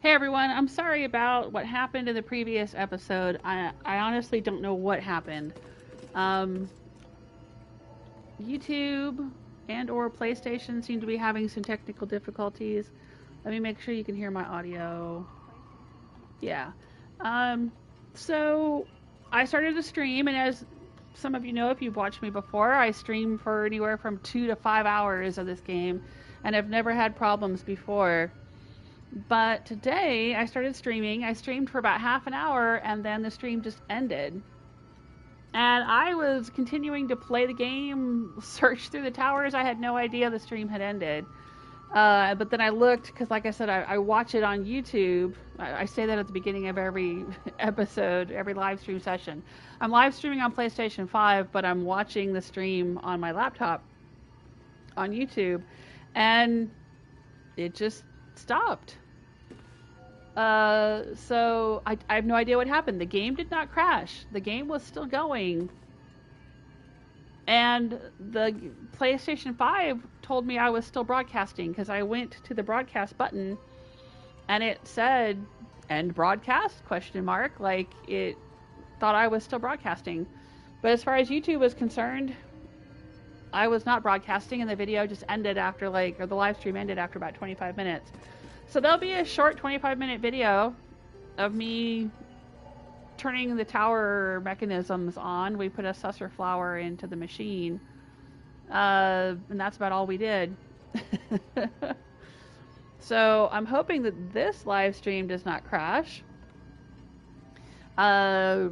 Hey everyone, I'm sorry about what happened in the previous episode. I honestly don't know what happened. Um, YouTube and or PlayStation seem to be having some technical difficulties. Let me make sure you can hear my audio. Yeah. Um, so I started to stream, and as some of you know, if you've watched me before, I stream for anywhere from 2 to 5 hours of this game, and I've never had problems before. But today I started streaming. I streamed for about half an hour and then the stream just ended. And I was continuing to play the game, search through the towers. I had no idea the stream had ended. But then I looked, because like I said, I watch it on YouTube. I say that at the beginning of every episode, every live stream session. I'm live streaming on PlayStation 5, but I'm watching the stream on my laptop on YouTube. And it just stopped. So I have no idea what happened. The game did not crash. The game was still going. And the PlayStation 5 told me I was still broadcasting, because I went to the broadcast button and it said end broadcast ? Like it thought I was still broadcasting. But as far as YouTube was concerned, I was not broadcasting, and the video just ended after or the live stream ended after about 25 minutes. So there'll be a short 25-minute video of me turning the tower mechanisms on. We put a susser flower into the machine, and that's about all we did. So I'm hoping that this live stream does not crash. But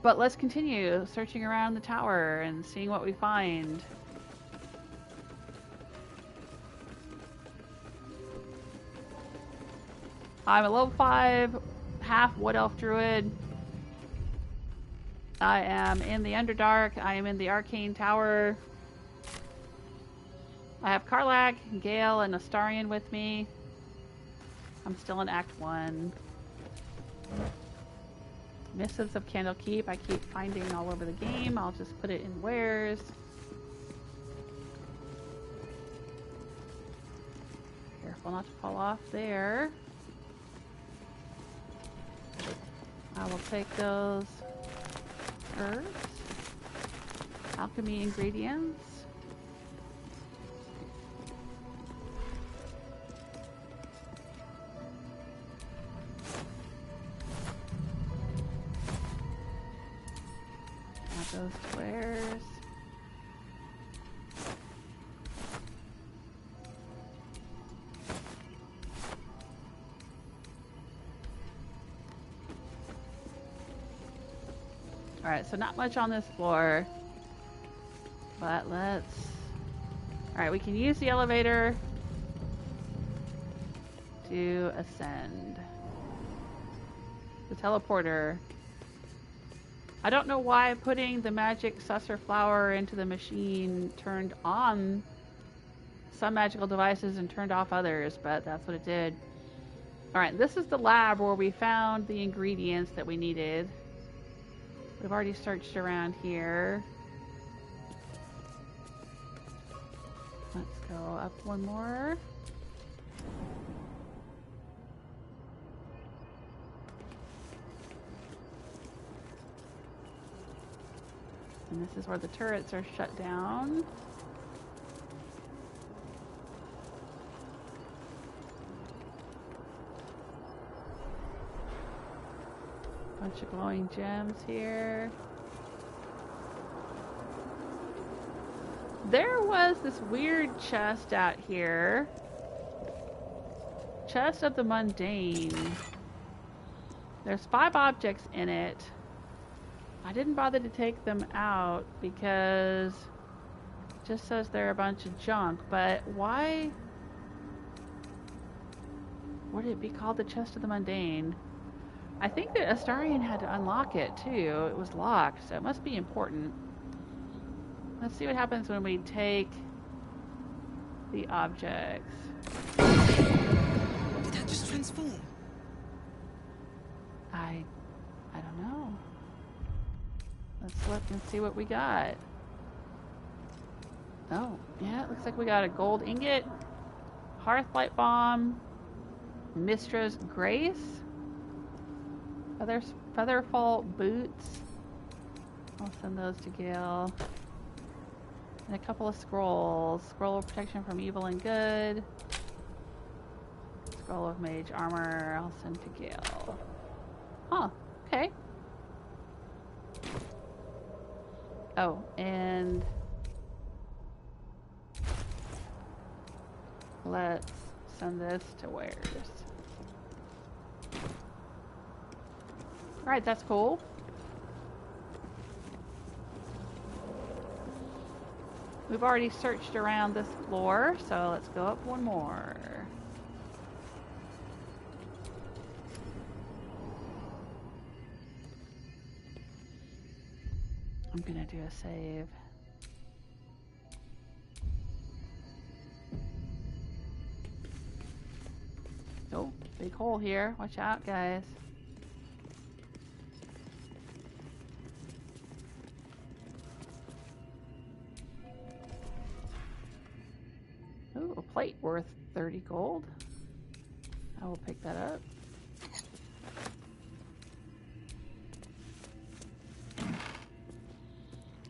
let's continue searching around the tower and seeing what we find. I'm a level 5, half Wood Elf Druid. I am in the Underdark. I am in the Arcane Tower. I have Karlach, Gale, and Astarion with me. I'm still in Act 1. Missives of Candlekeep, I keep finding all over the game. I'll just put it in wares. Careful not to fall off there. I will take those herbs, alchemy ingredients. Add those to wares. Alright, so not much on this floor, but let's... Alright, we can use the elevator to ascend. The teleporter. I don't know why putting the magic susser flower into the machine turned on some magical devices and turned off others, but that's what it did. Alright, this is the lab where we found the ingredients that we needed. We've already searched around here. Let's go up one more. And this is where the turrets are shut down. Bunch of glowing gems here. There was this weird chest out here. Chest of the Mundane. There's 5 objects in it. I didn't bother to take them out because it just says they're a bunch of junk, but why would it be called the Chest of the Mundane? I think that Astarion had to unlock it too. It was locked, so it must be important. Let's see what happens when we take the objects. Did that just transform? I don't know. Let's look and see what we got. Oh, yeah, it looks like we got a gold ingot, hearthlight bomb, Mistress Grace. Featherfall boots. I'll send those to Gale. And a couple of scrolls. Scroll of protection from evil and good. Scroll of mage armor. I'll send to Gale. Huh. Okay. Oh, and let's send this to Wares. Alright, that's cool. We've already searched around this floor, so let's go up one more. I'm gonna do a save. Oh, big hole here. Watch out, guys. Ooh, a plate worth 30 gold. I will pick that up.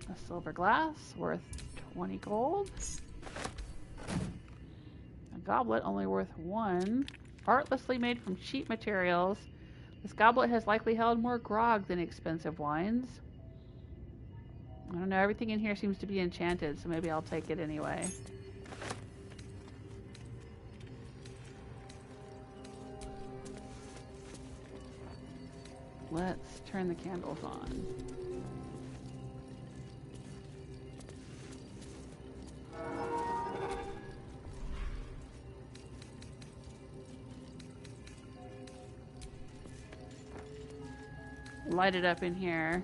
A silver glass worth 20 gold. A goblet only worth 1. Artlessly made from cheap materials. This goblet has likely held more grog than expensive wines. I don't know, everything in here seems to be enchanted, so maybe I'll take it anyway. Let's turn the candles on. Light it up in here.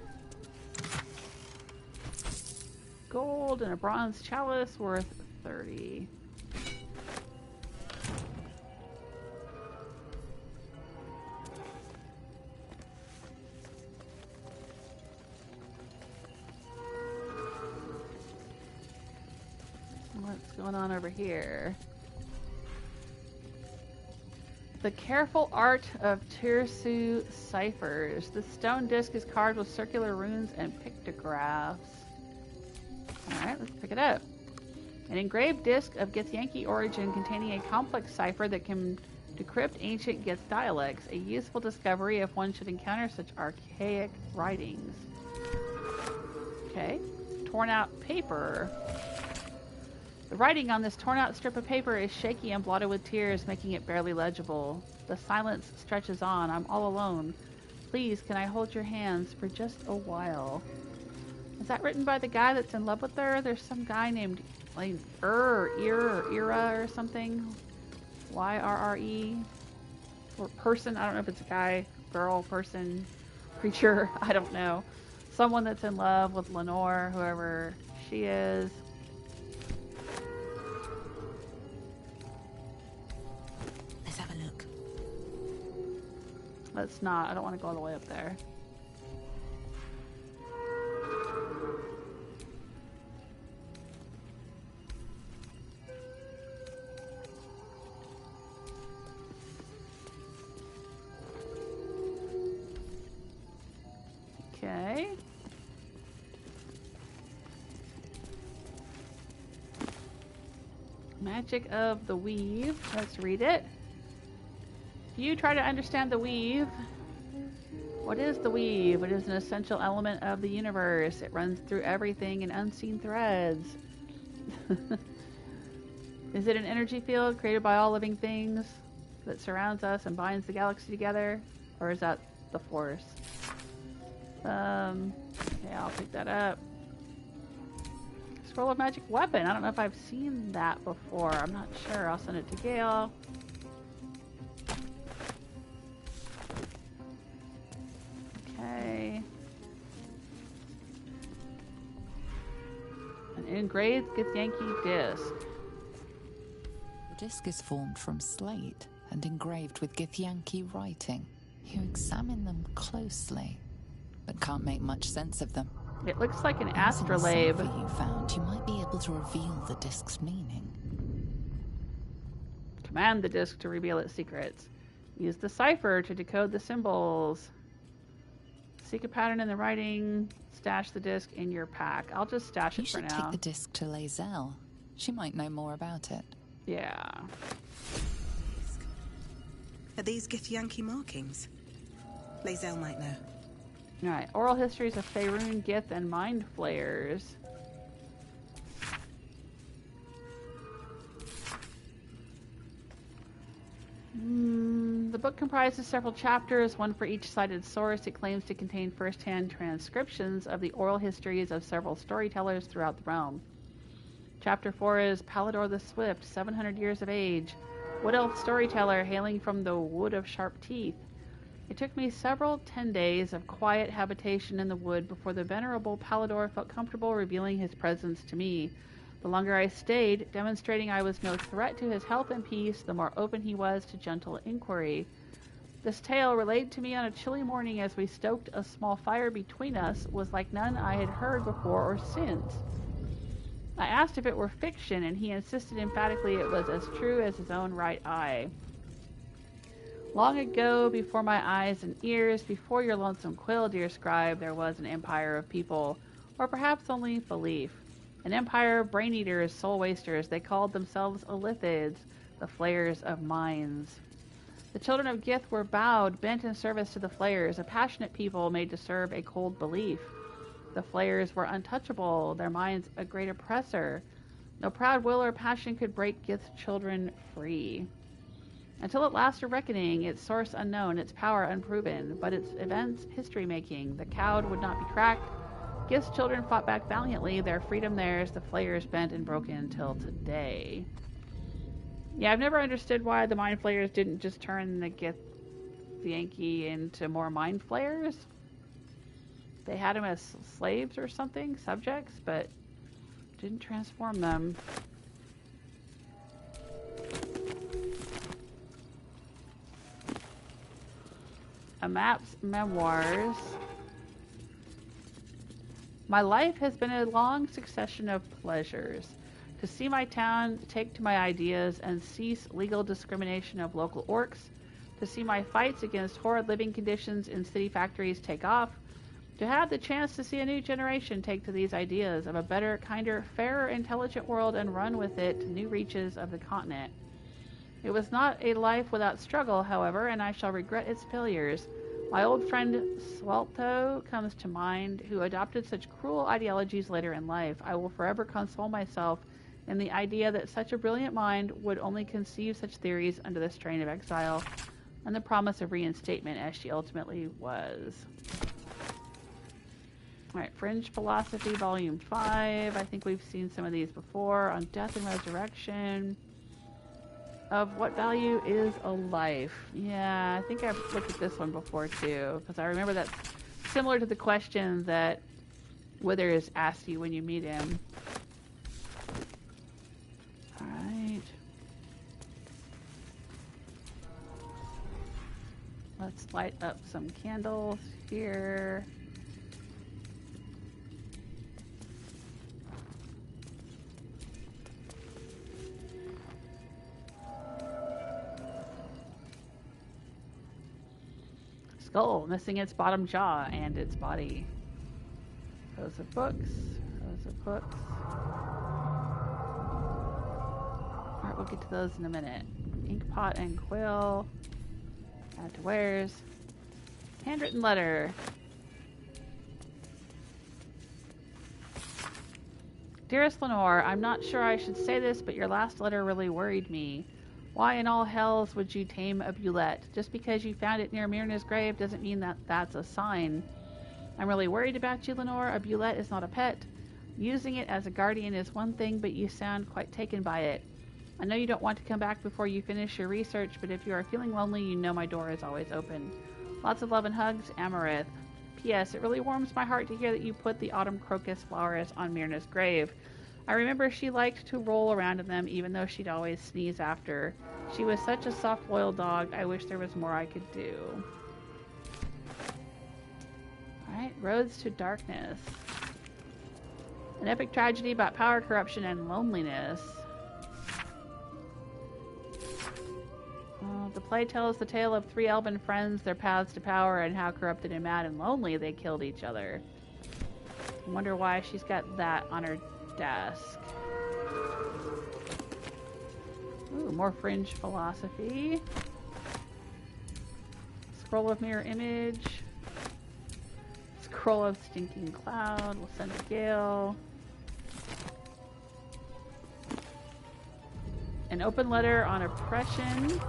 Gold and a bronze chalice worth 30. What's going on over here? The careful art of Tirsu ciphers. The stone disc is carved with circular runes and pictographs. Alright, let's pick it up. An engraved disc of Githyanki origin containing a complex cipher that can decrypt ancient Gith dialects. A useful discovery if one should encounter such archaic writings. Okay. Torn out paper. The writing on this torn out strip of paper is shaky and blotted with tears, making it barely legible. The silence stretches on. I'm all alone. Please, can I hold your hands for just a while? Is that written by the guy that's in love with her? There's some guy named like Ira or something. Y-R-R-E. Or person. I don't know if it's a guy, girl, person, creature. I don't know. Someone that's in love with Lenore, whoever she is. Let's not. I don't want to go all the way up there. Okay. Magic of the Weave. Let's read it. You try to understand the weave. What is the weave? It is an essential element of the universe. It runs through everything in unseen threads. Is it an energy field created by all living things that surrounds us and binds the galaxy together? Or is that the force? Okay, I'll pick that up. Scroll of magic weapon. I don't know if I've seen that before. I'm not sure. I'll send it to Gale. Okay. An engraved Githyanki disc. The disc is formed from slate and engraved with Githyanki writing. You examine them closely, but can't make much sense of them. It looks like an Using astrolabe. the cipher you found, you might be able to reveal the disc's meaning. Command the disc to reveal its secrets. Use the cipher to decode the symbols. Seek a pattern in the writing. Stash the disc in your pack. I'll just stash it for now. You should take the disc to Lae'zel. She might know more about it. Yeah. Are these Githyanki markings? Lae'zel might know. Alright. Oral histories of Faerun, Gith, and Mind Flayers. The book comprises several chapters, one for each cited source. It claims to contain first-hand transcriptions of the oral histories of several storytellers throughout the realm. Chapter 4 is Baldur the Swift, 700 years of age, wood elf storyteller hailing from the Wood of Sharp Teeth. It took me several 10 days of quiet habitation in the wood before the venerable Baldur felt comfortable revealing his presence to me. The longer I stayed, demonstrating I was no threat to his health and peace, the more open he was to gentle inquiry. This tale, relayed to me on a chilly morning as we stoked a small fire between us, was like none I had heard before or since. I asked if it were fiction, and he insisted emphatically it was as true as his own right eye. Long ago, before my eyes and ears, before your lonesome quill, dear scribe, there was an empire of people, or perhaps only belief. An empire of brain-eaters, soul-wasters. They called themselves Illithids, the flayers of minds. The children of Gith were bowed, bent in service to the flayers, a passionate people made to serve a cold belief. The flayers were untouchable, their minds a great oppressor. No proud will or passion could break Gith's children free. Until at last a reckoning, its source unknown, its power unproven, but its events history-making. The cowed would not be cracked. Gith's children fought back valiantly, their freedom theirs, the flayers bent and broken till today. Yeah, I've never understood why the mind flayers didn't just turn the Githyanki into more mind flayers. They had them as slaves or something, subjects, but didn't transform them. A map's memoirs. My life has been a long succession of pleasures. To see my town take to my ideas and cease legal discrimination of local orcs. To see my fights against horrid living conditions in city factories take off. To have the chance to see a new generation take to these ideas of a better, kinder, fairer, intelligent world and run with it to new reaches of the continent. It was not a life without struggle, however, and I shall regret its failures. My old friend Swelto comes to mind, who adopted such cruel ideologies later in life. I will forever console myself in the idea that such a brilliant mind would only conceive such theories under the strain of exile and the promise of reinstatement as she ultimately was. Alright, Fringe Philosophy, Volume 5. I think we've seen some of these before. On Death and Resurrection. Of what value is a life? Yeah, I think I've looked at this one before too, because I remember that's similar to the question that Withers asks you when you meet him. Alright. Let's light up some candles here. Skull, missing its bottom jaw and its body. Rows of books, rows of books. Alright, we'll get to those in a minute. Inkpot and quill. Add to wares. Handwritten letter. Dearest Lenore, I'm not sure I should say this, but your last letter really worried me. Why in all hells would you tame a bulette? Just because you found it near Myrna's grave doesn't mean that that's a sign. I'm really worried about you, Lenore. A bulette is not a pet. Using it as a guardian is one thing, but you sound quite taken by it. I know you don't want to come back before you finish your research, but if you are feeling lonely, you know my door is always open. Lots of love and hugs, Amarith. P.S. It really warms my heart to hear that you put the autumn crocus flowers on Myrna's grave. I remember she liked to roll around in them, even though she'd always sneeze after. She was such a soft-boiled dog. I wish there was more I could do. Alright, Roads to Darkness. An epic tragedy about power, corruption, and loneliness. The play tells the tale of 3 elven friends, their paths to power, and how corrupted and mad and lonely they killed each other. I wonder why she's got that on her desk. Ooh, more fringe philosophy. Scroll of mirror image. Scroll of stinking cloud. We'll send a gale. An open letter on oppression.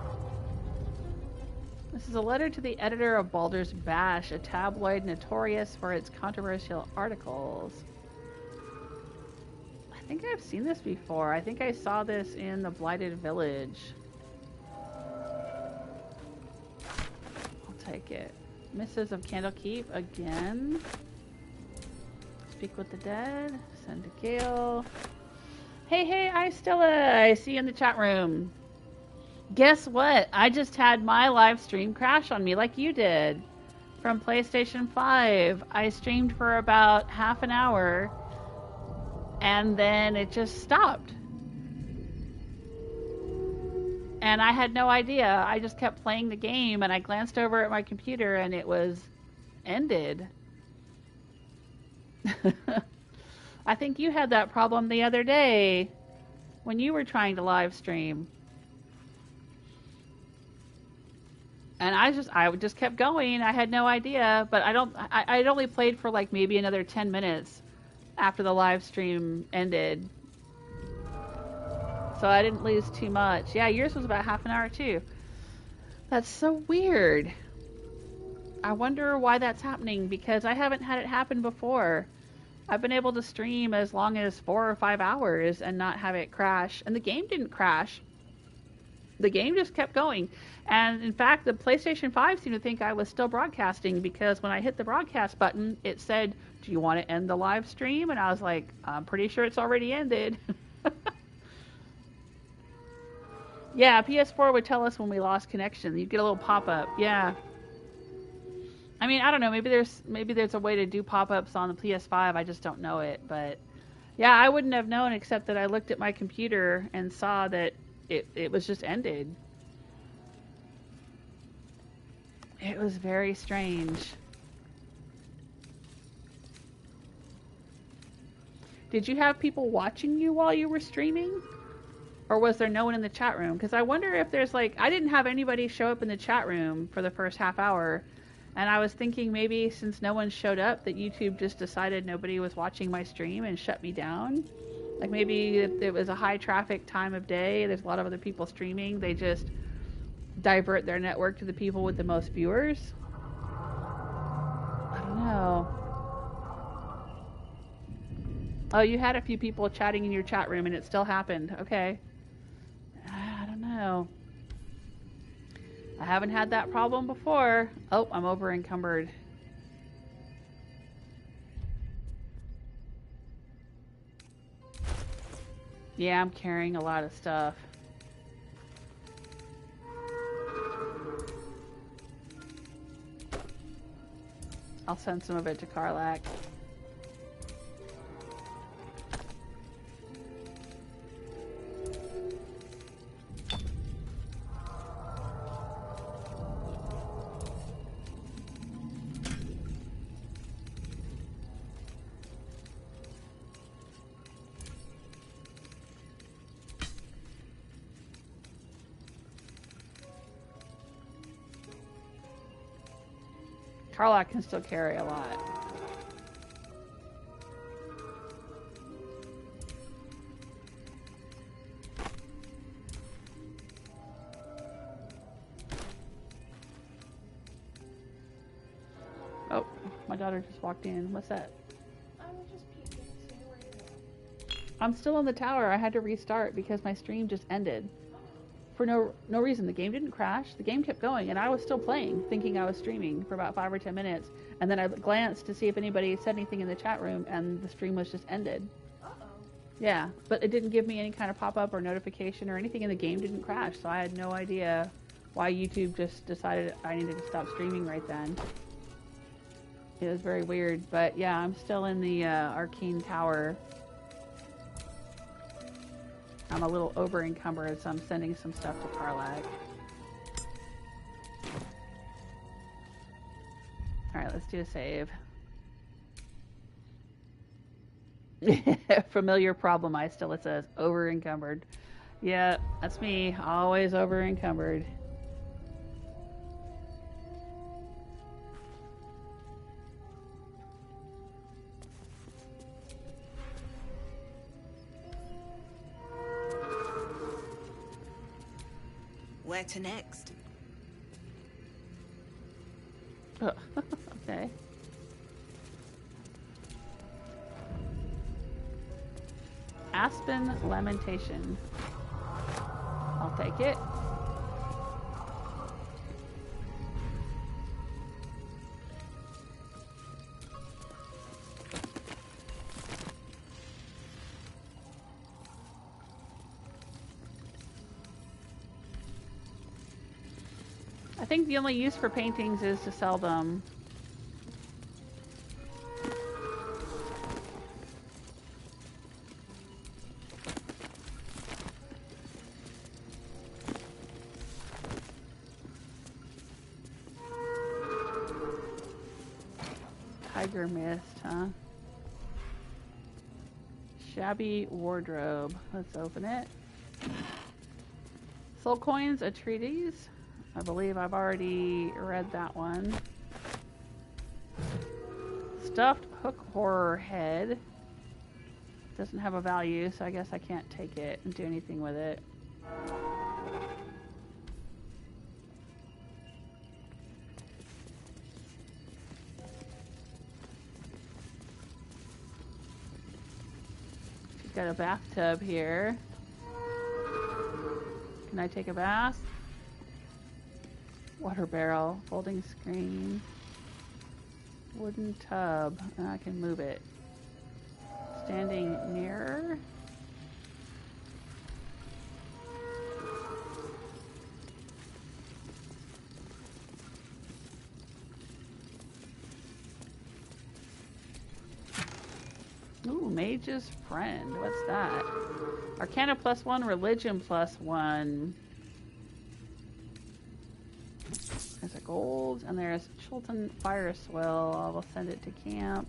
This is a letter to the editor of Baldur's Bash, a tabloid notorious for its controversial articles. I think I've seen this before. I think I saw this in the Blighted Village. I'll take it. Missives of Candlekeep again. Speak with the dead. Send a gale. Hey, Stella! I see you in the chat room. Guess what? I just had my live stream crash on me like you did. From PlayStation 5. I streamed for about half an hour. And then it just stopped. And I had no idea. I just kept playing the game and I glanced over at my computer and it was ended. I think you had that problem the other day when you were trying to live stream. And I just kept going. I had no idea, but I'd only played for like maybe another 10 minutes after the live stream ended. So I didn't lose too much. Yeah, yours was about half an hour too. That's so weird. I wonder why that's happening because I haven't had it happen before. I've been able to stream as long as 4 or 5 hours and not have it crash. And the game didn't crash. The game just kept going. And in fact, the PlayStation 5 seemed to think I was still broadcasting because when I hit the broadcast button, it said, "Do you want to end the live stream?" And I was like, "I'm pretty sure it's already ended." Yeah, PS4 would tell us when we lost connection. You'd get a little pop-up. Yeah. I mean, I don't know. Maybe there's a way to do pop-ups on the PS5. I just don't know it. But yeah, I wouldn't have known except that I looked at my computer and saw that it was just ended. It was very strange. Did you have people watching you while you were streaming? Or was there no one in the chat room? Because I wonder if there's like... I didn't have anybody show up in the chat room for the first half hour. And I was thinking maybe since no one showed up that YouTube just decided nobody was watching my stream and shut me down. Like maybe it was a high traffic time of day. There's a lot of other people streaming. They just divert their network to the people with the most viewers. I don't know. Oh, you had a few people chatting in your chat room and it still happened. Okay. I don't know. I haven't had that problem before. Oh, I'm over encumbered. Yeah, I'm carrying a lot of stuff. I'll send some of it to Karlak. Karlak can still carry a lot. Oh, my daughter just walked in. What's that? I was just peeking, seeing where you were. I'm still on the tower. I had to restart because my stream just ended. For no reason. The game didn't crash. The game kept going, and I was still playing, thinking I was streaming for about 5 or 10 minutes. And then I glanced to see if anybody said anything in the chat room, and the stream was just ended. Uh-oh. Yeah, but it didn't give me any kind of pop-up or notification or anything, and the game didn't crash, so I had no idea why YouTube just decided I needed to stop streaming right then. It was very weird, but yeah, I'm still in the Arcane Tower. I'm a little over encumbered, so I'm sending some stuff to Karlak. do a save. Familiar problem, I still, it says. Over encumbered. Yeah, that's me. Always over encumbered. Where to next? Oh, okay. Aspen Lamentation. I'll take it. I think the only use for paintings is to sell them. Tiger Mist, huh? Shabby Wardrobe. Let's open it. Soul Coins, a treatise. I believe I've already read that one. Stuffed Hook Horror Head. Doesn't have a value, so I guess I can't take it and do anything with it. She's got a bathtub here. Can I take a bath? Water barrel, folding screen, wooden tub. I can move it. Standing mirror. Ooh, Mage's Friend. What's that? Arcana +1, Religion +1. There's a gold, and there's Chilton Fire Swill. I will send it to camp.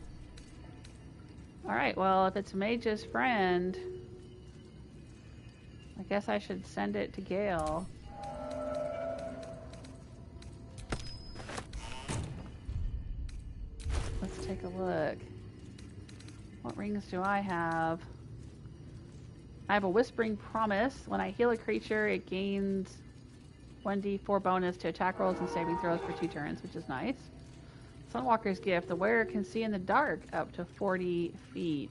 Alright, well, if it's Mage's Friend, I guess I should send it to Gale. Let's take a look. What rings do I have? I have a Whispering Promise. When I heal a creature, it gains 1d4 bonus to attack rolls and saving throws for 2 turns, which is nice. Sunwalker's Gift. The wearer can see in the dark up to 40 feet.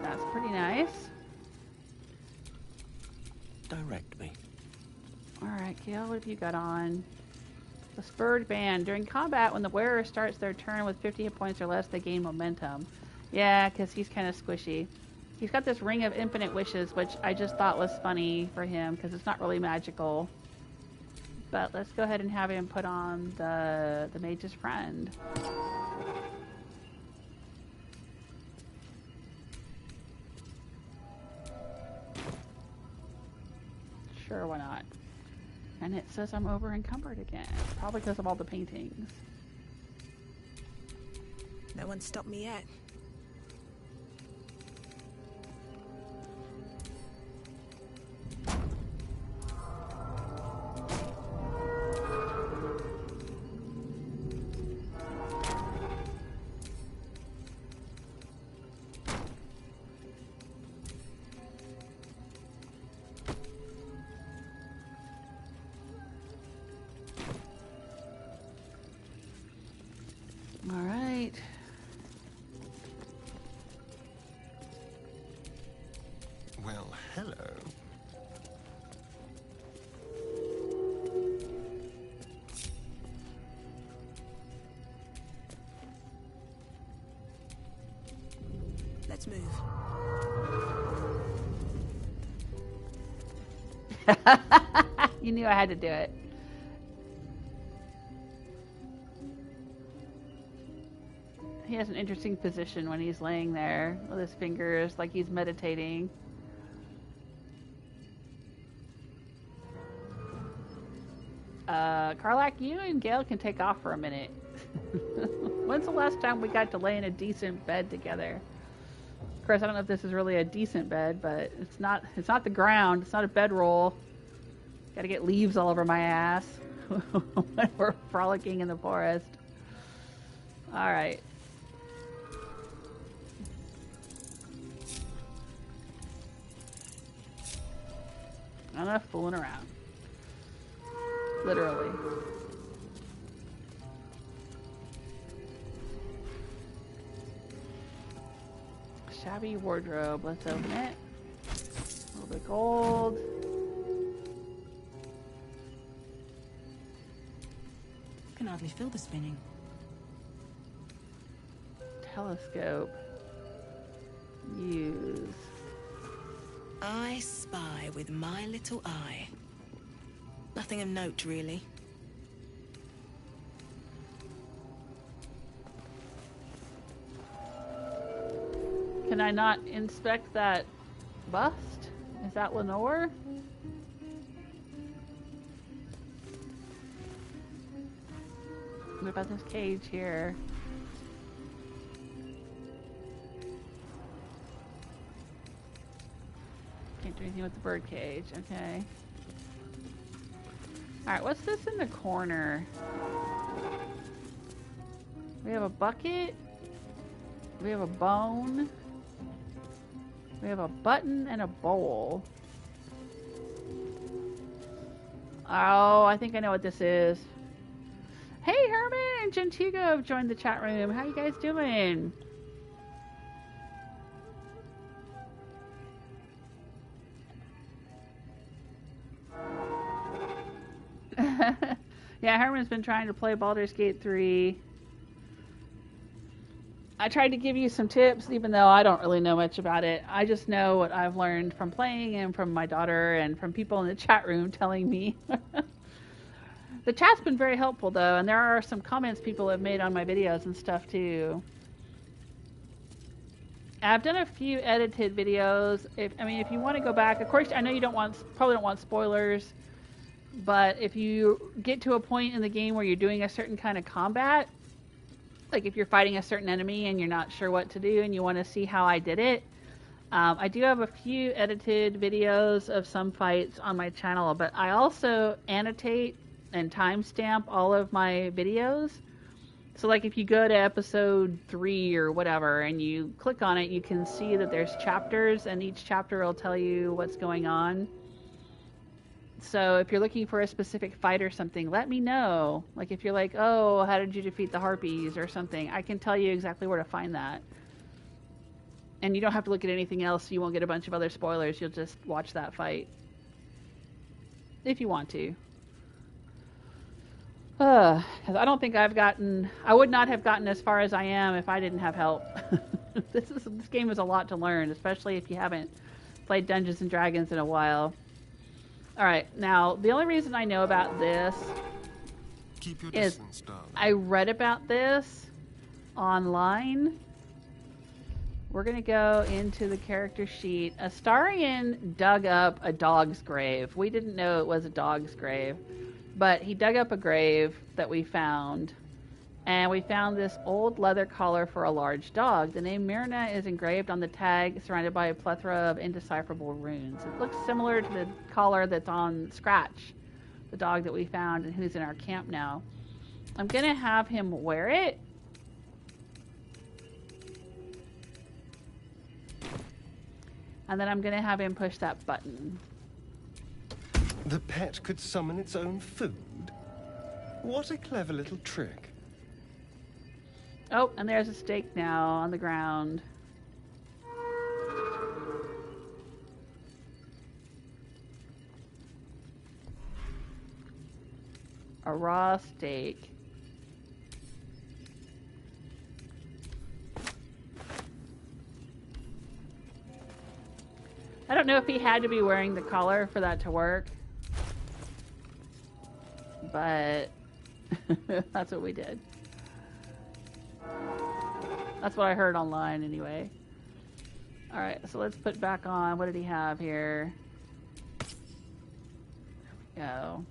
That's pretty nice. Direct me. Alright, Gale, what have you got on? The Spurred Band. During combat, when the wearer starts their turn with 50 hit points or less, they gain momentum. Yeah, because he's kind of squishy. He's got this Ring of Infinite Wishes, which I just thought was funny for him, because it's not really magical. But let's go ahead and have him put on the Mage's Friend. Sure, why not? And it says I'm over encumbered again. Probably because of all the paintings. No one stopped me yet. All right. Well, hello. Let's move. You knew I had to do it. He has an interesting position when he's laying there with his fingers like he's meditating. Karlak, you and Gale can take off for a minute. When's the last time we got to lay in a decent bed together? Of course, I don't know if this is really a decent bed, but it's not the ground. It's not a bedroll. Gotta get leaves all over my ass when we're frolicking in the forest. Alright. Enough fooling around. Literally. Shabby wardrobe. Let's open it. A little bit of gold. I can hardly feel the spinning. Telescope. Use. I spy with my little eye. Nothing of note, really. Can I not inspect that bust? Is that Lenore? What about this cage here? Can't do anything with the bird cage. Okay. Alright, what's this in the corner? We have a bucket. We have a bone. We have a button and a bowl. Oh, I think I know what this is. Hey, Herman and Gentigo have joined the chat room. How you guys doing? Yeah, Herman's been trying to play Baldur's Gate 3. I tried to give you some tips, even though I don't really know much about it. I just know what I've learned from playing and from my daughter and from people in the chat room telling me. The chat's been very helpful, though, and there are some comments people have made on my videos and stuff, too. I've done a few edited videos. If you want to go back, of course, I know you probably don't want spoilers, but if you get to a point in the game where you're doing a certain kind of combat, like if you're fighting a certain enemy and you're not sure what to do and you want to see how I did it, I do have a few edited videos of some fights on my channel, but I also annotate and timestamp all of my videos. So like if you go to episode 3 or whatever and you click on it, you can see that there's chapters and each chapter will tell you what's going on. So if you're looking for a specific fight or something, let me know. Like if you're like, oh, how did you defeat the harpies or something, I can tell you exactly where to find that. And you don't have to look at anything else. You won't get a bunch of other spoilers. You'll just watch that fight. If you want to. Because I don't think I would not have gotten as far as I am if I didn't have help. This game is a lot to learn, especially if you haven't played Dungeons and Dragons in a while. Alright, now, the only reason I know about this Keep your is distance, darling. I read about this online. We're going to go into the character sheet. Astarion dug up a dog's grave. We didn't know it was a dog's grave, but he dug up a grave that we found, and we found this old leather collar for a large dog. The name Myrna is engraved on the tag, surrounded by a plethora of indecipherable runes. It looks similar to the collar that's on Scratch, the dog that we found and who's in our camp now. I'm going to have him wear it. And then I'm going to have him push that button. The pet could summon its own food? What a clever little trick. Oh, and there's a steak now on the ground. A raw steak. I don't know if he had to be wearing the collar for that to work, but that's what we did. That's what I heard online anyway. Alright, so let's put back on. What did he have here? There we go.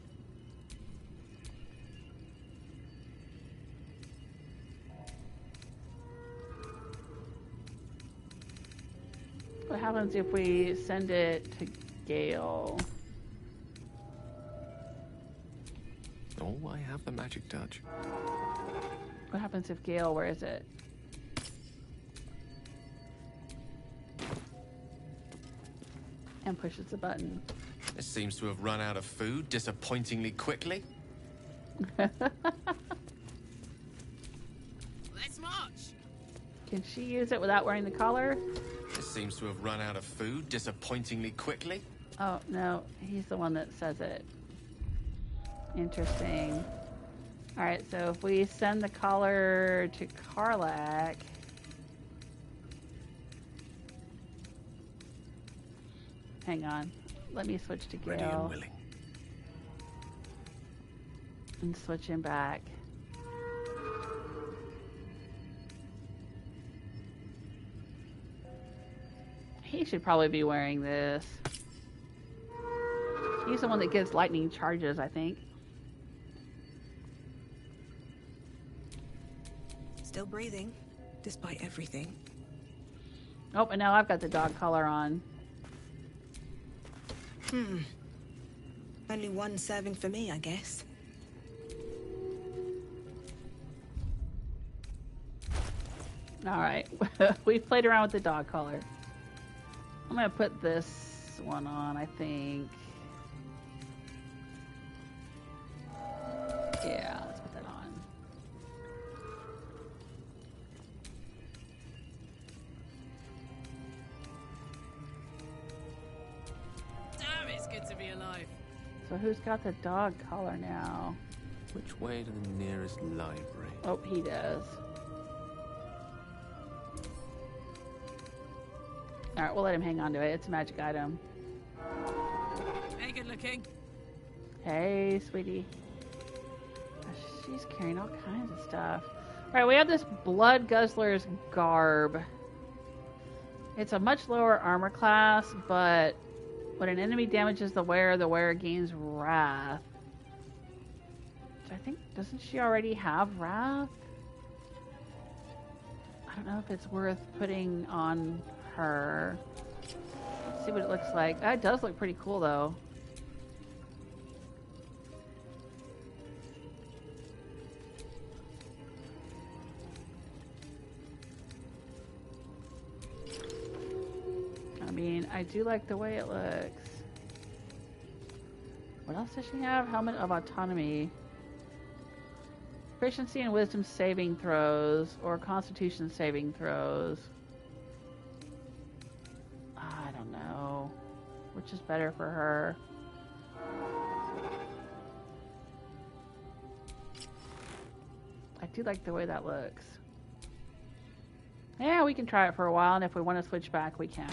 What happens if we send it to Gale? Oh, I have the magic touch. What happens if Gale wears it? And pushes the button. It seems to have run out of food disappointingly quickly. Let's march. Can she use it without wearing the collar? It seems to have run out of food disappointingly quickly. Oh, no. He's the one that says it. Interesting. Alright, so if we send the collar to Karlach... Hang on. Let me switch to Ready and Gale. willing. And switch him back. He should probably be wearing this. He's the one that gives lightning charges, I think. Still breathing, despite everything. Oh, and now I've got the dog collar on. Only one serving for me, I guess. Alright, we've played around with the dog collar. I'm gonna put this one on, I think. Yeah, let's put that on. Damn, it's good to be alive. So who's got the dog collar now? Which way to the nearest library? Oh, he does. Alright, we'll let him hang on to it. It's a magic item. Hey, good looking. Hey, sweetie. She's carrying all kinds of stuff. Alright, we have this Blood Guzzler's garb. It's a much lower armor class, but when an enemy damages the wearer gains wrath. Which I think, doesn't she already have wrath? I don't know if it's worth putting on her. Let's see what it looks like. That does look pretty cool, though. I mean, I do like the way it looks. What else does she have? Helmet of Autonomy. Proficiency and Wisdom saving throws, or Constitution saving throws. I don't know. Which is better for her? I do like the way that looks. Yeah, we can try it for a while, and if we want to switch back, we can.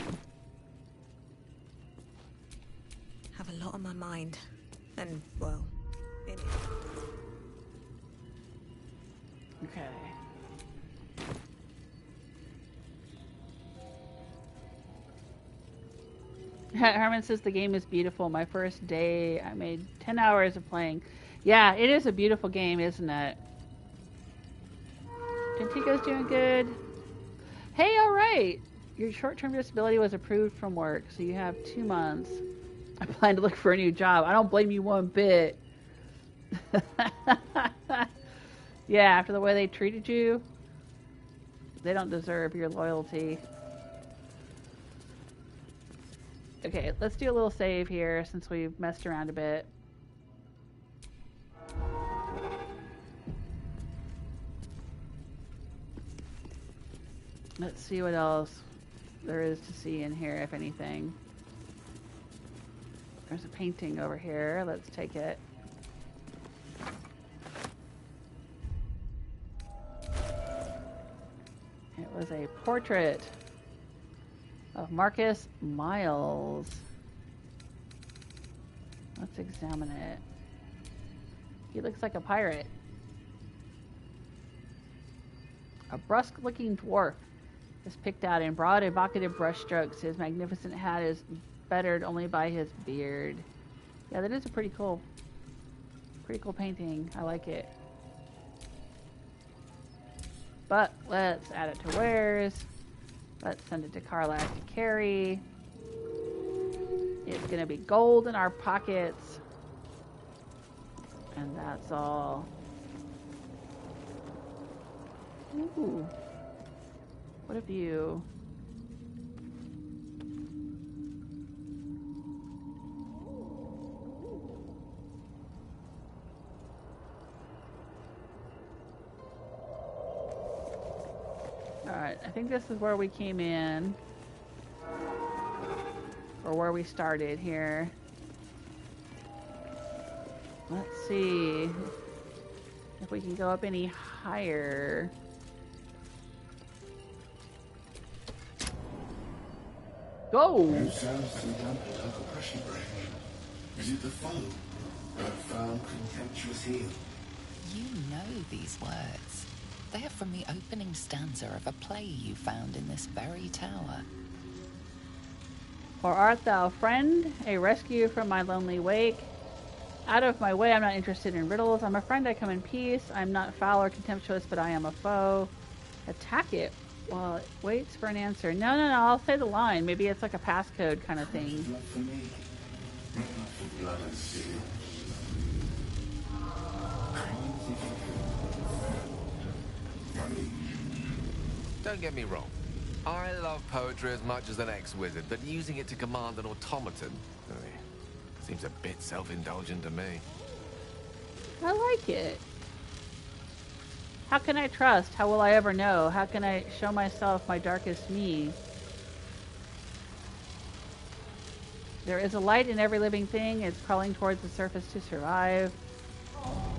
Have a lot on my mind. And, well, in it. Okay. Herman says the game is beautiful. My first day, I made 10 hours of playing. Yeah, it is a beautiful game, isn't it? Tantico's doing good. Hey, alright! Your short-term disability was approved from work, so you have 2 months. I plan to look for a new job. I don't blame you one bit. Yeah, after the way they treated you, they don't deserve your loyalty. Okay, let's do a little save here since we've messed around a bit. Let's see what else there is to see in here, if anything. There's a painting over here. Let's take it. It was a portrait of Marcus Miles. Let's examine it. He looks like a pirate. A brusque-looking dwarf is picked out in broad, evocative brushstrokes. His magnificent hat is bettered only by his beard. Yeah, that is a pretty cool painting. I like it. But let's add it to wares. Let's send it to Karlak to carry. It's gonna be gold in our pockets. And that's all. Ooh. What a view. Alright, I think this is where we came in. Or where we started here. Let's see if we can go up any higher. Go! You sound so dumb like a pressure break. Is it the foe? That foul, contemptuous heel? You know these words. They are from the opening stanza of a play you found in this very tower. Or art thou friend, a rescue from my lonely wake? Out of my way, I'm not interested in riddles. I'm a friend, I come in peace. I'm not foul or contemptuous, but I am a foe. Attack it while it waits for an answer. No, I'll say the line. Maybe it's like a passcode kind of thing. Blood for me. Not for blood and steel. Don't get me wrong. I love poetry as much as an ex-wizard, but using it to command an automaton seems a bit self-indulgent to me. I like it. How can I trust? How will I ever know? How can I show myself my darkest me? There is a light in every living thing. It's crawling towards the surface to survive.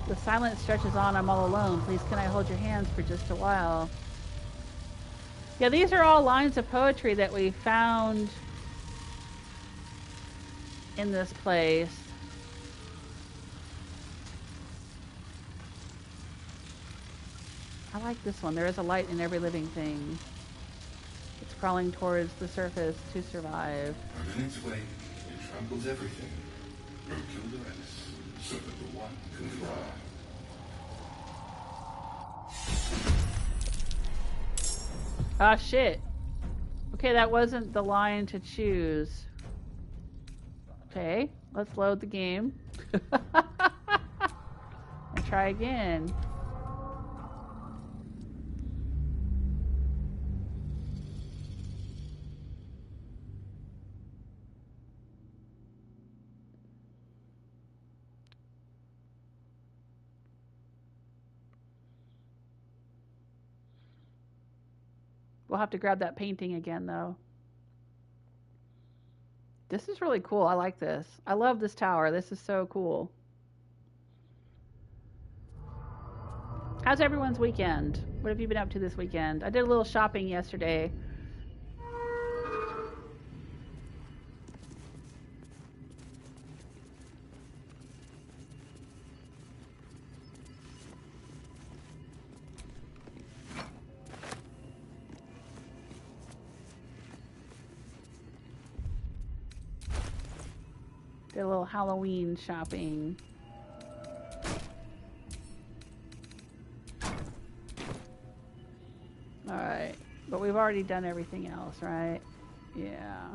The silence stretches on. I'm all alone. Please can I hold your hands for just a while? Yeah, these are all lines of poetry that we found in this place. I like this one. There is a light in every living thing. It's crawling towards the surface to survive. On its way, it tramples everything. Or kill the rest, so that the one can fly. Ah, shit. Okay, that wasn't the line to choose. Okay, let's load the game. And try again. We'll have to grab that painting again, though. This is really cool. I like this. I love this tower. This is so cool. How's everyone's weekend? What have you been up to this weekend? I did a little shopping yesterday. Did a little Halloween shopping. Alright. But we've already done everything else, right? Yeah.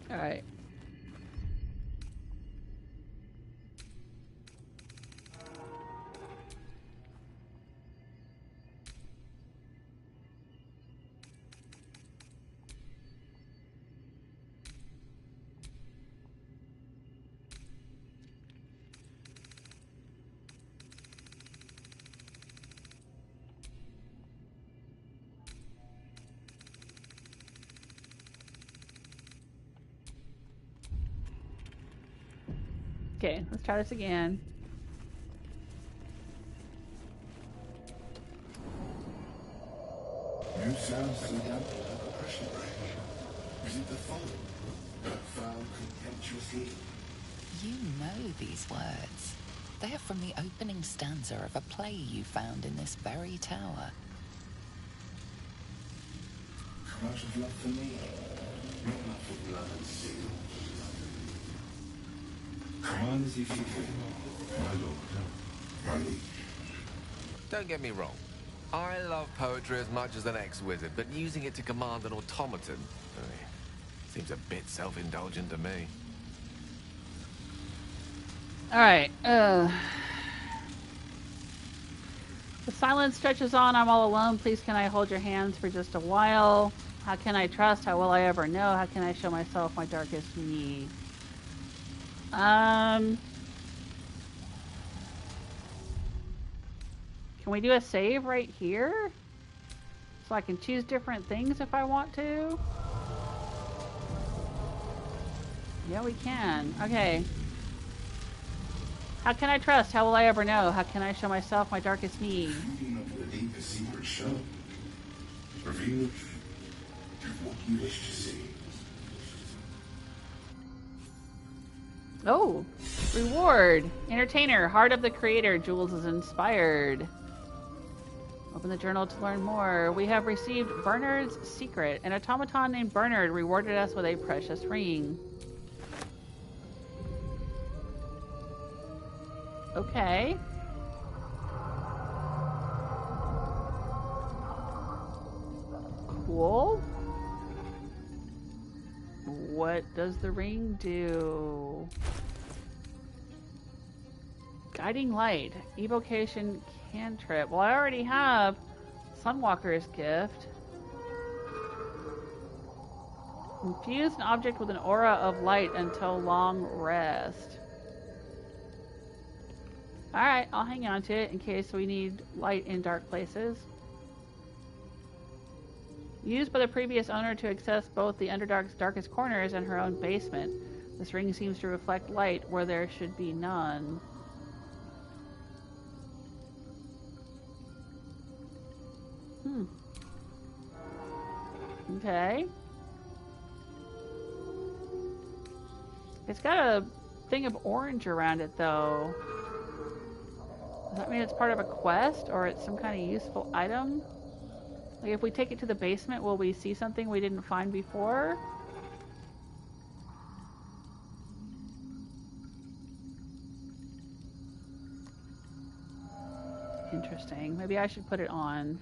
Alright. Okay, let's try this again. You sound so dumb like a pressure break. Is it the foe? That foul, contemptuous heel? You know these words. They are from the opening stanza of a play you found in this very tower. Come out of love for me. Not love for blood and steel. Command as you feel, my lord, my liege. Don't get me wrong. I love poetry as much as an ex-wizard, but using it to command an automaton seems a bit self-indulgent to me. Alright, The silence stretches on. I'm all alone. Please can I hold your hands for just a while? How can I trust? How will I ever know? How can I show myself my darkest me? Can we do a save right here? So I can choose different things if I want to? Yeah, we can. Okay. How can I trust? How will I ever know? How can I show myself my darkest me? You do not believe the secret show. Reveal what you wish to see. Oh, reward. Entertainer, heart of the creator. Jules is inspired. Open the journal to learn more. We have received Bernard's secret. An automaton named Bernard rewarded us with a precious ring. Okay. Cool. What does the ring do? Guiding light. Evocation cantrip. Well, I already have Sunwalker's gift. Infuse an object with an aura of light until long rest. Alright, I'll hang on to it in case we need light in dark places. Used by the previous owner to access both the Underdark's darkest corners and her own basement. This ring seems to reflect light where there should be none. Okay. It's got a thing of orange around it, though. Does that mean it's part of a quest, or it's some kind of useful item? Like, if we take it to the basement, will we see something we didn't find before? Interesting. Maybe I should put it on.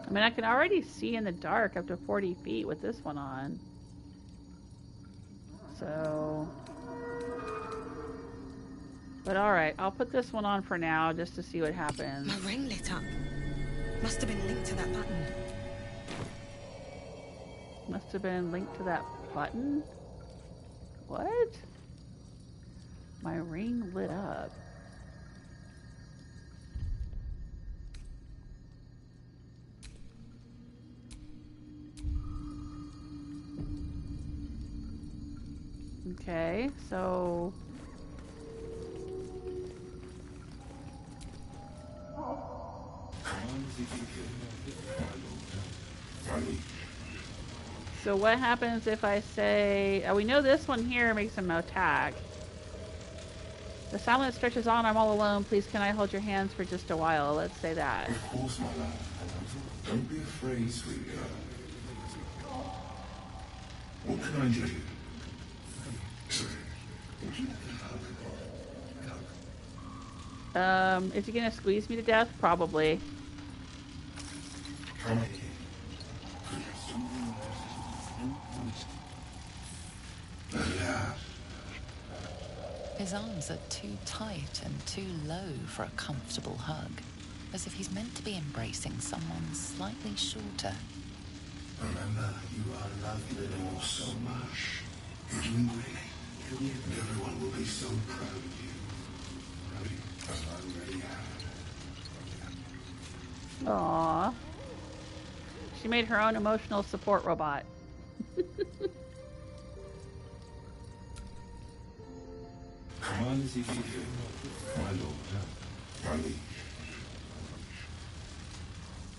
I mean, I can already see in the dark up to 40 feet with this one on. So... But alright, I'll put this one on for now just to see what happens. My ring lit up. Must have been linked to that button. Must have been linked to that button? What? My ring lit up. Okay, so... So what happens if I say... we know this one here makes him attack. The silence stretches on. I'm all alone. Please can I hold your hands for just a while? Let's say that. Of course, my love. Don't be afraid, sweet girl. What can I do? Is he gonna squeeze me to death? Probably. His arms are too tight and too low for a comfortable hug, as if he's meant to be embracing someone slightly shorter. Remember, you are loved and all so much. You're doing great. And everyone will be so proud of you. As I already have. Aww. She made her own emotional support robot. Command as you feel, my lord, my liege.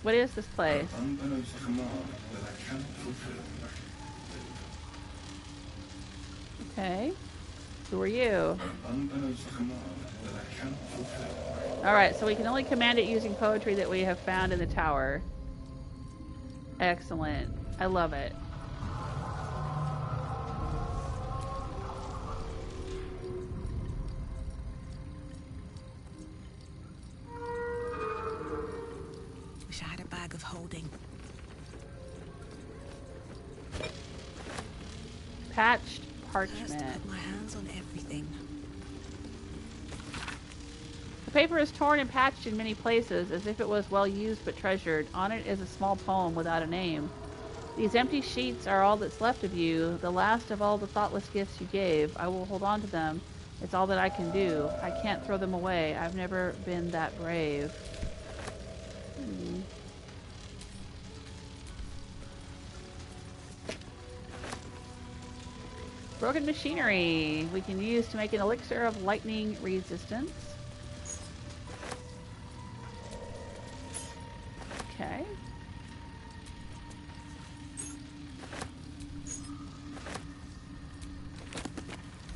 What is this place? Unbeknownst command that I cannot fulfill. Okay. Who are you? An unurged command that I cannot fulfill. Alright, so we can only command it using poetry that we have found in the tower. Excellent. I love it. Wish I had a bag of holding. Patched First, parchment. put my hands on everything. The paper is torn and patched in many places, as if it was well used but treasured. On it is a small poem without a name. These empty sheets are all that's left of you, the last of all the thoughtless gifts you gave. I will hold on to them. It's all that I can do. I can't throw them away. I've never been that brave. Broken machinery we can use to make an elixir of lightning resistance. Okay.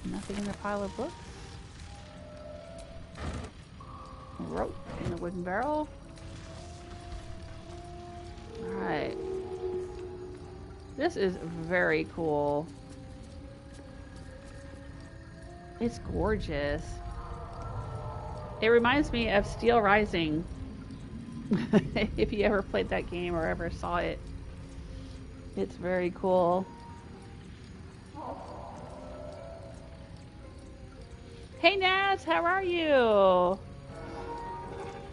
Nothing in the pile of books. Rope in the wooden barrel. Alright. This is very cool. It's gorgeous. It reminds me of Steel Rising. If you ever played that game or ever saw it. It's very cool. Hey Naz, how are you?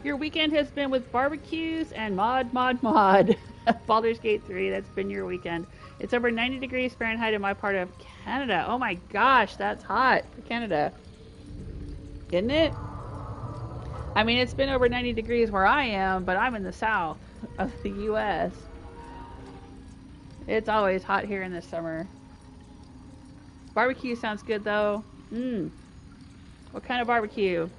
Your weekend has been with barbecues and mod. Baldur's Gate 3, that's been your weekend. It's over 90 degrees Fahrenheit in my part of Canada. Oh my gosh, that's hot for Canada. Isn't it? I mean, it's been over 90 degrees where I am, but I'm in the south of the U.S. It's always hot here in the summer. Barbecue sounds good though. What kind of barbecue?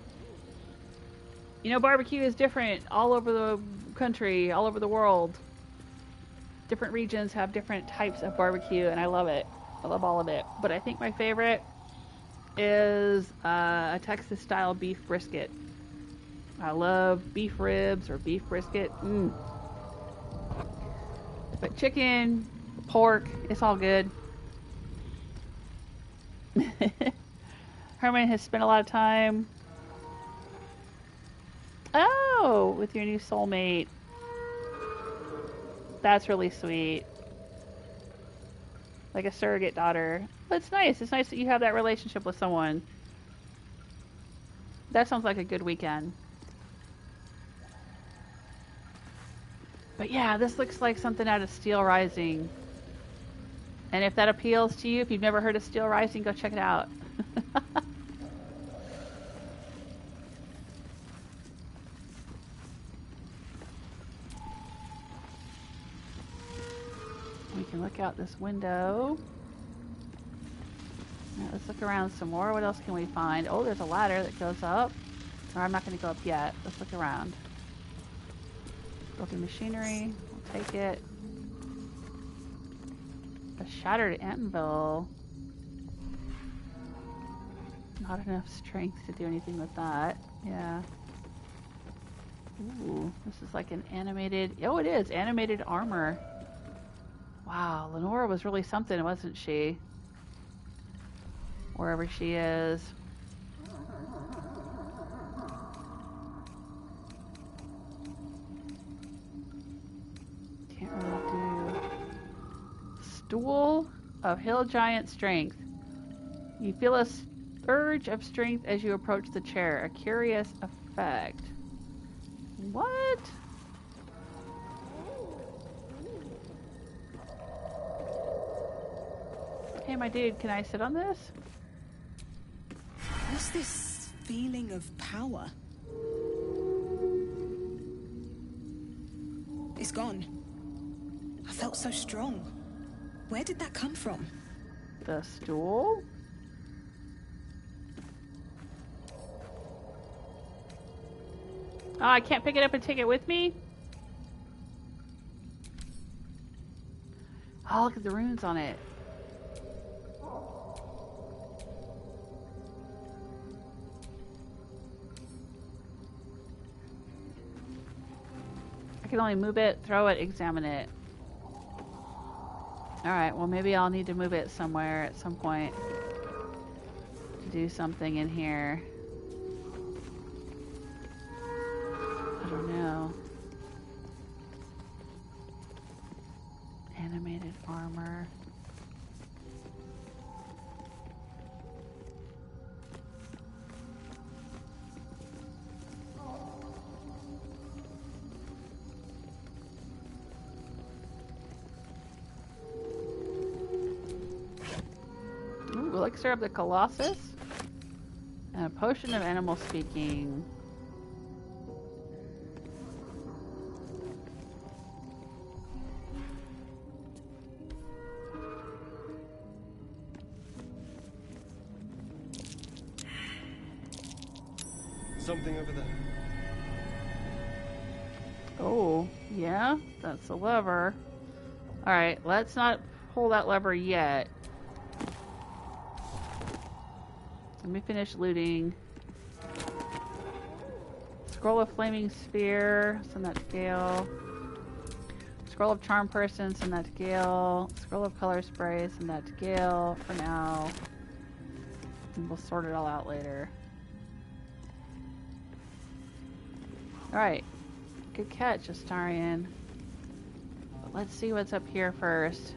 You know, barbecue is different all over the country, all over the world. Different regions have different types of barbecue, and I love it. I love all of it. But I think my favorite is a Texas-style beef brisket. I love beef ribs or beef brisket. But chicken, pork, it's all good. Herman has spent a lot of time. Oh, with your new soulmate. That's really sweet. Like a surrogate daughter. But it's nice. It's nice that you have that relationship with someone. That sounds like a good weekend. But yeah, this looks like something out of Steel Rising. And if that appeals to you, if you've never heard of Steel Rising, go check it out. We can look out this window. Now let's look around some more. What else can we find? Oh, there's a ladder that goes up. Or I'm not going to go up yet. Let's look around. Broken machinery. We'll take it. A shattered anvil. Not enough strength to do anything with that. Yeah. Ooh, this is like an animated... Oh, it is! Animated armor. Wow, Lenora was really something, wasn't she? Wherever she is. Can't really do... Stool of Hill Giant Strength. You feel a surge of strength as you approach the chair. A curious effect. What? Hey, my dude, can I sit on this? What's this feeling of power? It's gone. I felt so strong. Where did that come from? The stool? Oh, I can't pick it up and take it with me? Oh, look at the runes on it. I can only move it, throw it, examine it. Alright, well maybe I'll need to move it somewhere at some point to do something in here. I don't know. Animated armor. Ooh, elixir of the Colossus. And a potion of animal speaking. Something over there. Oh, yeah? That's the lever. Alright, let's not pull that lever yet. Let me finish looting. Scroll of Flaming Sphere, send that to Gale. Scroll of Charm Person, send that to Gale. Scroll of Color Spray, send that to Gale for now. And we'll sort it all out later. Alright. Good catch, Astarion. But let's see what's up here first.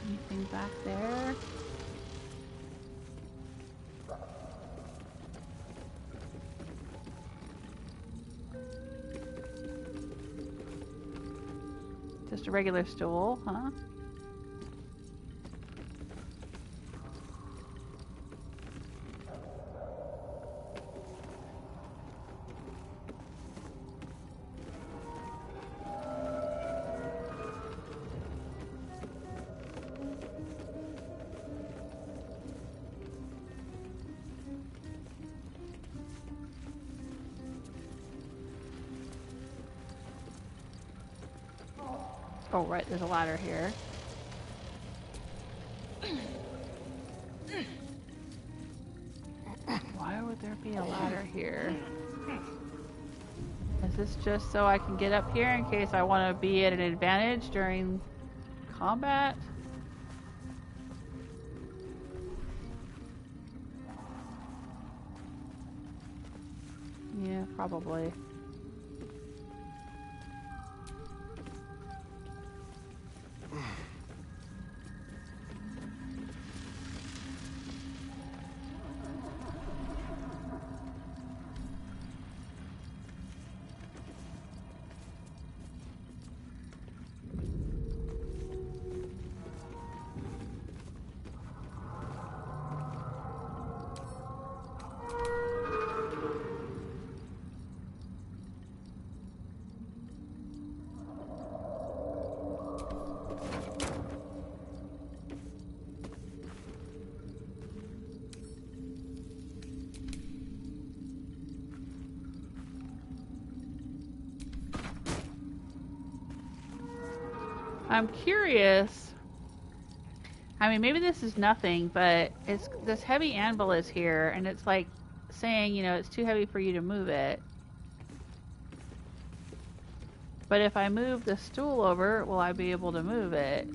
Anything back there? Just a regular stool, huh? Oh, right, there's a ladder here. Why would there be a ladder here? Is this just so I can get up here in case I want to be at an advantage during combat? Yeah, probably. I'm curious. I mean, maybe this is nothing, but it's this heavy anvil is here, and it's like saying, you know, it's too heavy for you to move it. But if I move the stool over, will I be able to move it?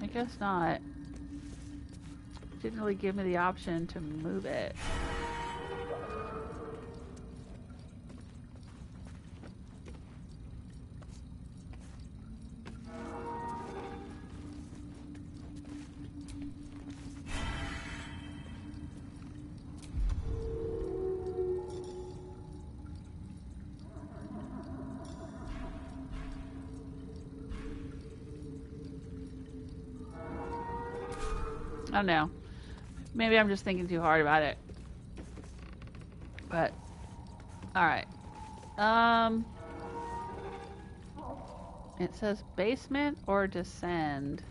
I guess not. Didn't really give me the option to move it. I don't know. Maybe I'm just thinking too hard about it. But, alright. It says basement or descend.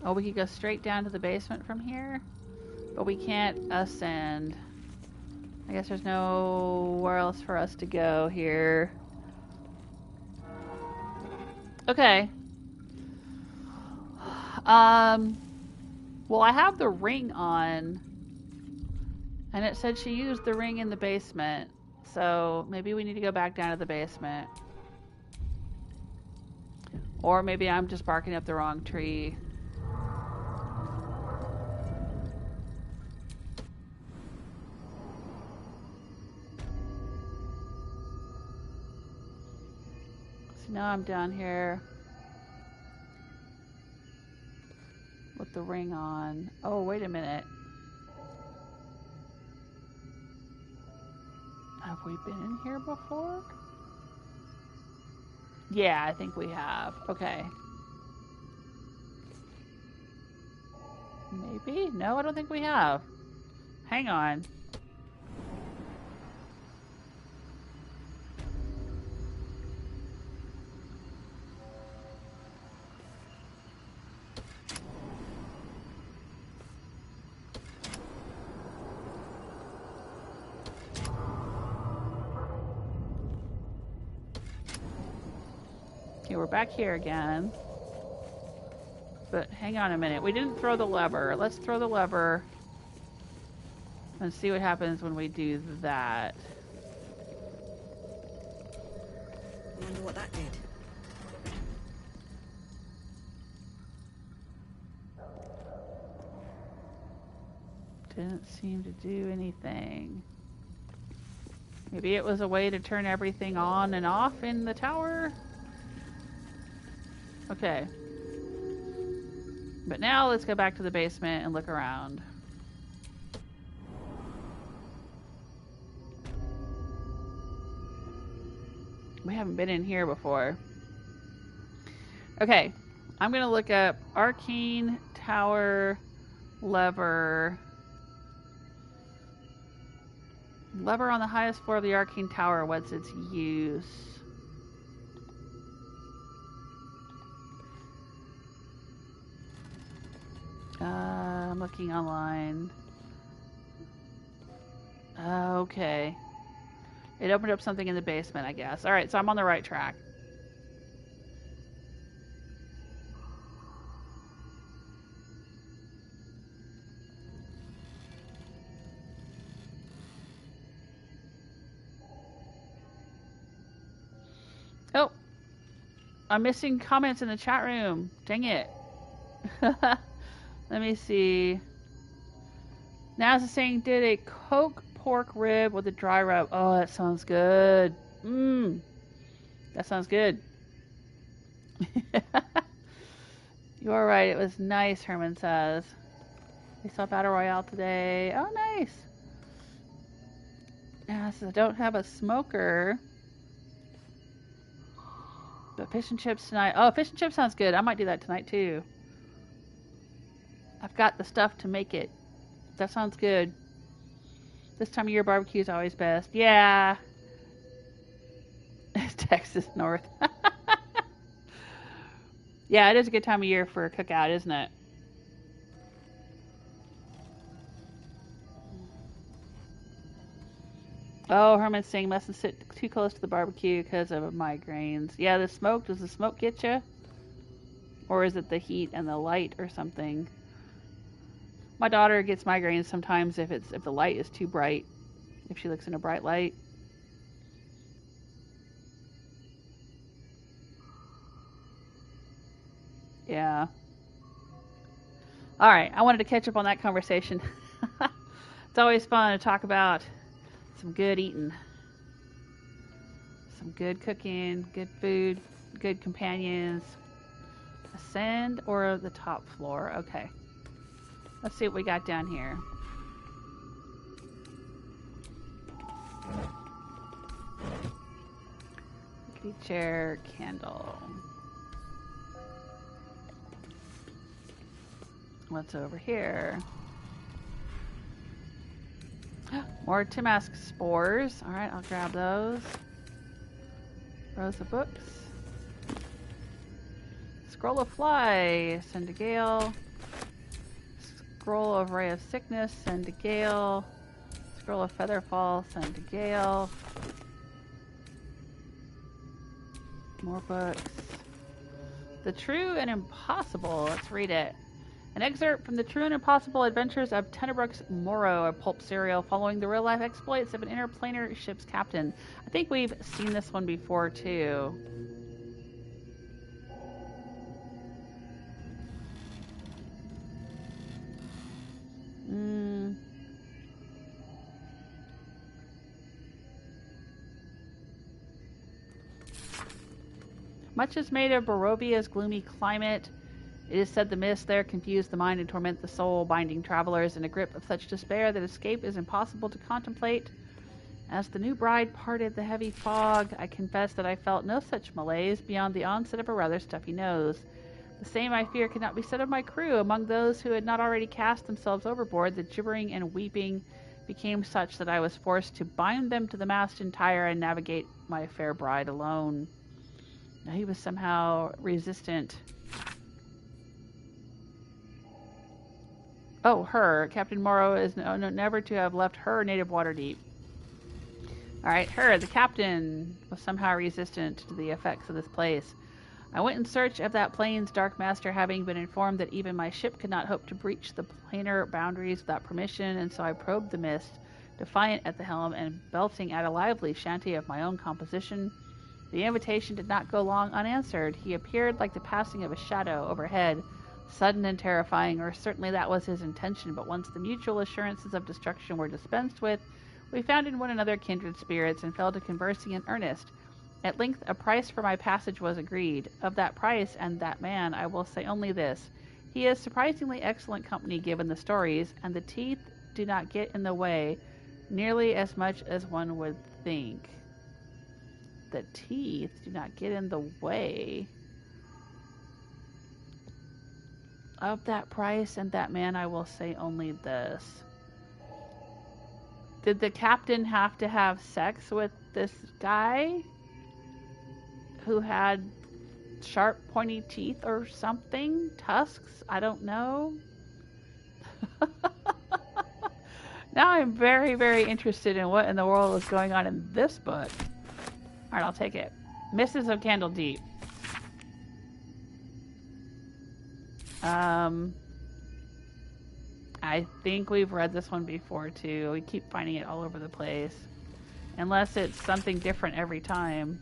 Oh, we could go straight down to the basement from here, but we can't ascend. I guess there's nowhere else for us to go here. Okay. Well, I have the ring on, and it said she used the ring in the basement, so maybe we need to go back down to the basement. Or maybe I'm just barking up the wrong tree. So now I'm down here with the ring on. Oh, wait a minute. Have we been in here before? Yeah, I think we have. Okay. Maybe? No, I don't think we have. Hang on. Okay, we're back here again. But hang on a minute. We didn't throw the lever. Let's throw the lever and see what happens when we do that. I wonder what that did. Didn't seem to do anything. Maybe it was a way to turn everything on and off in the tower? Okay. But now let's go back to the basement and look around. We haven't been in here before. Okay. I'm going to look up Arcane Tower lever. Lever on the highest floor of the Arcane Tower. What's its use? I'm looking online. Okay. It opened up something in the basement, I guess. Alright, so I'm on the right track. Oh! I'm missing comments in the chat room. Dang it. Let me see. Now's saying, did a coke pork rib with a dry rub. Oh, that sounds good. Mmm. That sounds good. You are right. It was nice, Herman says. We saw Battle Royale today. Oh, nice. Yeah, so I don't have a smoker. But fish and chips tonight. Oh, fish and chips sounds good. I might do that tonight, too. I've got the stuff to make it. That sounds good. This time of year barbecue is always best. Yeah. Texas North. Yeah, it is a good time of year for a cookout, isn't it? Oh, Herman's saying mustn't sit too close to the barbecue because of migraines. Yeah, the smoke. Does the smoke get you? Or is it the heat and the light or something? My daughter gets migraines sometimes if the light is too bright. If she looks in a bright light. Yeah. Alright, I wanted to catch up on that conversation. It's always fun to talk about some good eating. Some good cooking, good food, good companions. Ascend or the top floor? Okay. Let's see what we got down here. Rickety chair, candle. What's over here? More Timask spores. Alright, I'll grab those. Rows of books. Scroll of Fly. Send to Gale. Scroll of Ray of Sickness. Send to Gale. Scroll of Featherfall. Send to Gale. More books. The True and Impossible. Let's read it. An excerpt from the True and Impossible Adventures of Tenebrook's Morrow, a pulp serial following the real-life exploits of an interplanar ship's captain. I think we've seen this one before, too. Much is made of Barovia's gloomy climate. It is said the mists there confuse the mind and torment the soul, binding travelers in a grip of such despair that escape is impossible to contemplate. As the new bride parted the heavy fog, I confess that I felt no such malaise beyond the onset of a rather stuffy nose. The same, I fear, could not be said of my crew. Among those who had not already cast themselves overboard, the gibbering and weeping became such that I was forced to bind them to the mast entire and navigate my fair bride alone. Now he was somehow resistant. Oh, her. Captain Morrow is never to have left her native water deep. Alright, her. The captain was somehow resistant to the effects of this place. I went in search of that plane's dark master, having been informed that even my ship could not hope to breach the planar boundaries without permission, and so I probed the mist, defiant at the helm and belting at a lively shanty of my own composition. The invitation did not go long unanswered. He appeared like the passing of a shadow overhead, sudden and terrifying, or certainly that was his intention, but once the mutual assurances of destruction were dispensed with, we found in one another kindred spirits and fell to conversing in earnest. At length a price for my passage was agreed. Of that price and that man I will say only this. He is surprisingly excellent company given the stories, and the teeth do not get in the way nearly as much as one would think. The teeth do not get in the way. Of that price and that man I will say only this. Did the captain have to have sex with this guy who had sharp pointy teeth or something? Tusks? I don't know. Now I'm very, very interested in what in the world is going on in this book. Alright, I'll take it. Mists of Candledeep. I think we've read this one before too. We keep finding it all over the place. Unless it's something different every time.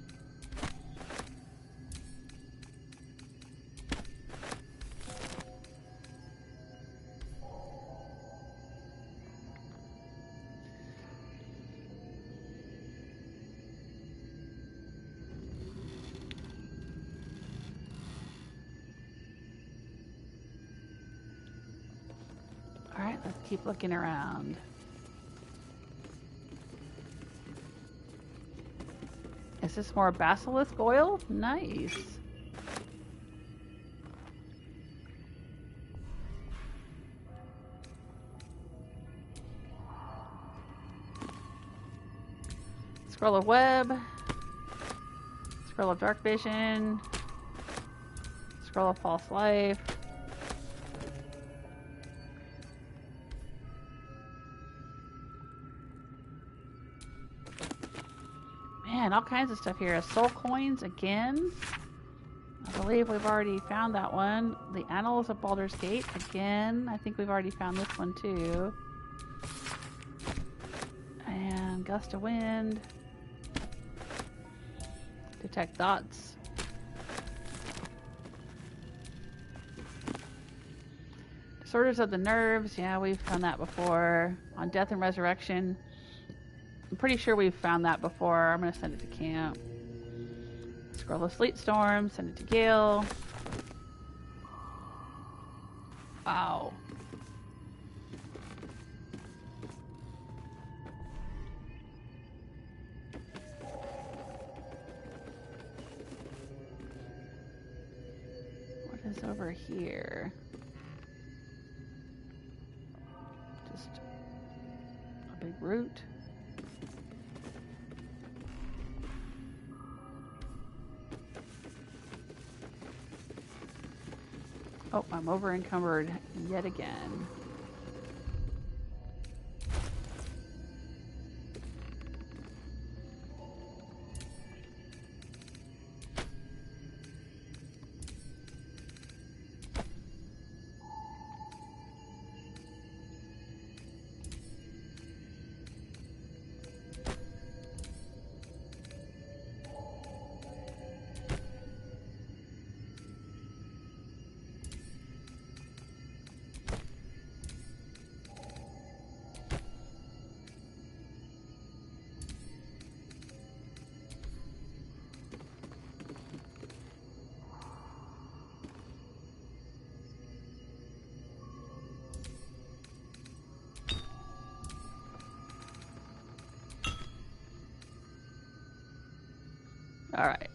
Alright, let's keep looking around. Is this more basilisk oil? Nice. Scroll of web. Scroll of dark vision. Scroll of false life. Man, all kinds of stuff here. Soul coins again. I believe we've already found that one. The Annals of Baldur's Gate again. I think we've already found this one too. And Gust of Wind. Detect Thoughts. Disorders of the Nerves. Yeah, we've found that before. On Death and Resurrection. I'm pretty sure we've found that before. I'm going to send it to camp. Scroll of Sleet Storm. Send it to Gale. Wow. What is over here? fruit. Oh, I'm over encumbered yet again. All right.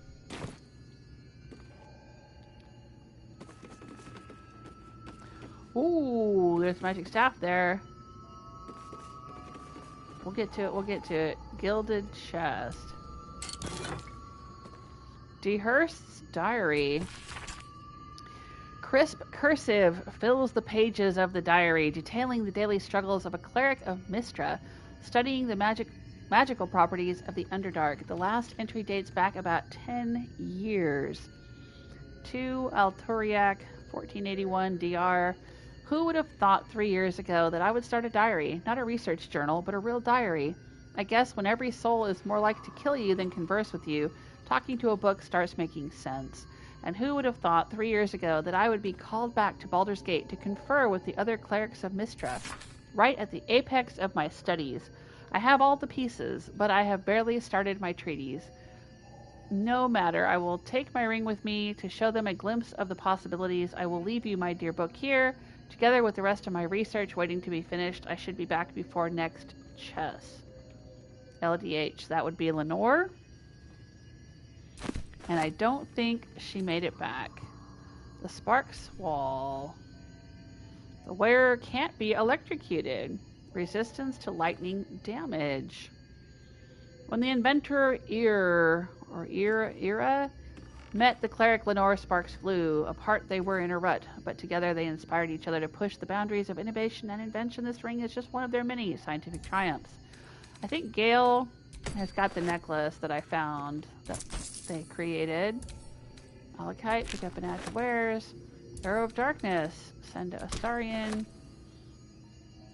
Ooh, there's magic staff there. We'll get to it, we'll get to it. Gilded chest. Dehurst's diary. Crisp cursive fills the pages of the diary, detailing the daily struggles of a cleric of Mystra, studying the magical properties of the Underdark. The last entry dates back about 10 years. To Alturiak, 1481 DR. Who would have thought 3 years ago that I would start a diary? Not a research journal, but a real diary. I guess when every soul is more like to kill you than converse with you, talking to a book starts making sense. And who would have thought 3 years ago that I would be called back to Baldur's Gate to confer with the other clerics of Mystra, right at the apex of my studies. I have all the pieces, but I have barely started my treaties. No matter, I will take my ring with me to show them a glimpse of the possibilities. I will leave you my dear book here, together with the rest of my research waiting to be finished. I should be back before next chess. LDH, that would be Lenore. And I don't think she made it back. The Sparks Wall. The wearer can't be electrocuted. Resistance to lightning damage. When the inventor Ira met the cleric Lenore, sparks flew. Apart they were in a rut, but together they inspired each other to push the boundaries of innovation and invention. This ring is just one of their many scientific triumphs. I think Gale has got the necklace that I found that they created. Malachite, pick up and add to wares. Arrow of Darkness, send to Astarian.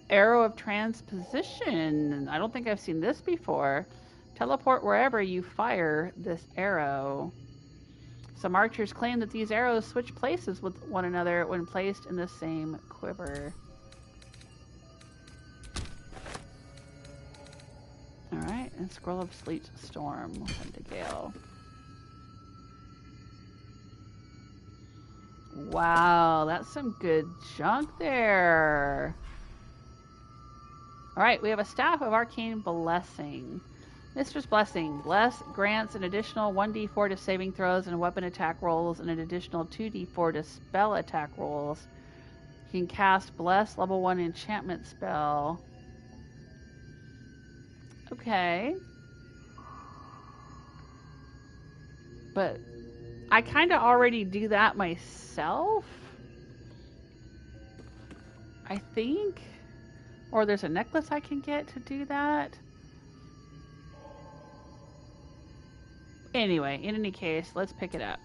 Arrow of Transposition. I don't think I've seen this before. Teleport wherever you fire this arrow. Some archers claim that these arrows switch places with one another when placed in the same quiver. Alright, and Scroll of Sleet's Storm. We'll send to Gale. Wow, that's some good junk there. Alright, we have a Staff of Arcane Blessing. Mistress Blessing. Bless grants an additional 1d4 to saving throws and weapon attack rolls and an additional 2d4 to spell attack rolls. You can cast Bless level 1 enchantment spell. Okay. But I kind of already do that myself, I think. Or there's a necklace I can get to do that. Anyway, in any case, let's pick it up.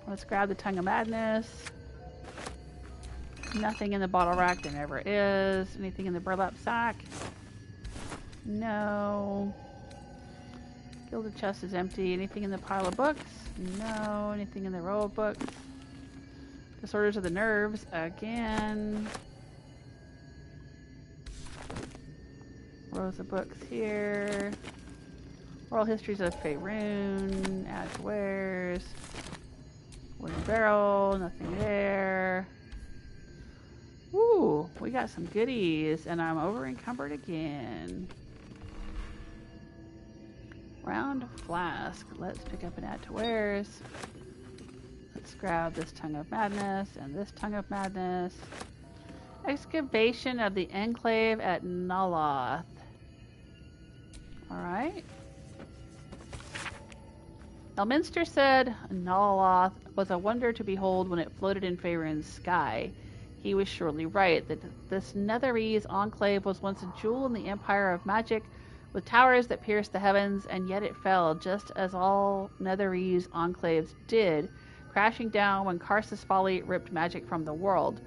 Let's grab the Tongue of Madness. Nothing in the bottle rack, there never is. Anything in the burlap sack? No. Gilded chest is empty. Anything in the pile of books? No. Anything in the row of books? Disorders of the Nerves, again. Rows of books here. Oral Histories of Faerun, add to wares. Wooden barrel, nothing there. Ooh, we got some goodies, and I'm over encumbered again. Round flask. Let's pick up and add to wares. Let's grab this Tongue of Madness and this Tongue of Madness. Excavation of the enclave at Naloth. Alright. Elminster said Naloth was a wonder to behold when it floated in Faerun's sky. He was surely right, that this Netherese enclave was once a jewel in the empire of magic, with towers that pierced the heavens, and yet it fell, just as all Netherese enclaves did, crashing down when Karsus' folly ripped magic from the world.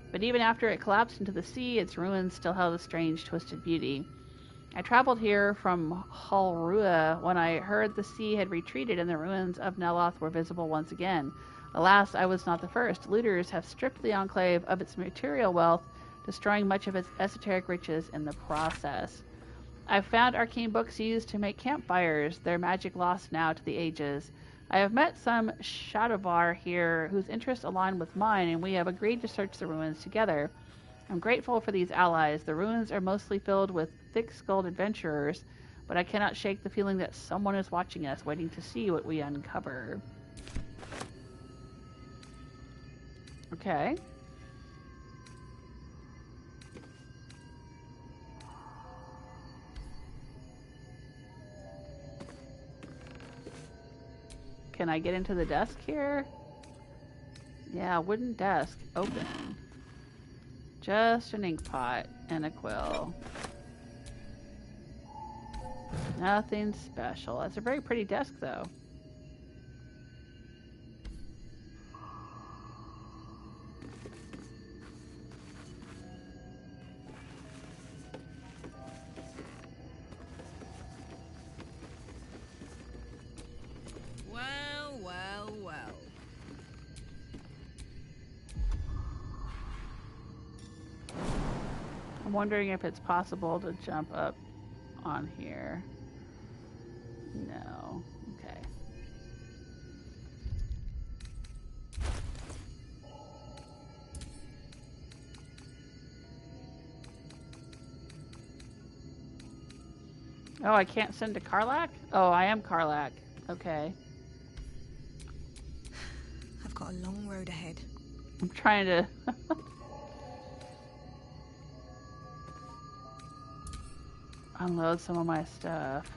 But even after it collapsed into the sea, its ruins still held a strange, twisted beauty. I traveled here from Halrua when I heard the sea had retreated and the ruins of Neloth were visible once again. Alas, I was not the first. Looters have stripped the enclave of its material wealth, destroying much of its esoteric riches in the process. I've found arcane books used to make campfires, their magic lost now to the ages. I have met some Shadowvar here whose interests align with mine, and we have agreed to search the ruins together. I'm grateful for these allies. The ruins are mostly filled with thick-skulled adventurers, but I cannot shake the feeling that someone is watching us, waiting to see what we uncover. Okay. Can I get into the desk here? Yeah, wooden desk. Open. Just an ink pot and a quill. Nothing special. That's a very pretty desk, though. Well, well, well. I'm wondering if it's possible to jump up on here. No. Okay. Oh, I can't send to Karlach? Oh, I am Karlach. Okay. I've got a long road ahead. I'm trying to... unload some of my stuff.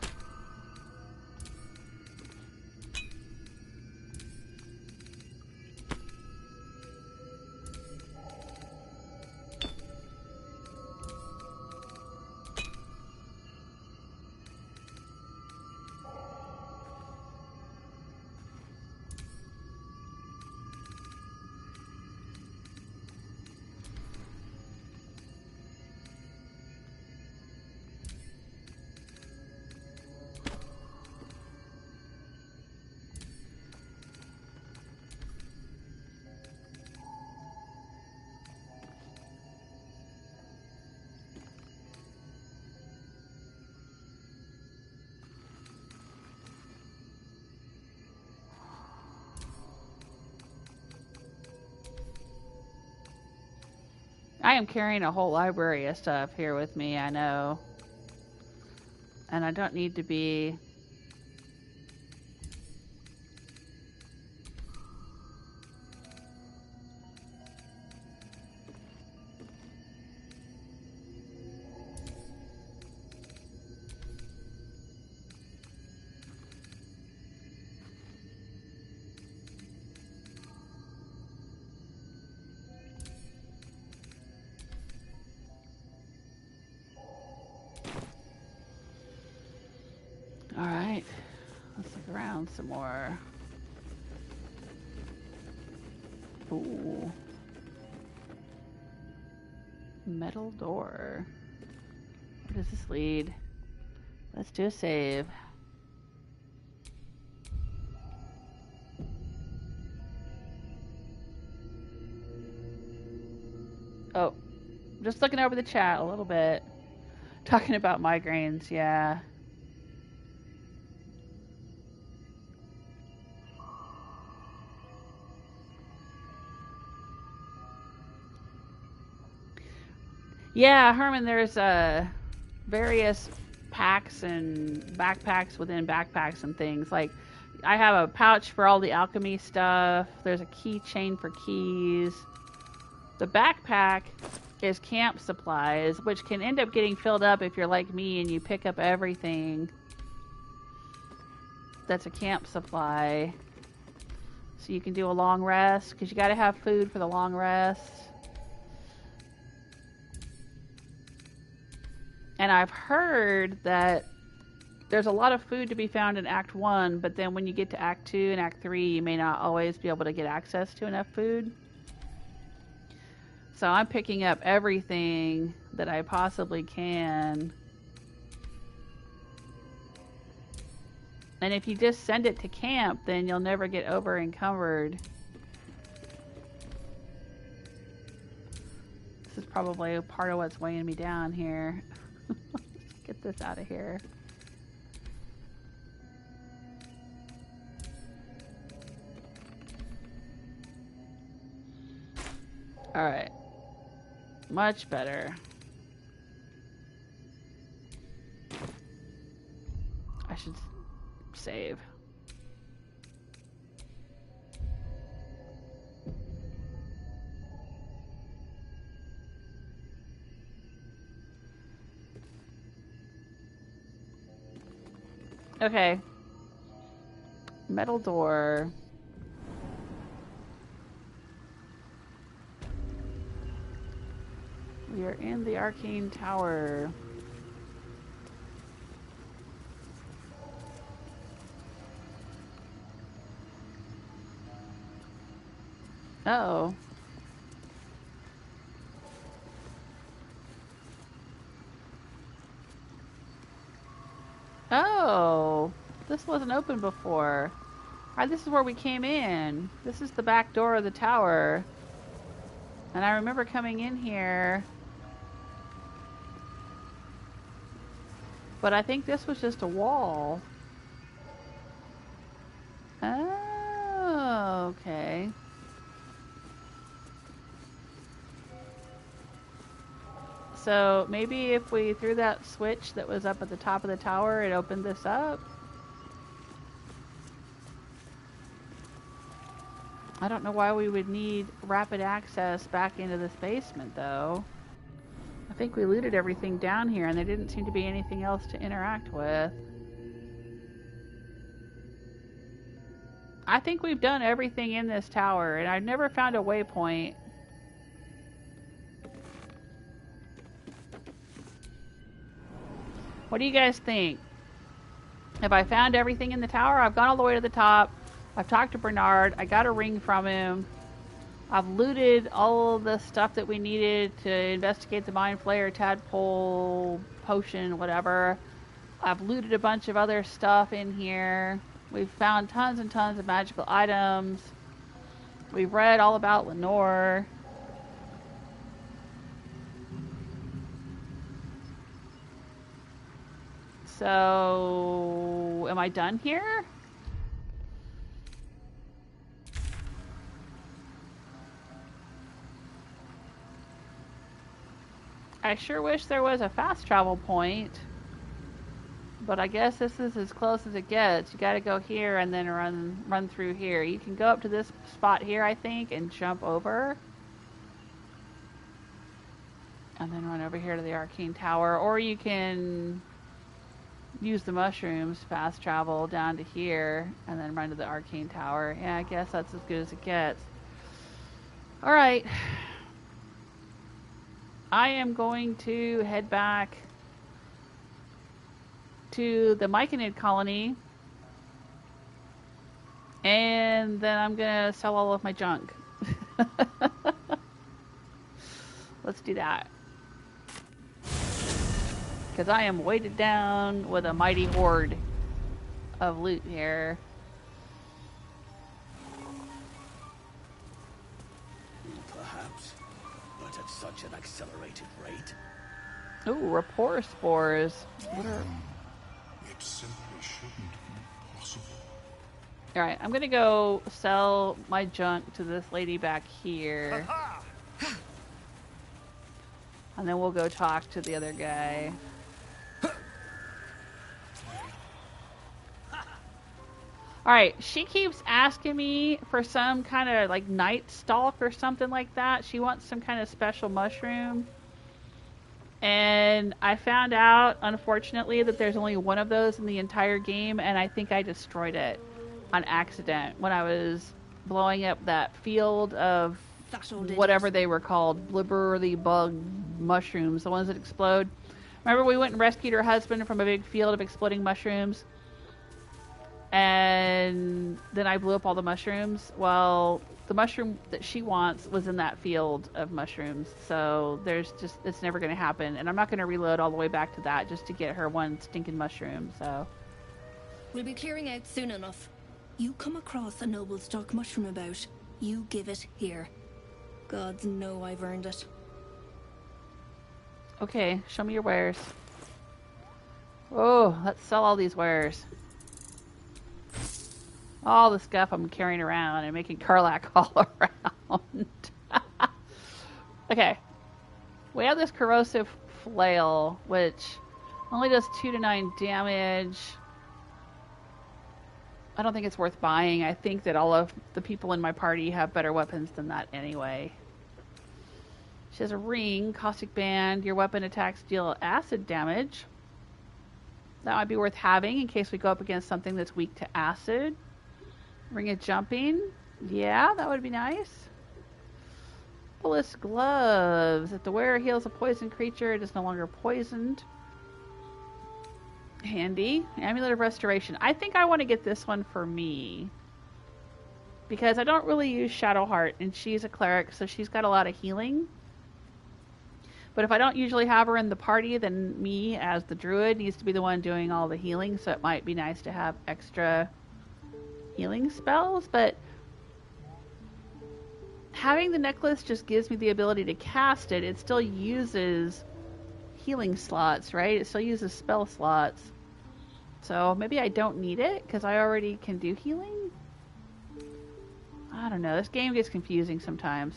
I am carrying a whole library of stuff here with me, I know. And I don't need to be... Alright, let's look around some more. Ooh. Metal door. Where does this lead? Let's do a save. Oh, just looking over the chat a little bit. Talking about migraines, yeah. Yeah, Herman, there's various packs and backpacks within backpacks and things. Like, I have a pouch for all the alchemy stuff. There's a keychain for keys. The backpack is camp supplies, which can end up getting filled up if you're like me and you pick up everything that's a camp supply. So you can do a long rest, because you got to have food for the long rest. And I've heard that there's a lot of food to be found in Act 1, but then when you get to Act 2 and Act 3, you may not always be able to get access to enough food. So I'm picking up everything that I possibly can. And if you just send it to camp, then you'll never get over encumbered. This is probably a part of what's weighing me down here. Let's get this out of here. Alright. Much better. I should save. Okay. Metal door. We are in the Arcane Tower. Uh-oh. Oh, this wasn't open before. Alright, this is where we came in. This is the back door of the tower. And I remember coming in here. But I think this was just a wall. Oh, okay. So maybe if we threw that switch that was up at the top of the tower, it opened this up? I don't know why we would need rapid access back into this basement, though. I think we looted everything down here, and there didn't seem to be anything else to interact with. I think we've done everything in this tower, and I've never found a waypoint. What do you guys think? Have I found everything in the tower? I've gone all the way to the top. I've talked to Bernard. I got a ring from him. I've looted all of the stuff that we needed to investigate the Mind Flayer, Tadpole, Potion, whatever. I've looted a bunch of other stuff in here. We've found tons and tons of magical items. We've read all about Lenore. So, am I done here? I sure wish there was a fast travel point, but I guess this is as close as it gets. You gotta go here and then run through here. You can go up to this spot here, I think, and jump over. And then run over here to the Arcane Tower, or you can use the mushrooms, fast travel down to here, and then run to the Arcane Tower. Yeah, I guess that's as good as it gets. Alright. I am going to head back to the Myconid colony, and then I'm gonna sell all of my junk. Let's do that. Because I am weighted down with a mighty horde of loot here. Perhaps, but at such an accelerated rate. Ooh, rapport spores. What are... It simply shouldn't be possible. Alright, I'm gonna go sell my junk to this lady back here. And then we'll go talk to the other guy. Alright, she keeps asking me for some kind of like night stalk or something like that. She wants some kind of special mushroom. And I found out, unfortunately, that there's only one of those in the entire game, and I think I destroyed it on accident when I was blowing up that field of whatever they were called, blibberly bug mushrooms, the ones that explode. Remember we went and rescued her husband from a big field of exploding mushrooms? And then I blew up all the mushrooms. Well, the mushroom that she wants was in that field of mushrooms. So there's just, it's never going to happen. And I'm not going to reload all the way back to that just to get her one stinking mushroom. So We'll be clearing out soon enough. You come across a noble stock mushroom about, you give it here. Gods know I've earned it. okay, show me your wares. Oh, let's sell all these wares. All the stuff I'm carrying around and making Karlach all around. Okay. We have this corrosive flail, which only does 2 to 9 damage. I don't think it's worth buying. I think that all of the people in my party have better weapons than that anyway. She has a ring, caustic band. Your weapon attacks deal acid damage. That might be worth having in case we go up against something that's weak to acid. Ring of jumping. Yeah, that would be nice. Ballistic gloves. If the wearer heals a poisoned creature, it is no longer poisoned. Handy. Amulet of restoration. I think I want to get this one for me. Because I don't really use Shadowheart, and she's a cleric, so she's got a lot of healing. But if I don't usually have her in the party, then me, as the druid, needs to be the one doing all the healing, so it might be nice to have extra healing spells, but having the necklace just gives me the ability to cast it. It still uses healing slots, right? It still uses spell slots. So maybe I don't need it because I already can do healing? I don't know. This game gets confusing sometimes.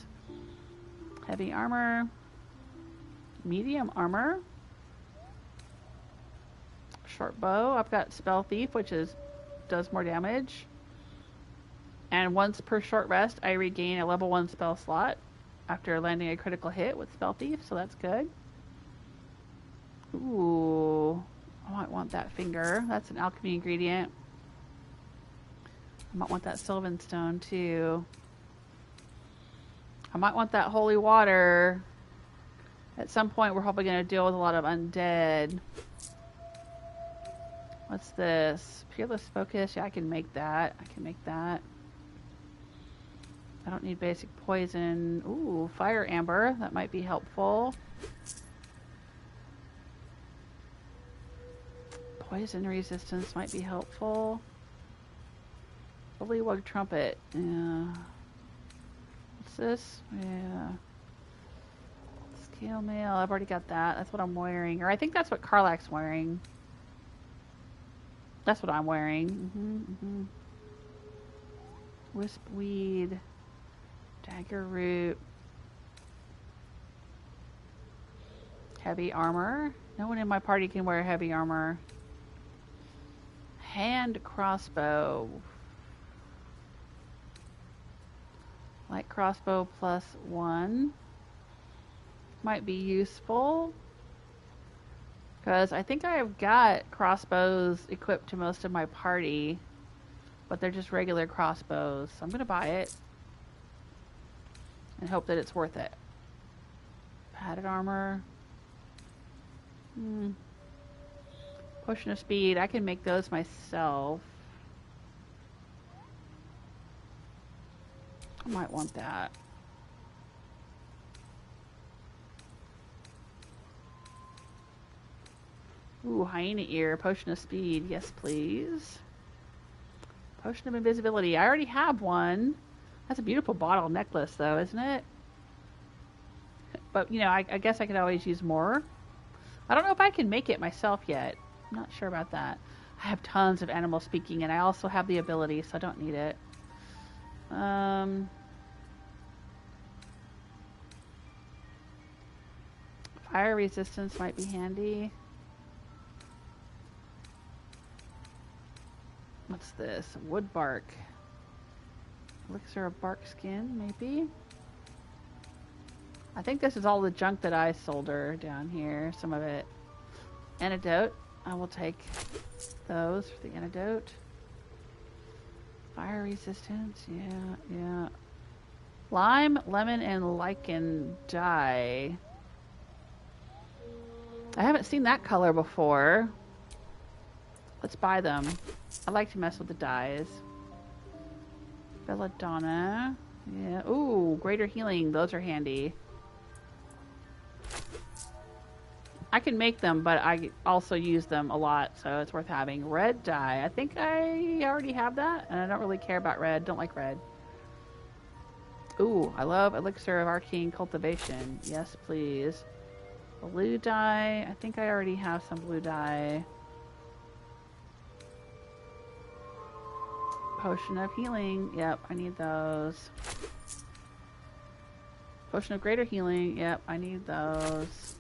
Heavy armor. Medium armor. Short bow. I've got Spell Thief, which does more damage. And once per short rest, I regain a level 1 spell slot after landing a critical hit with Spell Thief, so that's good. Ooh, I might want that finger. That's an alchemy ingredient. I might want that Sylvan Stone too. I might want that holy water. At some point, we're probably going to deal with a lot of undead. What's this? Peerless Focus. Yeah, I can make that. I can make that. I don't need basic poison. Ooh, fire amber. That might be helpful. Poison resistance might be helpful. Bullywug trumpet. Yeah. What's this? Yeah. Scale mail. I've already got that. That's what I'm wearing. Or I think that's what Karlach's wearing. That's what I'm wearing. Wisp weed. Dagger root. Heavy armor. No one in my party can wear heavy armor. Hand crossbow. Light crossbow +1. Might be useful. Because I think I have got crossbows equipped to most of my party. But they're just regular crossbows. So I'm going to buy it. And hope that it's worth it. Padded armor. Potion of speed. I can make those myself. I might want that. Ooh, hyena ear. Potion of speed. Yes, please. Potion of invisibility. I already have one. That's a beautiful bottle necklace, though, isn't it? But, you know, I guess I could always use more. I don't know if I can make it myself yet. I'm not sure about that. I have tons of animal speaking, and I also have the ability, so I don't need it. Fire resistance might be handy. What's this? Wood bark. Elixir of bark skin, maybe? I think this is all the junk that I sold her down here. Some of it. Antidote. I will take those for the antidote. Fire resistance. Yeah. Lime, lemon, and lichen dye. I haven't seen that color before. Let's buy them. I like to mess with the dyes. Belladonna. Yeah. Ooh, greater healing. Those are handy. I can make them, but I also use them a lot, so it's worth having. Red dye. I think I already have that, and I don't really care about red. Don't like red. Ooh, I love Elixir of Arcane Cultivation. Yes, please. Blue dye. I think I already have some blue dye. Potion of Healing. Yep, I need those. Potion of Greater Healing. Yep, I need those.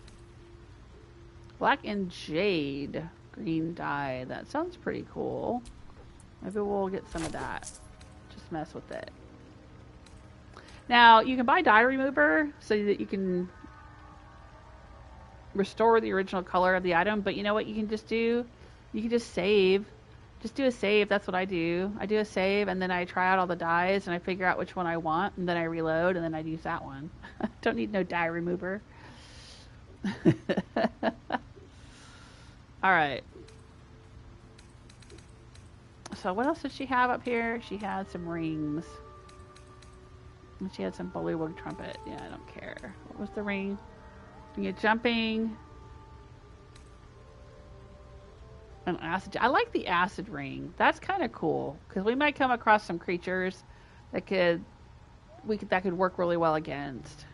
Black and Jade. Green dye. That sounds pretty cool. Maybe we'll get some of that. Just mess with it. Now, you can buy dye remover so that you can restore the original color of the item, but you know what you can just do? You can just save. Just do a save. That's what I do. I do a save, and then I try out all the dyes, and I figure out which one I want, and then I reload, and then I use that one. Don't need no dye remover. Alright. So what else did she have up here? She had some rings. And she had some bullywug trumpet. Yeah, I don't care. What was the ring? You get jumping. An acid. I like the acid ring. That's kind of cool because we might come across some creatures that could work really well against.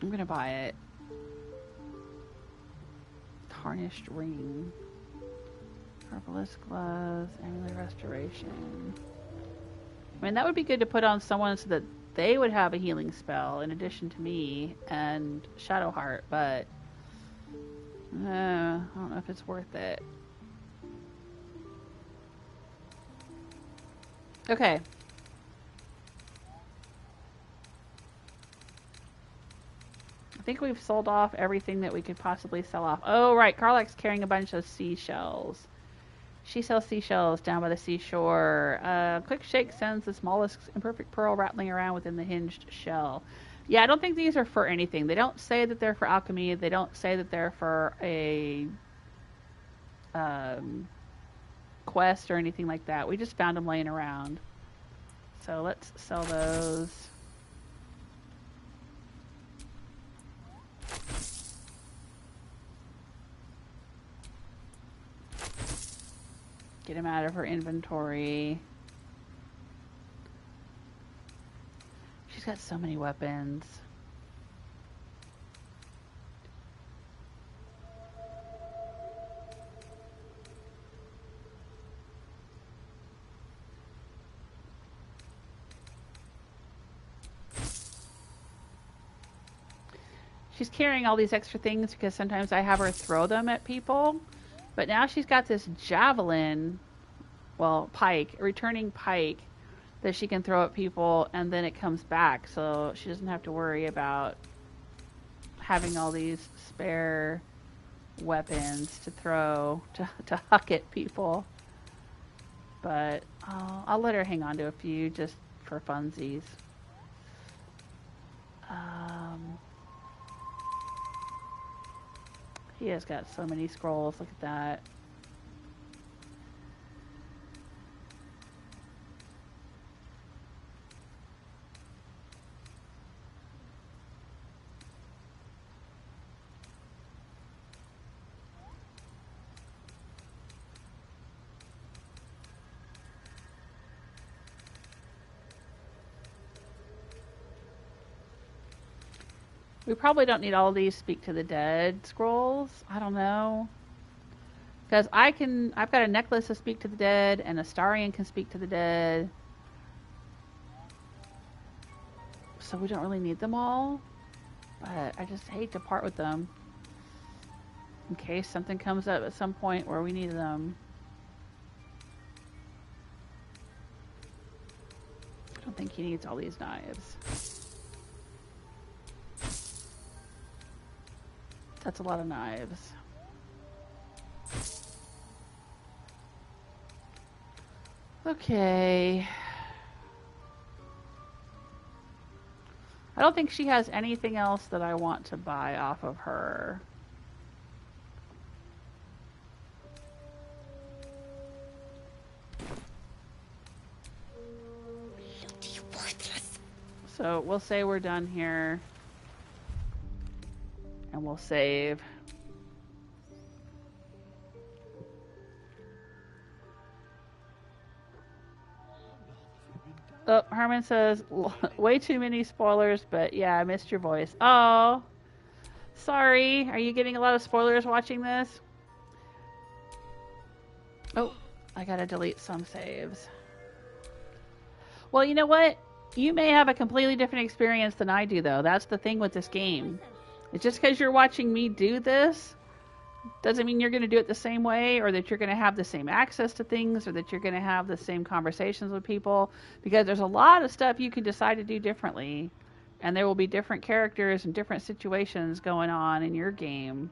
I'm gonna buy it. Tarnished ring. Herbalist gloves. Amulet restoration. I mean, that would be good to put on someone so that they would have a healing spell in addition to me and Shadowheart, but I don't know if it's worth it. Okay. I think we've sold off everything that we could possibly sell off. Oh, right. Karlach's carrying a bunch of seashells. She sells seashells down by the seashore. Quick shake sends the smallest imperfect pearl rattling around within the hinged shell. Yeah, I don't think these are for anything. They don't say that they're for alchemy. They don't say that they're for a quest or anything like that. We just found them laying around. So let's sell those. Get them out of her inventory. She's got so many weapons. She's carrying all these extra things because sometimes I have her throw them at people. But now she's got this javelin, well, pike, a returning pike that she can throw at people and then it comes back. So she doesn't have to worry about having all these spare weapons to throw, to huck at people. But I'll let her hang on to a few just for funsies. He has got so many scrolls. Look at that. We probably don't need all these Speak to the Dead scrolls. I don't know. Because I've got a necklace of Speak to the Dead, and Astarion can speak to the dead. So we don't really need them all. But I just hate to part with them. In case something comes up at some point where we need them. don't think he needs all these knives. That's a lot of knives. Okay. I don't think she has anything else that I want to buy off of her. Bloody worthless. So we'll say we're done here. And we'll save. Oh, Herman says, way too many spoilers, but yeah, I missed your voice. Oh, sorry. Are you getting a lot of spoilers watching this? Oh, I gotta delete some saves. Well, you know what? You may have a completely different experience than I do, though. That's the thing with this game. It's just because you're watching me do this doesn't mean you're going to do it the same way, or that you're going to have the same access to things, or that you're going to have the same conversations with people, because there's a lot of stuff you can decide to do differently, and there will be different characters and different situations going on in your game.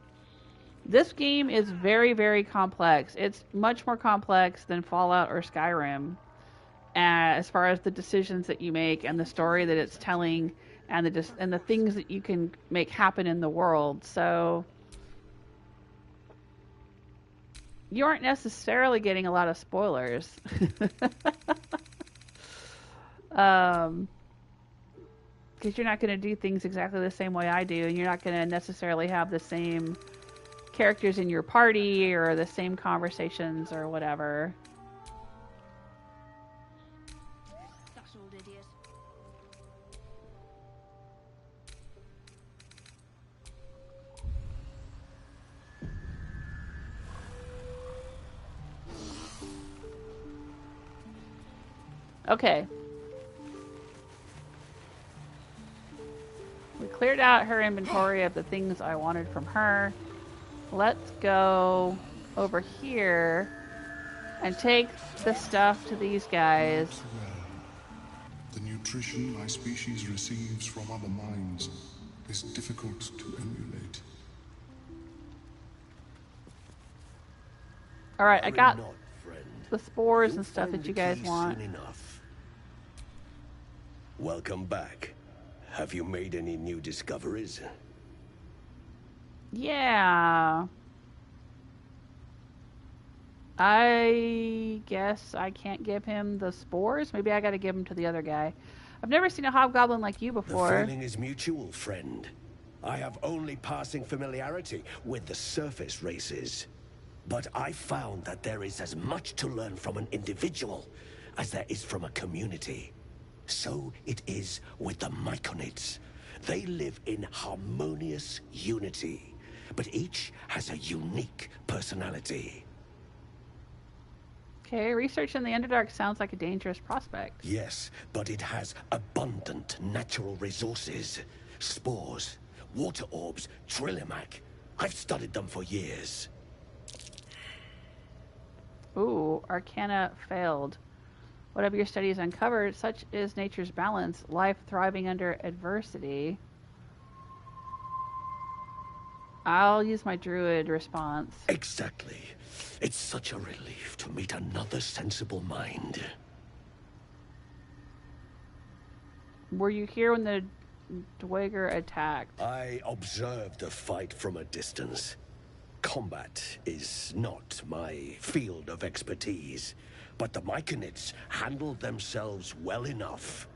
This game is very, very complex. It's much more complex than Fallout or Skyrim, as far as the decisions that you make and the story that it's telling, and the things that you can make happen in the world. So you aren't necessarily getting a lot of spoilers. Because you're not going to do things exactly the same way I do, and you're not going to necessarily have the same characters in your party or the same conversations or whatever. That old idiot. Okay. We cleared out her inventory of the things I wanted from her. Let's go over here and take the stuff to these guys. The nutrition my species receives from other minds is difficult to emulate. Alright, I got Not, friend. the spores You'll and stuff find that you the guys key want. soon enough. Welcome back. Have you made any new discoveries? Yeah. I guess I can't give him the spores. Maybe I gotta give them to the other guy. I've never seen a hobgoblin like you The before. feeling is mutual, friend. I have only passing familiarity with the surface races. But I found that there is as much to learn from an individual as there is from a community. So it is with the Myconids. They live in harmonious unity, but each has a unique personality. Okay, research in the Underdark sounds like a dangerous prospect. Yes, but it has abundant natural resources. Spores, water orbs, trillimac. I've studied them for years. Ooh, Arcana failed. What have your studies uncovered? Such is nature's balance, life thriving under adversity. I'll use my druid response. Exactly. It's such a relief to meet another sensible mind. Were you here when the Dweger attacked? I observed the fight from a distance. Combat is not my field of expertise, but the Myconids handled themselves well enough.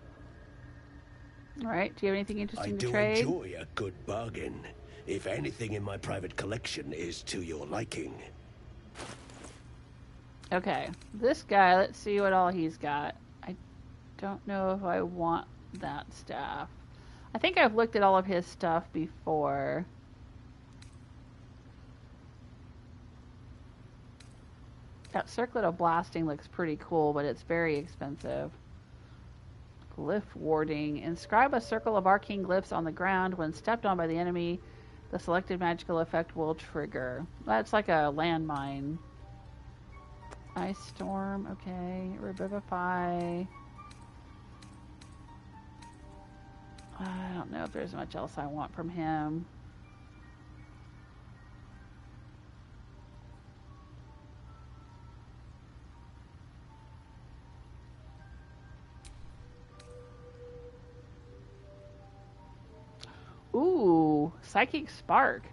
Alright, do you have anything I interesting to do trade? enjoy a good bargain, if anything in my private collection is to your liking. Okay, this guy, let's see what all he's got. I don't know if I want that staff. I think I've looked at all of his stuff before. That circlet of blasting looks pretty cool, but it's very expensive. Glyph warding. Inscribe a circle of arcane glyphs on the ground. When stepped on by the enemy, the selected magical effect will trigger. That's like a landmine. Ice storm, okay. Revivify. I don't know if there's much else I want from him. Ooh, Psychic Spark.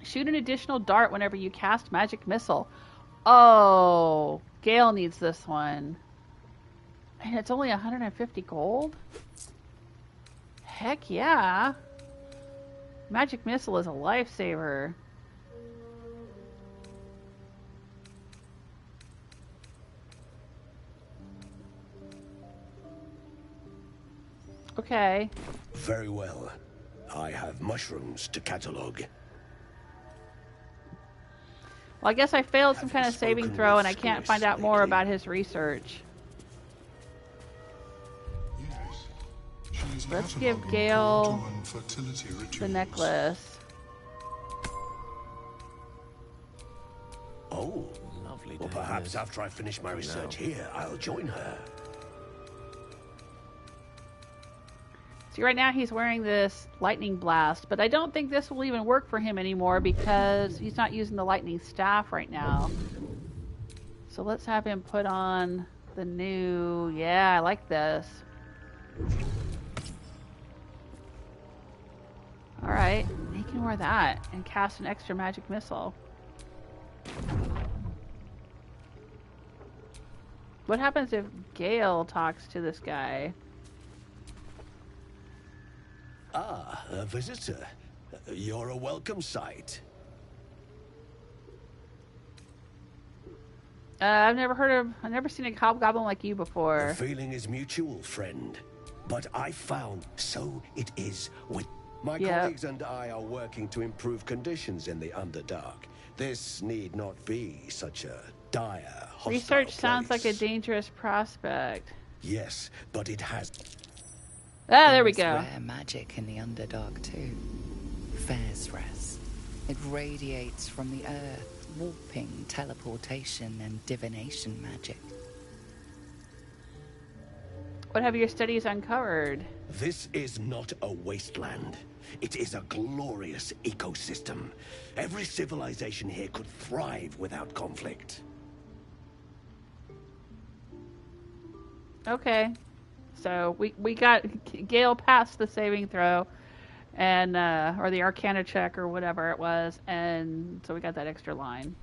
Shoot an additional dart whenever you cast Magic Missile. Oh, Gale needs this one. And it's only 150 gold? Heck yeah. Magic Missile is a lifesaver. Okay. Very well. I have mushrooms to catalog. Well, I guess I failed some kind of saving throw and I can't find out more about his research. Let's give Gale the necklace. Oh, lovely. Well, perhaps after I finish my research here, I'll join her. See, right now he's wearing this lightning blast, but I don't think this will even work for him anymore because he's not using the lightning staff right now. So let's have him put on the new... Yeah, I like this. Alright, he can wear that and cast an extra magic missile. What happens if Gale talks to this guy? Ah, a visitor. You're a welcome sight. I've never seen a hobgoblin like you before. The feeling is mutual, friend. But I found so it is with... My colleagues and I are working to improve conditions in the Underdark. This need not be such a dire, hostile Research sounds place. like a dangerous prospect. Yes, but it has... Ah, there we There's go. rare magic in the Underdark too. Fairsres. It radiates from the earth, warping, teleportation, and divination magic. What have your studies uncovered? This is not a wasteland. It is a glorious ecosystem. Every civilization here could thrive without conflict. Okay. So we got Gale past the saving throw and or the Arcana check or whatever it was, and so we got that extra line.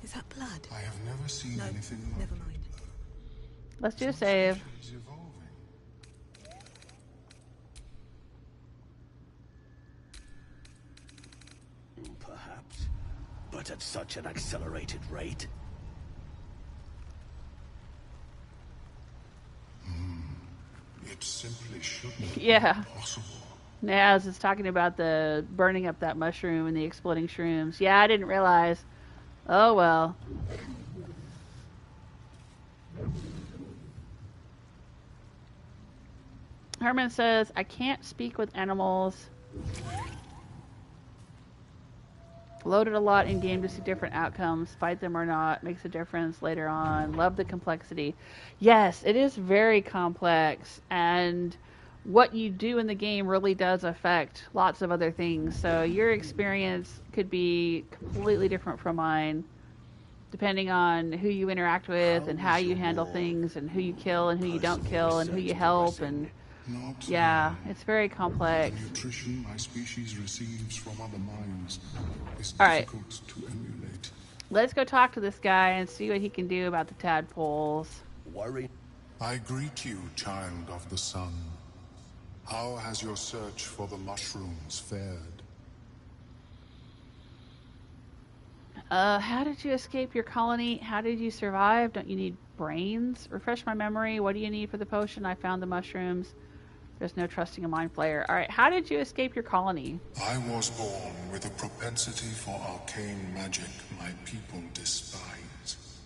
Is that blood? I have never seen anything like never mind. Let's do a save. Perhaps, but at such an accelerated rate. It simply shouldn't Yeah. be possible. Naz is talking about the burning up that mushroom and the exploding shrooms. Yeah, I didn't realize. Oh well. Herman says, I can't speak with animals. Loaded a lot in game to see different outcomes. Fight them or not makes a difference later on. Love the complexity. Yes, it is very complex, and what you do in the game really does affect lots of other things. So your experience could be completely different from mine, depending on who you interact with and how you handle things and who you kill and who you don't kill and who you help. And yeah, it's very complex. The nutrition my species receives from other minds is All right. difficult to emulate. Let's go talk to this guy and see what he can do about the tadpoles. Worry. I greet you, child of the sun. How has your search for the mushrooms fared? How did you escape your colony? How did you survive? Don't you need brains? Refresh my memory. What do you need for the potion? I found the mushrooms. There's no trusting a mind flayer. Alright, how did you escape your colony? I was born with a propensity for arcane magic my people despise.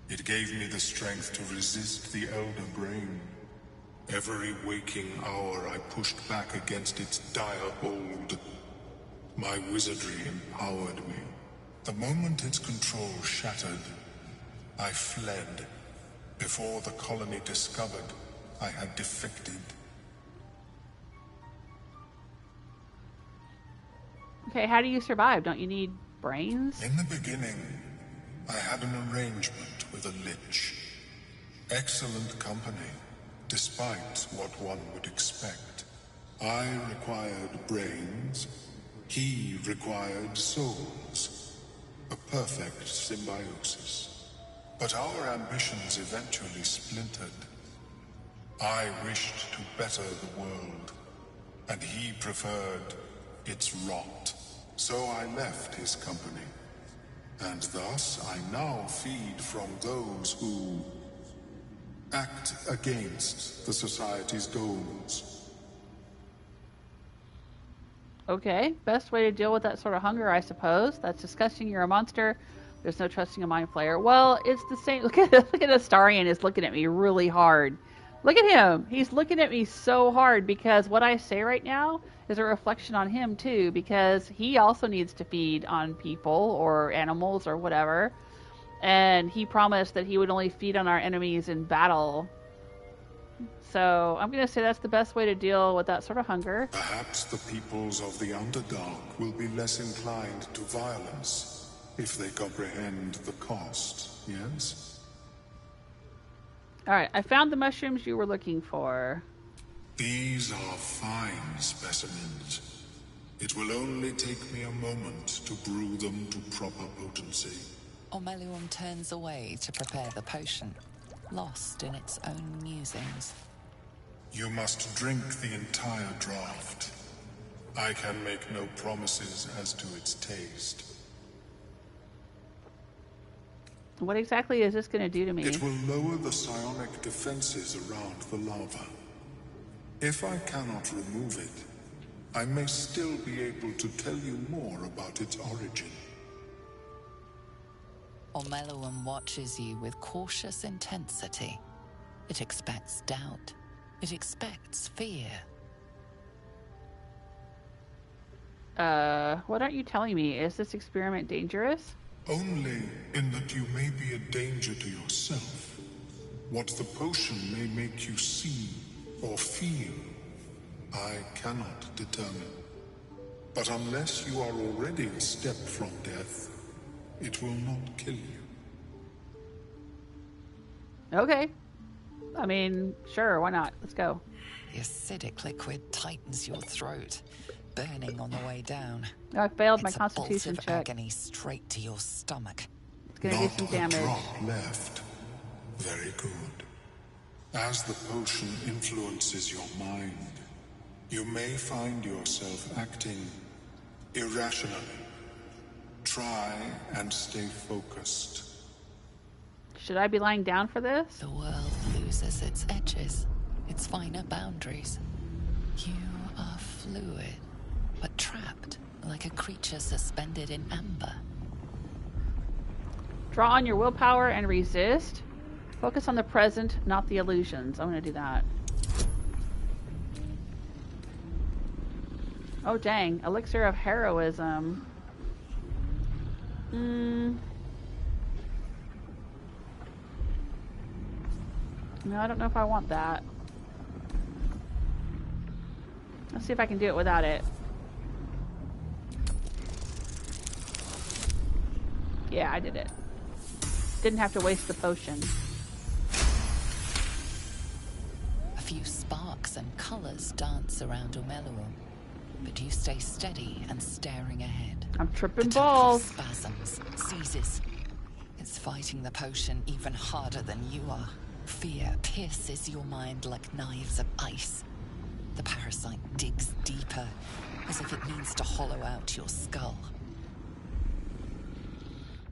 It gave me the strength to resist the Elder Brain. Every waking hour I pushed back against its dire hold. My wizardry empowered me. The moment its control shattered, I fled before the colony discovered I had defected. Okay, how do you survive? Don't you need brains? In the beginning, I had an arrangement with a lich. Excellent company, despite what one would expect. I required brains, he required souls. A perfect symbiosis. But our ambitions eventually splintered. I wished to better the world, and he preferred its rot. So I left his company. And thus I now feed from those who act against the Society's goals. Okay, best way to deal with that sort of hunger, I suppose. That's disgusting. You're a monster. There's no trusting a mind flayer. Well, it's the same. Look at Astarion is looking at me really hard. Look at him. He's looking at me so hard because what I say right now is a reflection on him too, because he also needs to feed on people or animals or whatever. And he promised that he would only feed on our enemies in battle. So I'm going to say that's the best way to deal with that sort of hunger. Perhaps the peoples of the Underdark will be less inclined to violence if they comprehend the cost, yes? Alright, I found the mushrooms you were looking for. These are fine specimens. It will only take me a moment to brew them to proper potency. Omeluum turns away to prepare the potion, lost in its own musings. You must drink the entire draught. I can make no promises as to its taste. What exactly is this going to do to me? It will lower the psionic defenses around the lava. If I cannot remove it, I may still be able to tell you more about its origin. Omeluum watches you with cautious intensity. It expects doubt. It expects fear. What aren't you telling me? Is this experiment dangerous? Only in that you may be a danger to yourself. What the potion may make you see or feel, I cannot determine. But unless you are already a step from death, it will not kill you. Okay. I mean, sure, why not? Let's go. The acidic liquid tightens your throat, burning on the way down. I failed my It's constitution a bolt of check. agony straight to your stomach. It's gonna do some damage. Not a drop left. Very good. As the potion influences your mind, you may find yourself acting irrationally. Try and stay focused. Should I be lying down for this? The world loses its edges, its finer boundaries. You are fluid, but trapped like a creature suspended in amber. Draw on your willpower and resist. Focus on the present, not the illusions. I'm going to do that. Oh, dang. Elixir of heroism. No, I don't know if I want that. Let's see if I can do it without it. Yeah, I did it. Didn't have to waste the potion. A few sparks and colors dance around Omeluum, but you stay steady and staring ahead. I'm tripping The tentacle balls. spasms, seizes. It's fighting the potion even harder than you are. Fear pierces your mind like knives of ice. The parasite digs deeper, as if it needs to hollow out your skull.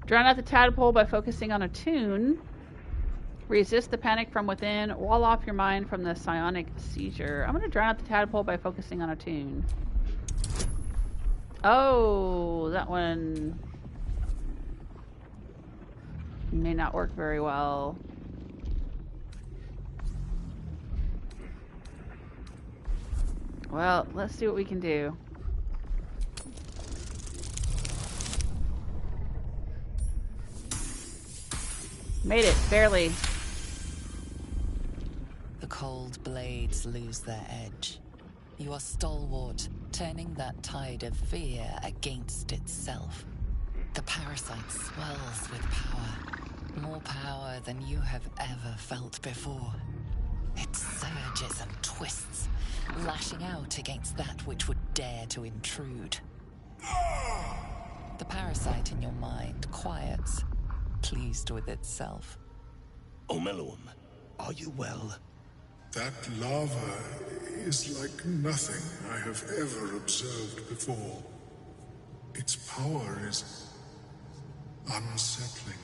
Drown out the tadpole by focusing on a tune. Resist the panic from within. Wall off your mind from the psionic seizure. I'm going to drown out the tadpole by focusing on a tune. Oh, that one may not work very well. Well, let's see what we can do. Made it, barely. The cold old blades lose their edge. You are stalwart, turning that tide of fear against itself. The parasite swells with power. More power than you have ever felt before. It surges and twists, lashing out against that which would dare to intrude. The parasite in your mind quiets, pleased with itself. Omeluum, are you well? That lava is like nothing I have ever observed before. Its power is unsettling.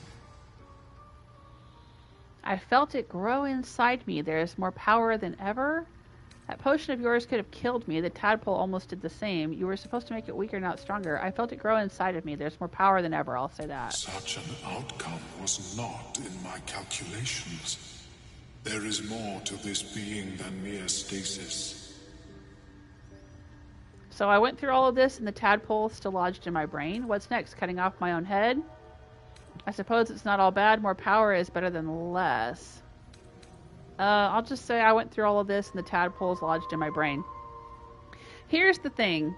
I felt it grow inside me. There is more power than ever. That potion of yours could have killed me. The tadpole almost did the same. You were supposed to make it weaker, not stronger. I felt it grow inside of me. There's more power than ever, I'll say that. Such an outcome was not in my calculations. There is more to this being than mere stasis. So I went through all of this and the tadpole still lodged in my brain. What's next? Cutting off my own head? I suppose it's not all bad. More power is better than less. I'll just say I went through all of this and the tadpole's lodged in my brain. Here's the thing.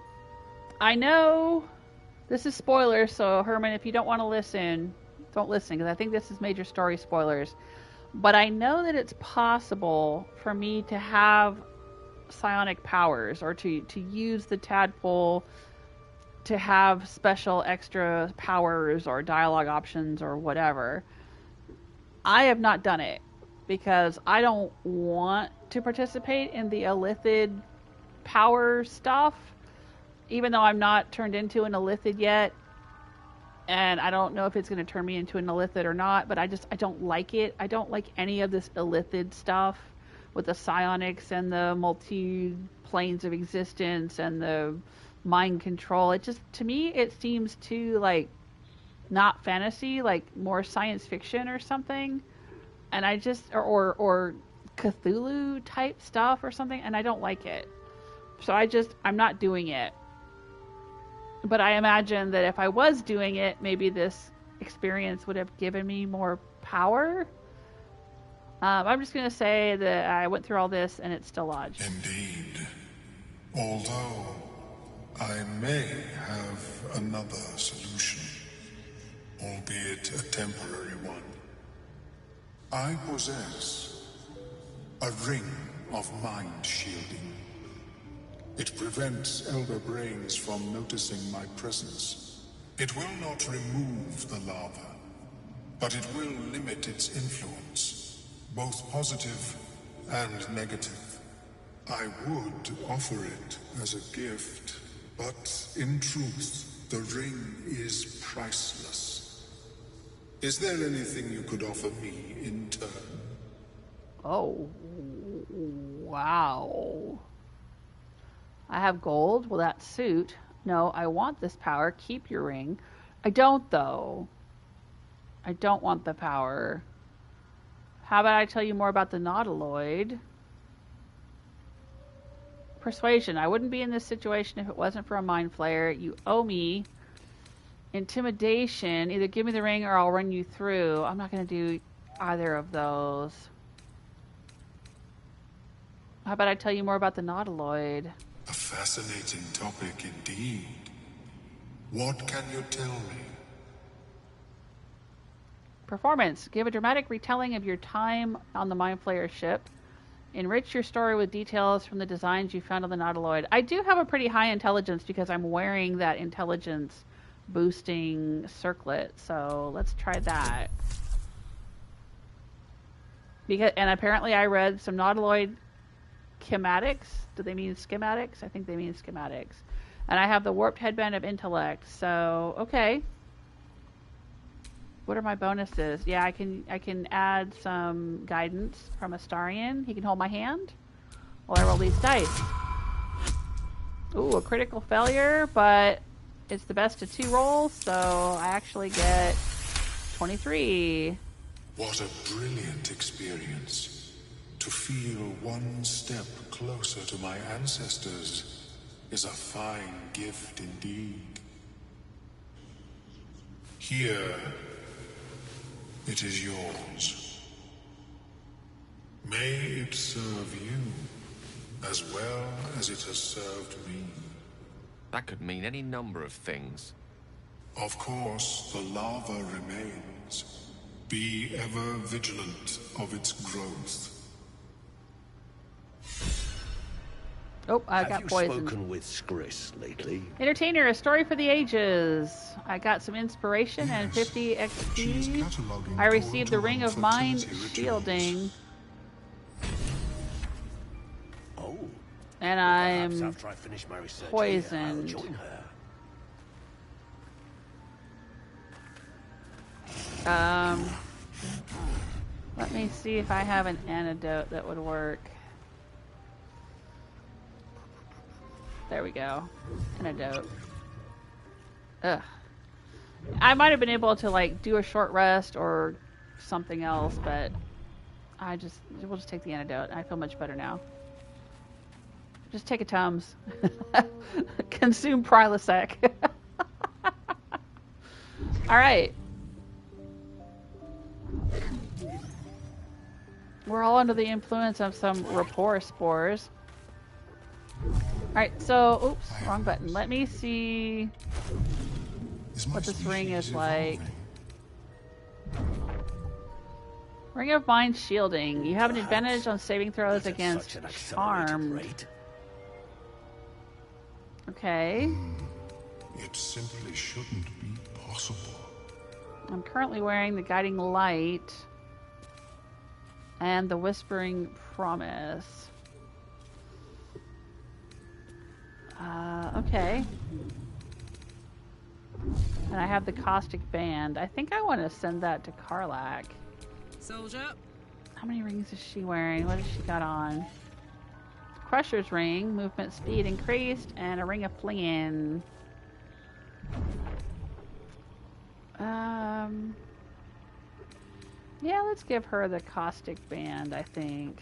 I know this is spoilers, so Herman, if you don't want to listen, don't listen, because I think this is major story spoilers. But I know that it's possible for me to have psionic powers, or to use the tadpole to have special extra powers or dialogue options or whatever. I have not done it because I don't want to participate in the illithid power stuff, even though I'm not turned into an illithid yet, and I don't know if it's going to turn me into an illithid or not, but I don't like it. I don't like any of this illithid stuff with the psionics and the multi-planes of existence and the mind control. It just, to me, it seems too, like, not fantasy, like more science fiction or something. And I just, or Cthulhu type stuff or something, and I don't like it. So I'm not doing it. But I imagine that if I was doing it, maybe this experience would have given me more power. I'm just going to say that I went through all this and it's still lodged. Indeed. Although I may have another solution, albeit a temporary one. I possess a ring of mind shielding. It prevents elder brains from noticing my presence. It will not remove the lava, but it will limit its influence, both positive and negative. I would offer it as a gift, but in truth, the ring is priceless. Is there anything you could offer me in turn? Oh, wow. I have gold. Will that suit? No, I want this power. Keep your ring. I don't, though. I don't want the power. How about I tell you more about the nautiloid? Persuasion. I wouldn't be in this situation if it wasn't for a mind flayer. You owe me. Intimidation. Either give me the ring or I'll run you through. I'm not going to do either of those. How about I tell you more about the nautiloid? A fascinating topic indeed. What can you tell me? Performance. Give a dramatic retelling of your time on the Mind Flayer ship. Enrich your story with details from the designs you found on the nautiloid. I do have a pretty high intelligence because I'm wearing that intelligence boosting circlet. So let's try that. And apparently I read some nautiloid schematics. Do they mean schematics? I think they mean schematics. And I have the warped headband of intellect. So, okay. What are my bonuses? Yeah, I can add some guidance from Astarion. He can hold my hand while I roll these dice. Ooh, a critical failure, but it's the best of 2 rolls, so I actually get 23. What a brilliant experience. To feel one step closer to my ancestors is a fine gift indeed. Here, it is yours. May it serve you as well as it has served me. That could mean any number of things. Of course, the lava remains. Be ever vigilant of its growth. Oh, I got Have you poisoned. spoken with Skris lately? Entertainer, a story for the ages. I got some inspiration and 50 She is XP. cataloging I received the Ring of Mind fertility shielding. Oh. And Perhaps I'm after I finish my research poisoned. here, I'll join her. Let me see if I have an antidote that would work. There we go. Antidote. Ugh. I might have been able to like do a short rest or something else, but we'll just take the antidote. I feel much better now. Just take a Tums. Consume Prilosec. Alright. We're all under the influence of some rapport spores. Alright, so, oops, wrong button. Let me see what this ring is like. Ring of Mind shielding. You have an advantage on saving throws against Charmed. Okay. It simply shouldn't be possible. I'm currently wearing the Guiding Light and the Whispering Promise. Okay. And I have the Caustic Band. I think I want to send that to Karlach. Soldier. How many rings is she wearing? What has she got on? Crusher's Ring, movement speed increased, and a Ring of Flinging. Yeah, let's give her the Caustic Band, I think.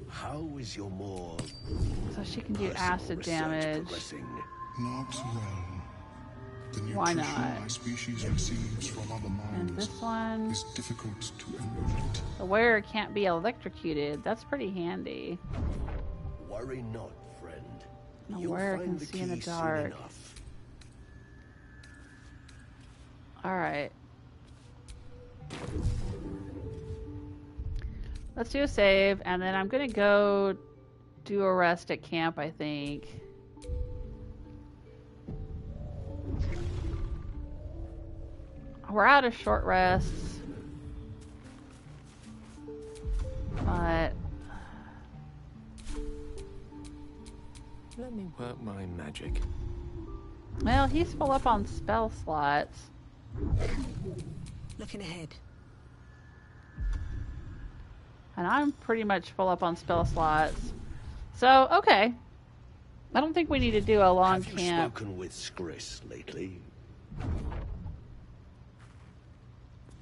How is your more So she can do personal acid research damage. progressing? Not well. The Why nutrition not? my species receives from other And minds this one, is difficult to emulate. the wearer can't be electrocuted. That's pretty handy. Worry not, friend. The You'll wearer find can the see in the key soon dark. enough. Alright. Let's do a save, and then I'm gonna go do a rest at camp, I think. We're out of short rests. But Let me work my magic. well, he's full up on spell slots. Looking ahead. And I'm pretty much full up on spell slots. So, okay. I don't think we need to do a long Have you camp. spoken with Skris lately?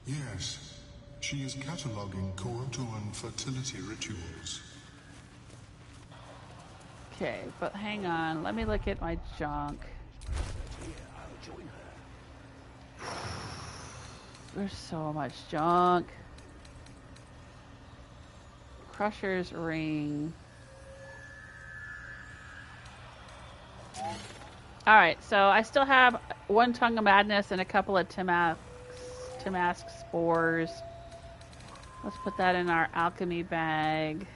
Yes, she is cataloging coital and fertility rituals. Okay, but hang on. Let me look at my junk. Yeah, I'll join her. There's so much junk. Crusher's Ring. Alright, so I still have one Tongue of Madness and a couple of Timask spores. Let's put that in our alchemy bag.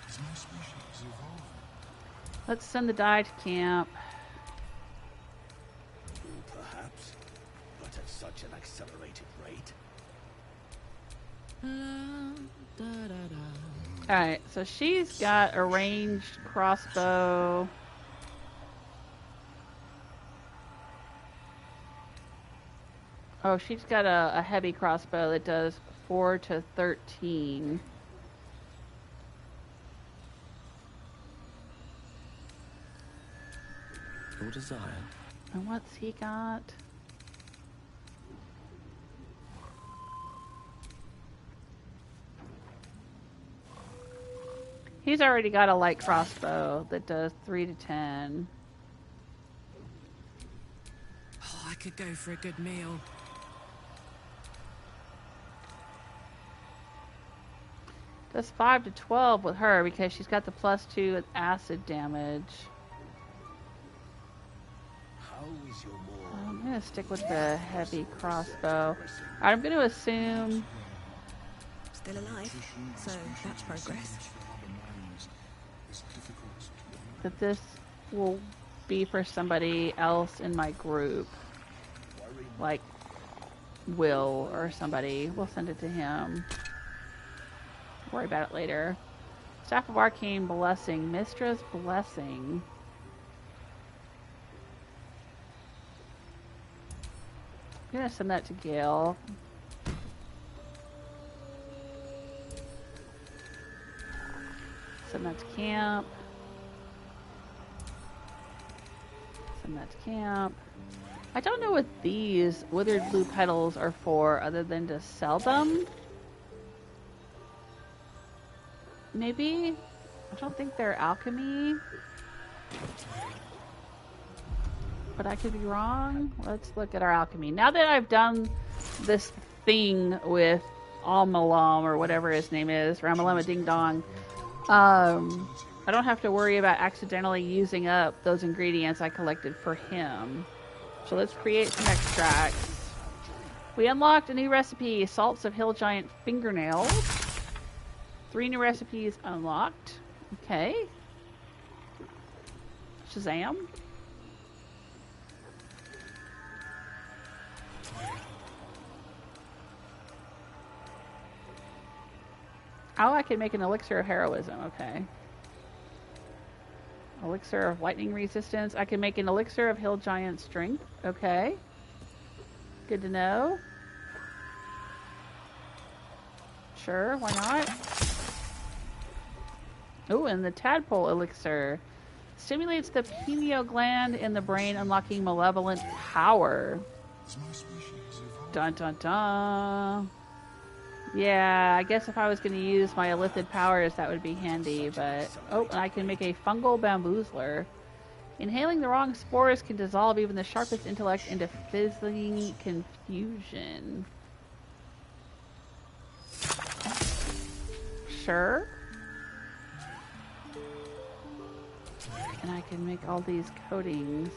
Is my species evolving? Let's send the die to camp. Perhaps, but at such an accelerated rate. Alright, so she's got a ranged crossbow. Oh, she's got a heavy crossbow that does 4 to 13. your desire. And what's he got? He's already got a light crossbow that does 3 to 10. Oh, I could go for a good meal. Does 5 to 12 with her because she's got the +2 with acid damage. How is your more? I'm gonna stick with the heavy crossbow. I'm gonna assume Still alive, so that's progress. that this will be for somebody else in my group. Like Will or somebody. We'll send it to him. Worry about it later. Staff of Arcane Blessing. Mistress Blessing. I'm gonna send that to Gale. Send that to camp. Send that to camp. I don't know what these withered blue petals are for other than to sell them. Maybe? I don't think they're alchemy. But I could be wrong. Let's look at our alchemy. Now that I've done this thing with Omeluum or whatever his name is, Ramalama Ding Dong, I don't have to worry about accidentally using up those ingredients I collected for him. So let's create some extracts. We unlocked a new recipe, Salts of Hill Giant Fingernails. 3 new recipes unlocked. Okay. Shazam. Oh, I can make an elixir of heroism. Okay. Elixir of lightning resistance. I can make an elixir of hill giant strength. Okay. Good to know. Sure, why not? Oh, and the tadpole elixir stimulates the pineal gland in the brain, unlocking malevolent power. Dun dun dun. Yeah, I guess if I was going to use my illithid powers, that would be handy, but... Oh, and I can make a fungal bamboozler. Inhaling the wrong spores can dissolve even the sharpest intellect into fizzling confusion. Sure. And I can make all these coatings.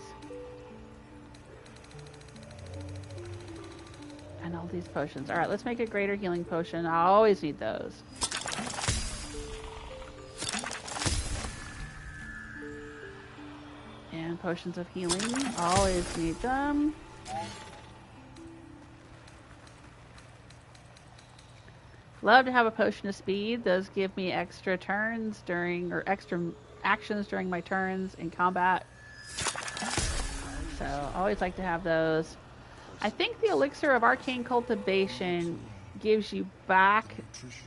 And all these potions. Alright, let's make a greater healing potion. I always need those. And potions of healing. Always need them. Love to have a potion of speed. Those give me extra turns during, or extra actions during my turns in combat. So, always like to have those. I think the elixir of arcane cultivation gives you back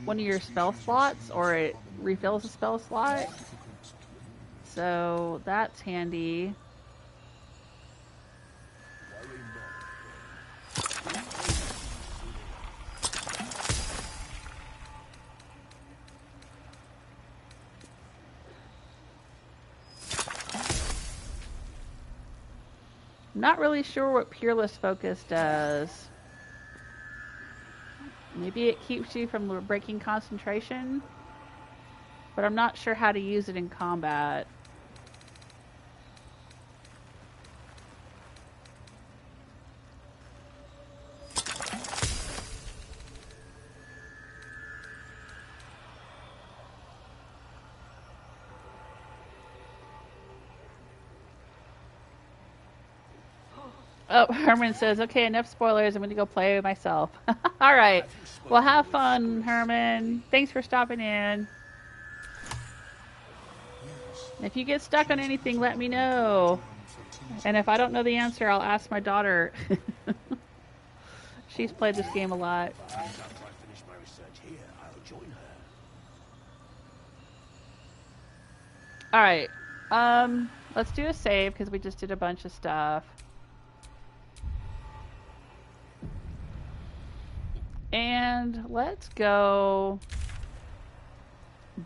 one of your spell slots, or it refills a spell slot. So that's handy. I'm not really sure what Peerless Focus does. Maybe it keeps you from breaking concentration, but I'm not sure how to use it in combat. Oh, Herman says, okay, enough spoilers. I'm going to go play myself. All right. Well, have fun, Herman. Thanks for stopping in. If you get stuck on anything, let me know. And if I don't know the answer, I'll ask my daughter. She's played this game a lot. After I finish my research here, I'll join her. All right. Let's do a save because we just did a bunch of stuff. And let's go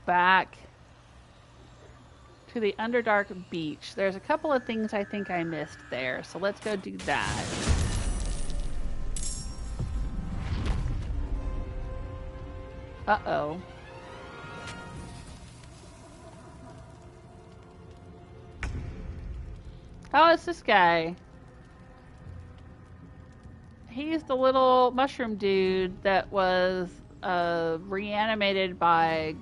back to the Underdark Beach. There's a couple of things I think I missed there, so let's go do that. Uh-oh. Oh, it's this guy. He's the little mushroom dude that was reanimated by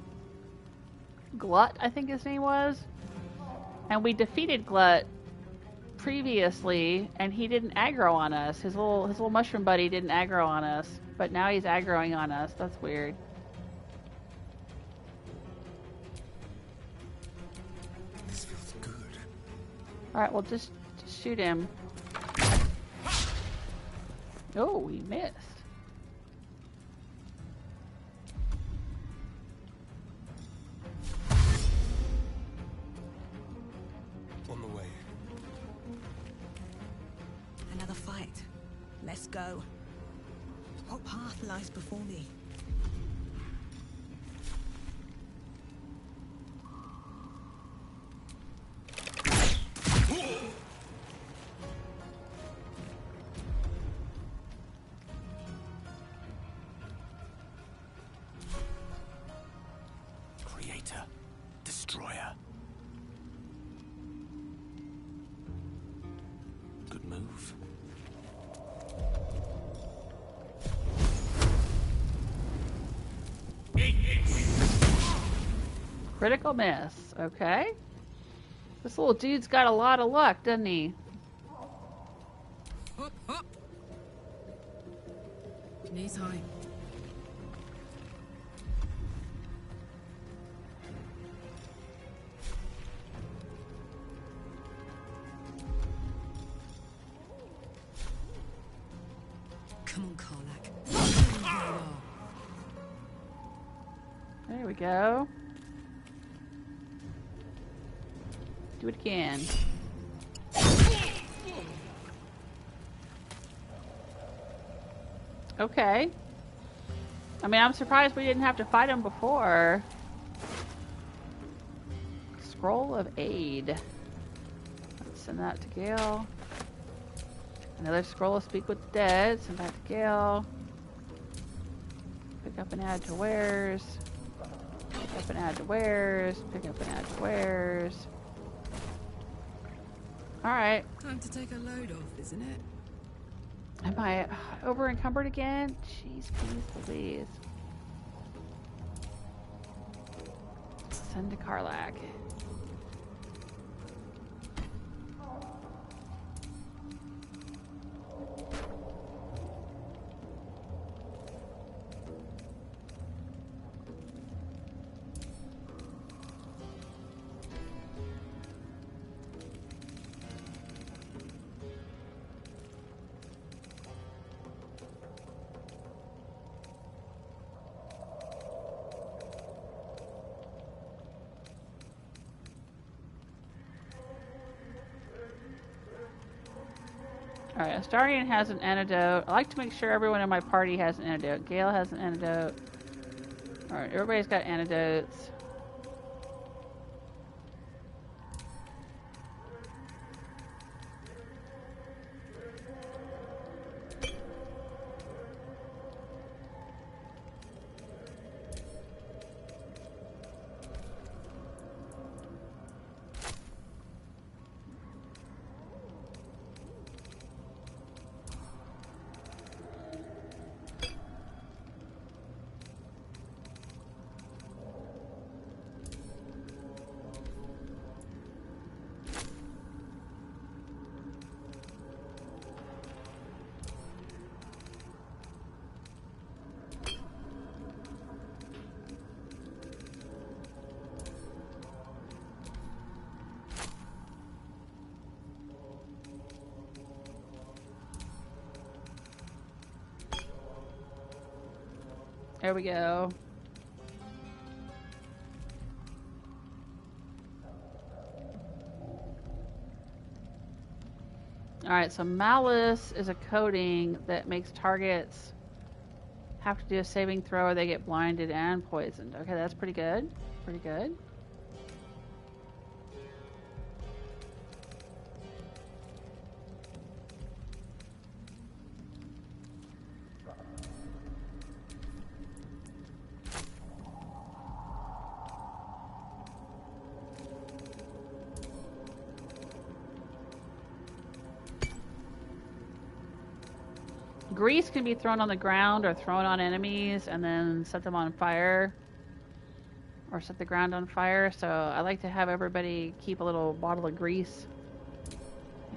Glut, I think his name was. And we defeated Glut previously, and he didn't aggro on us. His little mushroom buddy didn't aggro on us, but now he's aggroing on us. That's weird. This feels good. Alright, well just shoot him. Oh, we missed. On the way. Another fight. Let's go. What path lies before me? Creator. Destroyer. Good move. Critical miss. Okay. This little dude's got a lot of luck, doesn't he? Hop, hop. Knees high. Come on, Karlach. There we go. Do it again. Okay. I mean, I'm surprised we didn't have to fight him before. Scroll of Aid. Let's send that to Gale. Another scroll of Speak with the Dead. Send that to Gale. Pick up and add to wares. Pick up and add to wares. Pick up and add to wares. Alright. Time to take a load off, isn't it? Am I over encumbered again? Jeez, please, Louise. Send to Karlach. Alright, Astarion has an antidote. I like to make sure everyone in my party has an antidote. Gale has an antidote. Alright, everybody's got antidotes. There we go. Alright, so Malice is a coating that makes targets have to do a saving throw or they get blinded and poisoned. Okay, that's pretty good. Pretty good. Grease can be thrown on the ground or thrown on enemies and then set them on fire. Or set the ground on fire. So I like to have everybody keep a little bottle of grease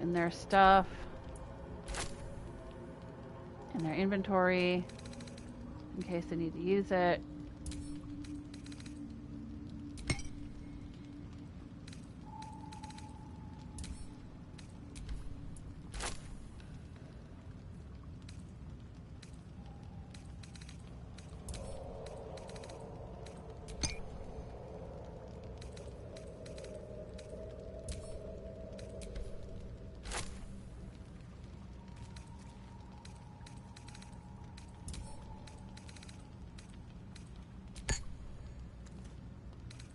in their stuff. In their inventory. In case they need to use it.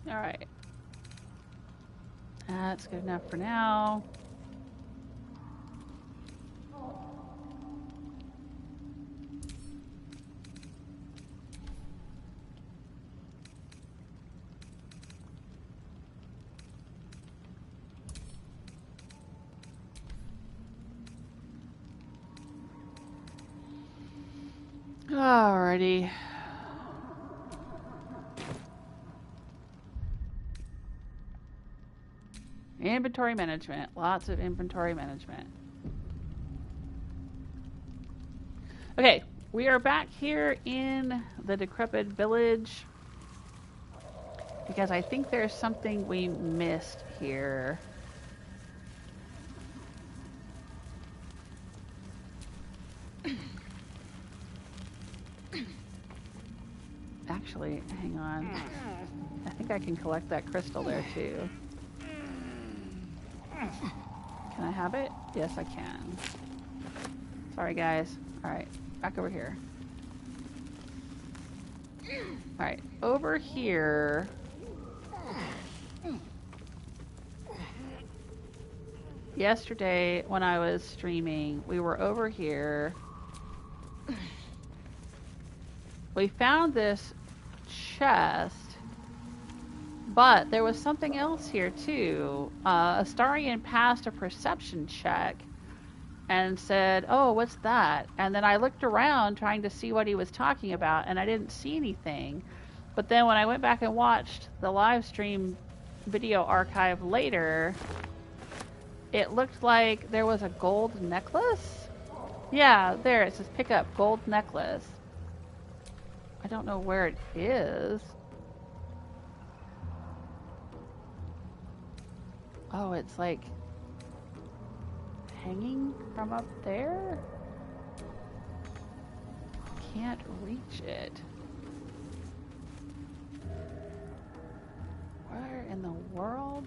Alright. That's good enough for now. Alrighty. Inventory management. Lots of inventory management. Okay, we are back here in the decrepit village because I think there's something we missed here. Actually, hang on. I think I can collect that crystal there too. Can I have it? Yes, I can. Sorry, guys. Alright, back over here. Alright, over here... Yesterday, when I was streaming, we were over here. We found this chest. But there was something else here too. Astarian passed a perception check and said, "Oh, what's that?" And then I looked around trying to see what he was talking about, and I didn't see anything. But then when I went back and watched the live stream video archive later, it looked like there was a gold necklace. Yeah, there it says pick up gold necklace. I don't know where it is. Oh, it's like hanging from up there? Can't reach it. Where in the world?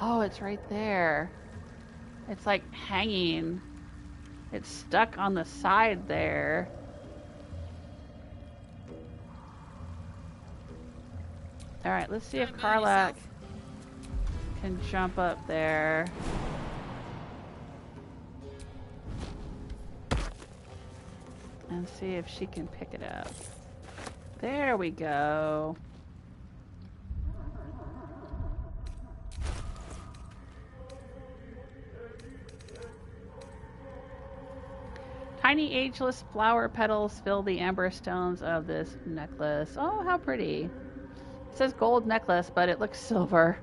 Oh, it's right there. It's like hanging. It's stuck on the side there. Alright, let's see if Karlach can jump up there. And see if she can pick it up. There we go. Tiny ageless flower petals fill the amber stones of this necklace. Oh, how pretty. It says gold necklace, but it looks silver.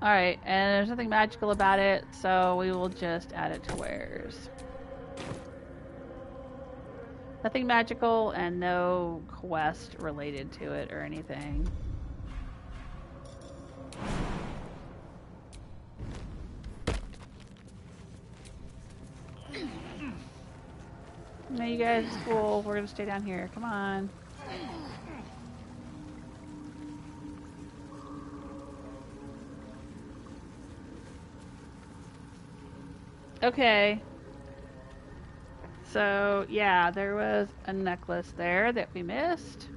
Alright, and there's nothing magical about it, so we will just add it to wares. Nothing magical and no quest related to it or anything. No, you guys, it's cool. We're gonna stay down here. Come on. Okay. So, yeah, there was a necklace there that we missed.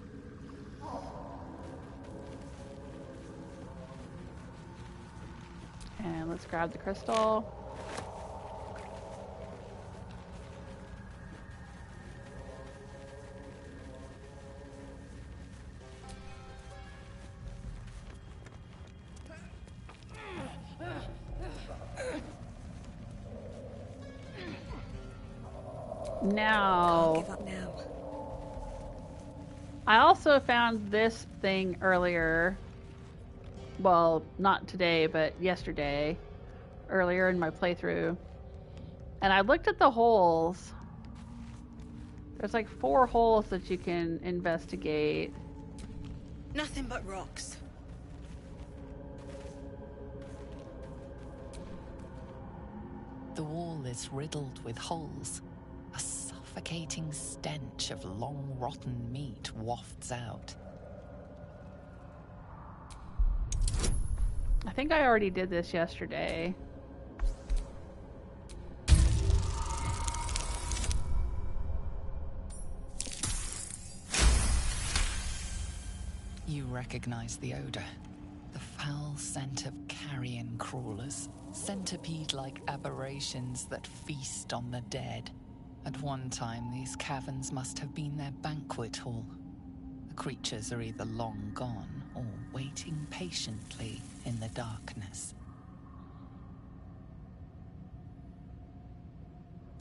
And let's grab the crystal. Now, Can't give up now. I also found this thing earlier. Well, not today, but yesterday. Earlier in my playthrough. And I looked at the holes. There's like 4 holes that you can investigate. Nothing but rocks. The wall is riddled with holes. A suffocating stench of long rotten meat wafts out. I think I already did this yesterday. You recognize the odor. The foul scent of carrion crawlers. Centipede-like aberrations that feast on the dead. At one time, these caverns must have been their banquet hall. The creatures are either long gone or waiting patiently in the darkness.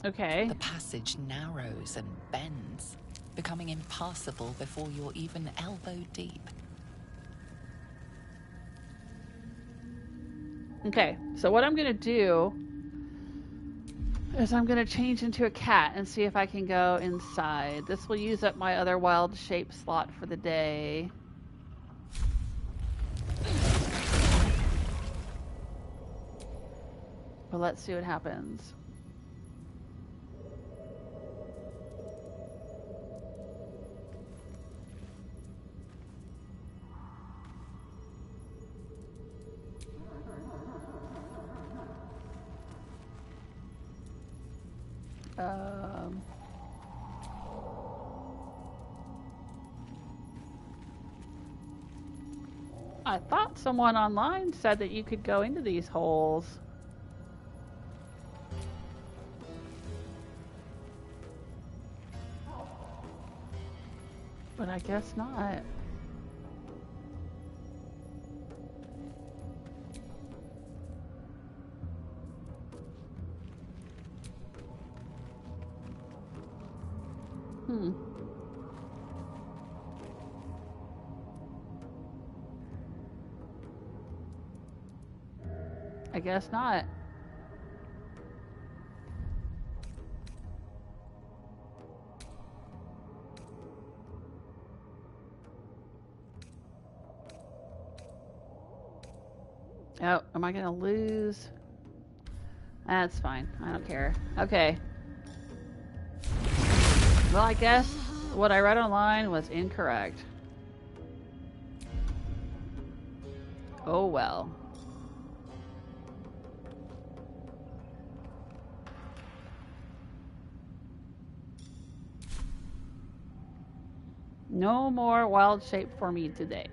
Okay. The passage narrows and bends, becoming impassable before you're even elbow deep. Okay, so what I'm gonna do is I'm gonna change into a cat and see if I can go inside. This will use up my other wild shape slot for the day. But let's see what happens. I thought someone online said that you could go into these holes. But I guess not. I guess not. Oh, am I gonna lose? That's fine. I don't care. Okay. Well, I guess what I read online was incorrect. Oh well. No more wild shape for me today.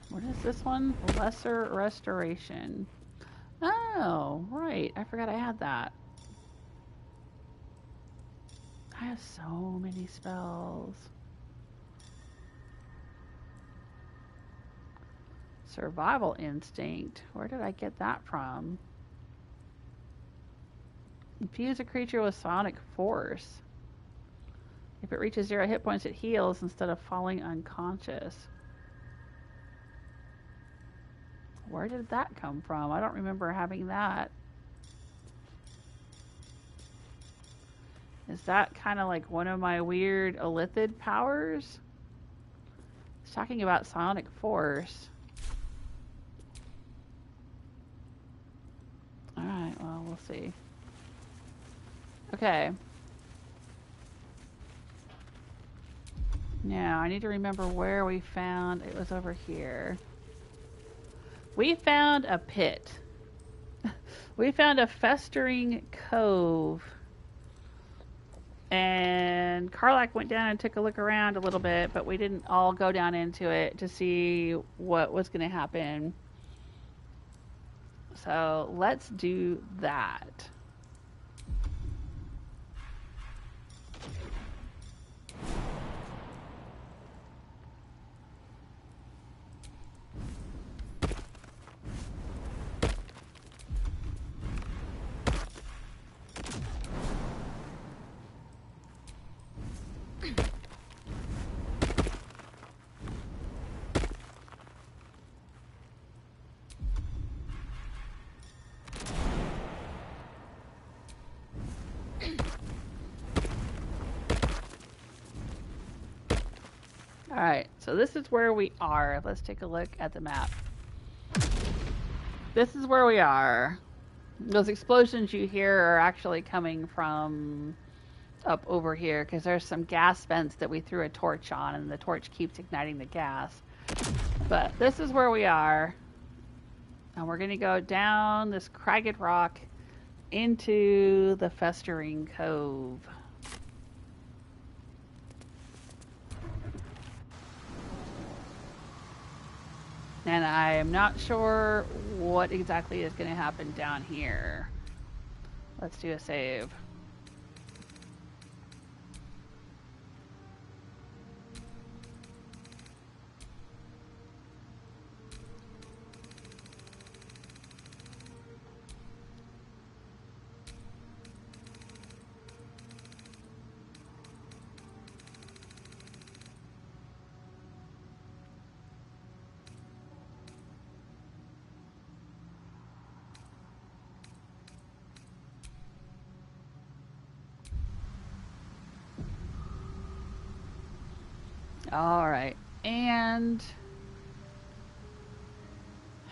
What is this one? Lesser Restoration. Oh, right. I forgot I had that. I have so many spells. Survival Instinct. Where did I get that from? Infuse a creature with Sonic Force. If it reaches 0 hit points, it heals instead of falling unconscious. Where did that come from? I don't remember having that. Is that kind of like one of my weird Illithid powers? It's talking about Sonic Force. Alright, well, we'll see. Okay. Now, I need to remember where we found... It was over here. We found a pit. We found a Festering Cove. And Karlach went down and took a look around a little bit, but we didn't all go down into it to see what was going to happen. So let's do that. Alright, so this is where we are. Let's take a look at the map. This is where we are. Those explosions you hear are actually coming from up over here, because there's some gas vents that we threw a torch on, and the torch keeps igniting the gas. But this is where we are. And we're going to go down this cragged rock into the Festering Cove. And I am not sure what exactly is going to happen down here. Let's do a save. All right, and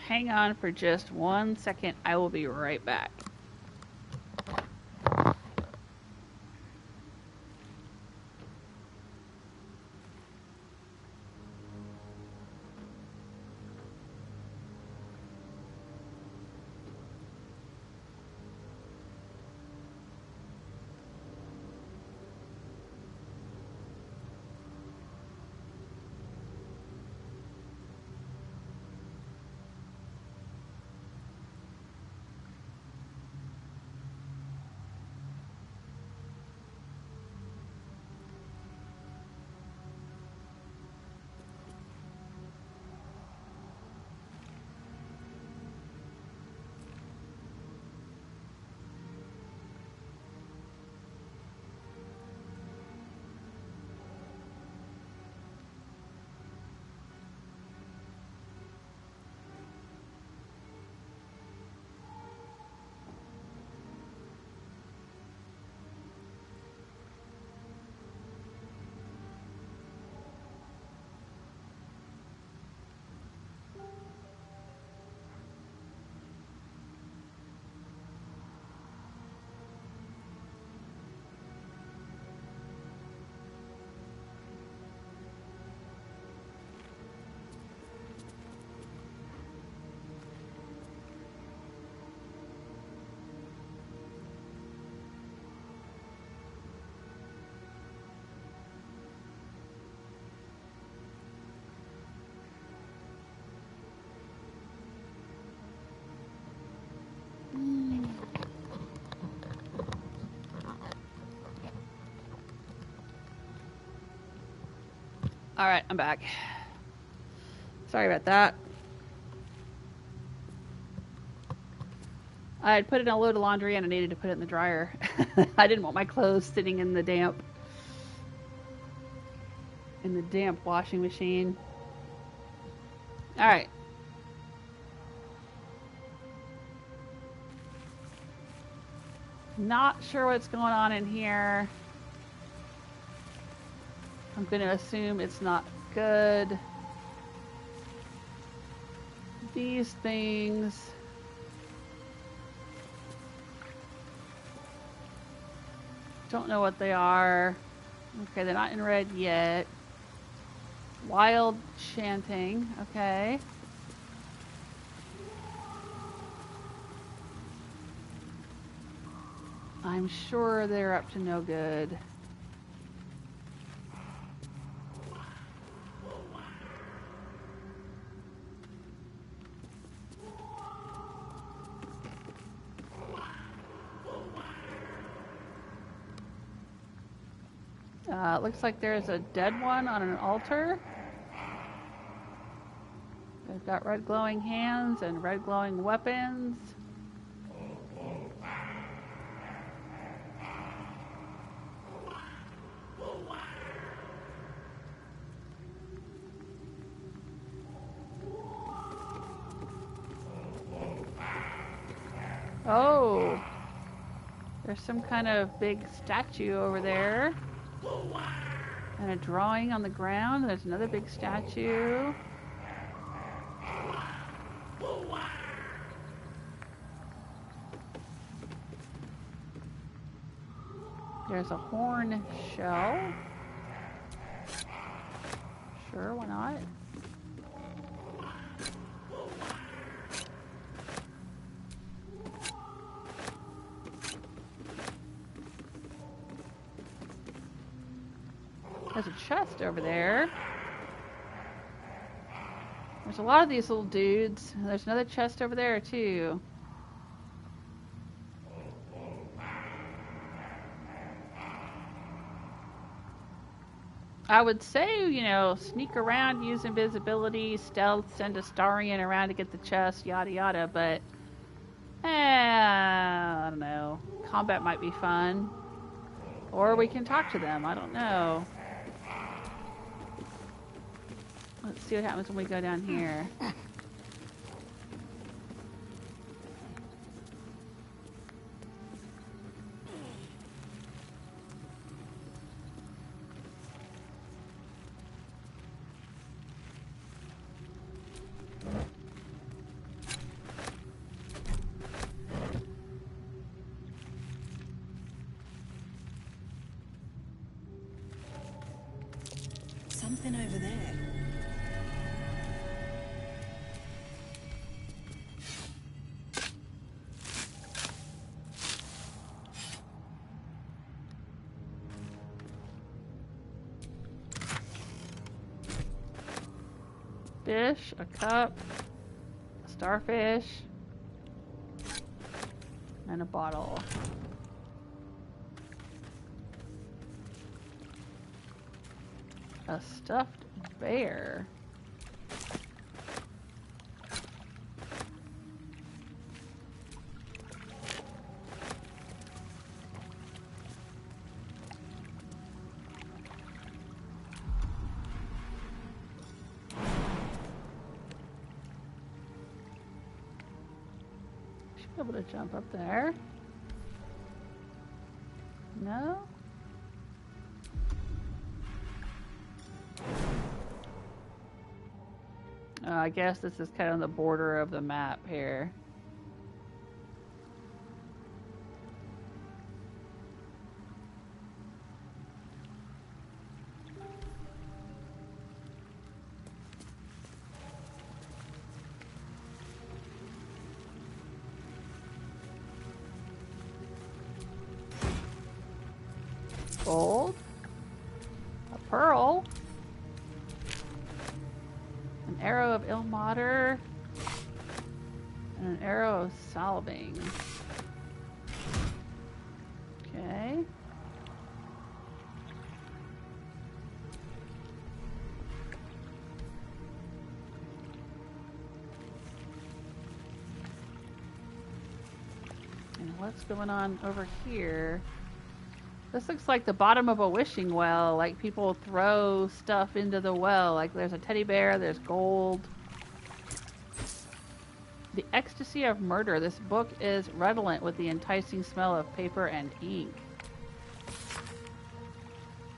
hang on for just 1 second. I will be right back. All right, I'm back. Sorry about that. I had put in a load of laundry and I needed to put it in the dryer. I didn't want my clothes sitting in the damp washing machine. All right. Not sure what's going on in here. I'm going to assume it's not good. These things. Don't know what they are. Okay, they're not in red yet. Wild chanting. Okay. I'm sure they're up to no good. Looks like there's a dead one on an altar. They've got red glowing hands and red glowing weapons. Oh, there's some kind of big statue over there. And a drawing on the ground. There's another big statue. There's a horn shell. Sure, why not? There's a chest over there. There's a lot of these little dudes. There's another chest over there too. I would say, you know, sneak around, use invisibility, stealth, send a Starian around to get the chest, yada yada, but I don't know. Combat might be fun. Or we can talk to them, I don't know. Let's see what happens when we go down here. Something over there. Fish, a cup, a starfish, and a bottle. A stuffed bear. Should be able to jump up there. No? I guess this is kind of the border of the map here. Gold. A pearl. An arrow of Ilmater. And an arrow of Salving. Okay. And what's going on over here? This looks like the bottom of a wishing well, like people throw stuff into the well. Like there's a teddy bear, there's gold. The Ecstasy of Murder. This book is redolent with the enticing smell of paper and ink.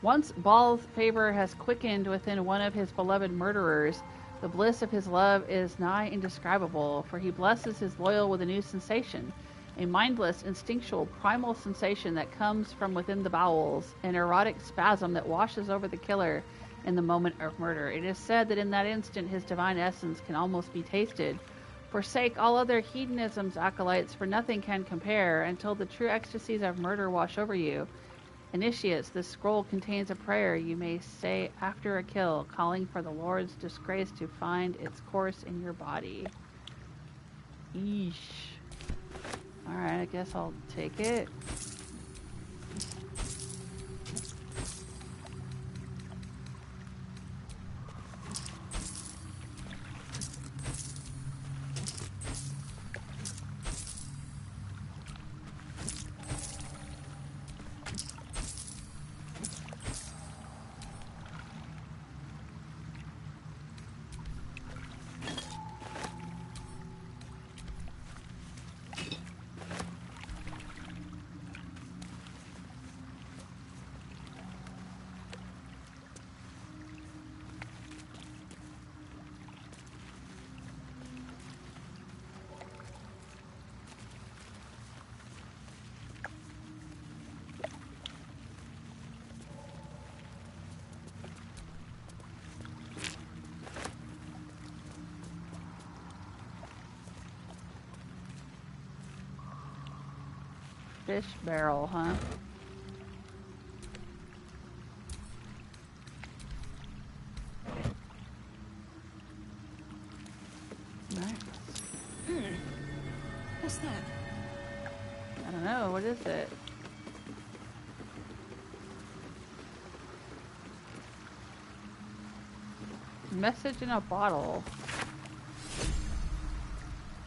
Once Baal's favor has quickened within one of his beloved murderers, the bliss of his love is nigh indescribable, for he blesses his loyal with a new sensation, A mindless, instinctual, primal sensation that comes from within the bowels, an erotic spasm that washes over the killer in the moment of murder. It is said that in that instant his divine essence can almost be tasted. Forsake all other hedonism's acolytes, for nothing can compare until the true ecstasies of murder wash over you. Initiates, this scroll contains a prayer you may say after a kill, calling for the Lord's disgrace to find its course in your body. Yeesh. Alright, I guess I'll take it. Fish barrel, huh? Nice. What's that? I don't know. What is it? Message in a bottle.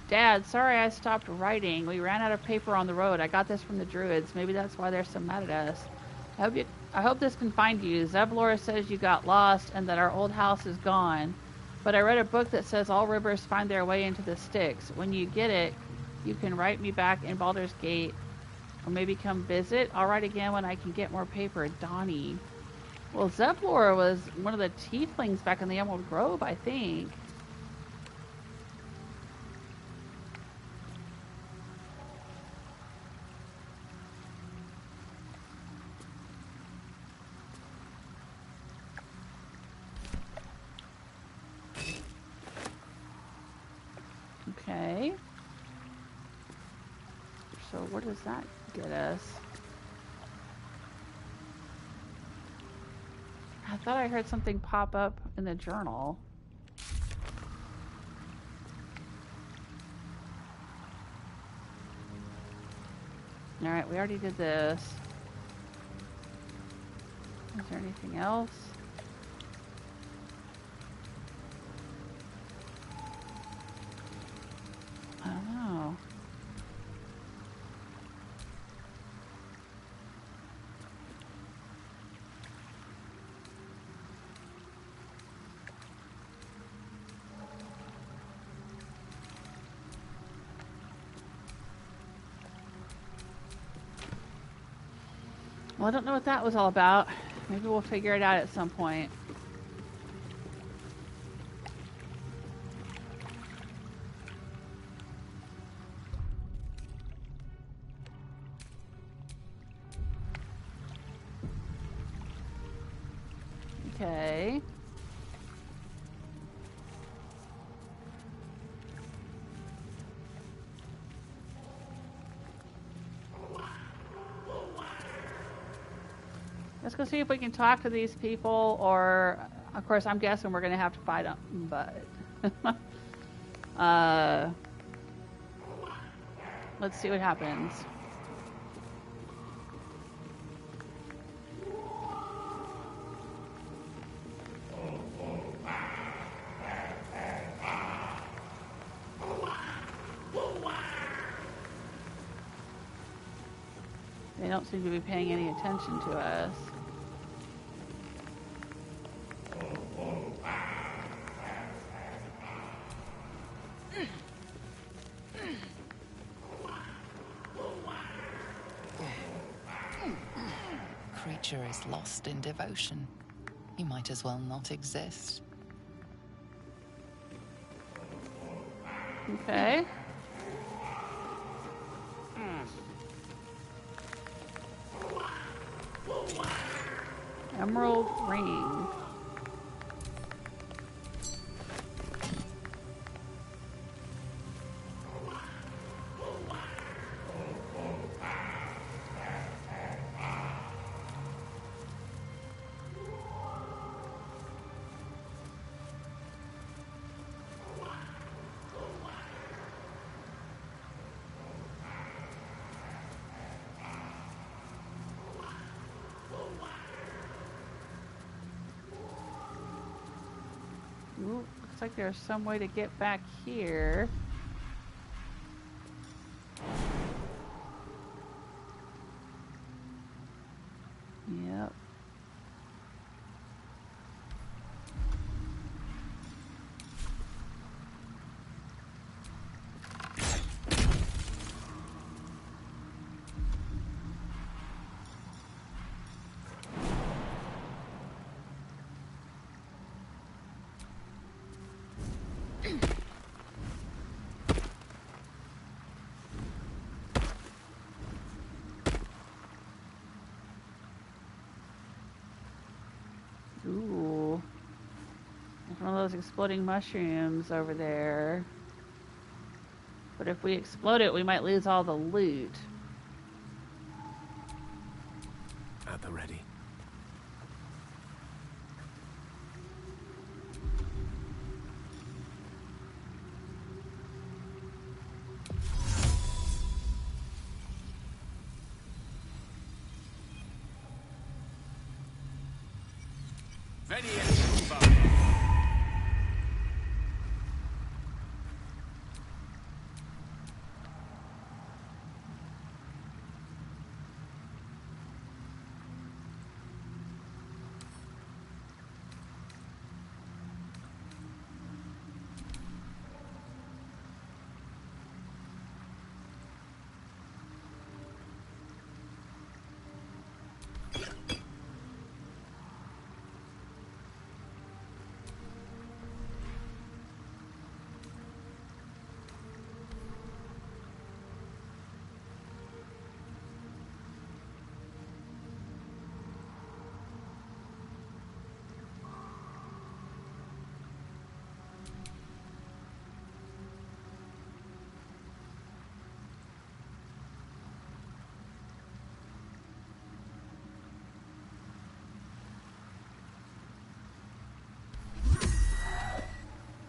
Dad, sorry I stopped writing. We ran out of paper on the road. I got this from the druids. Maybe that's why they're so mad at us. I hope this can find you. Zevlor says you got lost and that our old house is gone. But I read a book that says all rivers find their way into the Styx. When you get it, you can write me back in Baldur's Gate. Or maybe come visit. I'll write again when I can get more paper. Donnie. Well, Zevlor was one of the tieflings back in the Emerald Grove, I think. Okay. So what does that get us? I thought I heard something pop up in the journal. Alright, we already did this. Is there anything else? I don't know. Well, I don't know what that was all about. Maybe we'll figure it out at some point. Okay. Let's go see if we can talk to these people, or, of course, I'm guessing we're going to have to fight them, but... let's see what happens. They don't seem to be paying any attention to us. Creature is lost in devotion. You might as well not exist. Okay. Emerald ring. Ooh, looks like there's some way to get back here. Yep. Ooh. There's one of those exploding mushrooms over there. But if we explode it, we might lose all the loot. At the ready.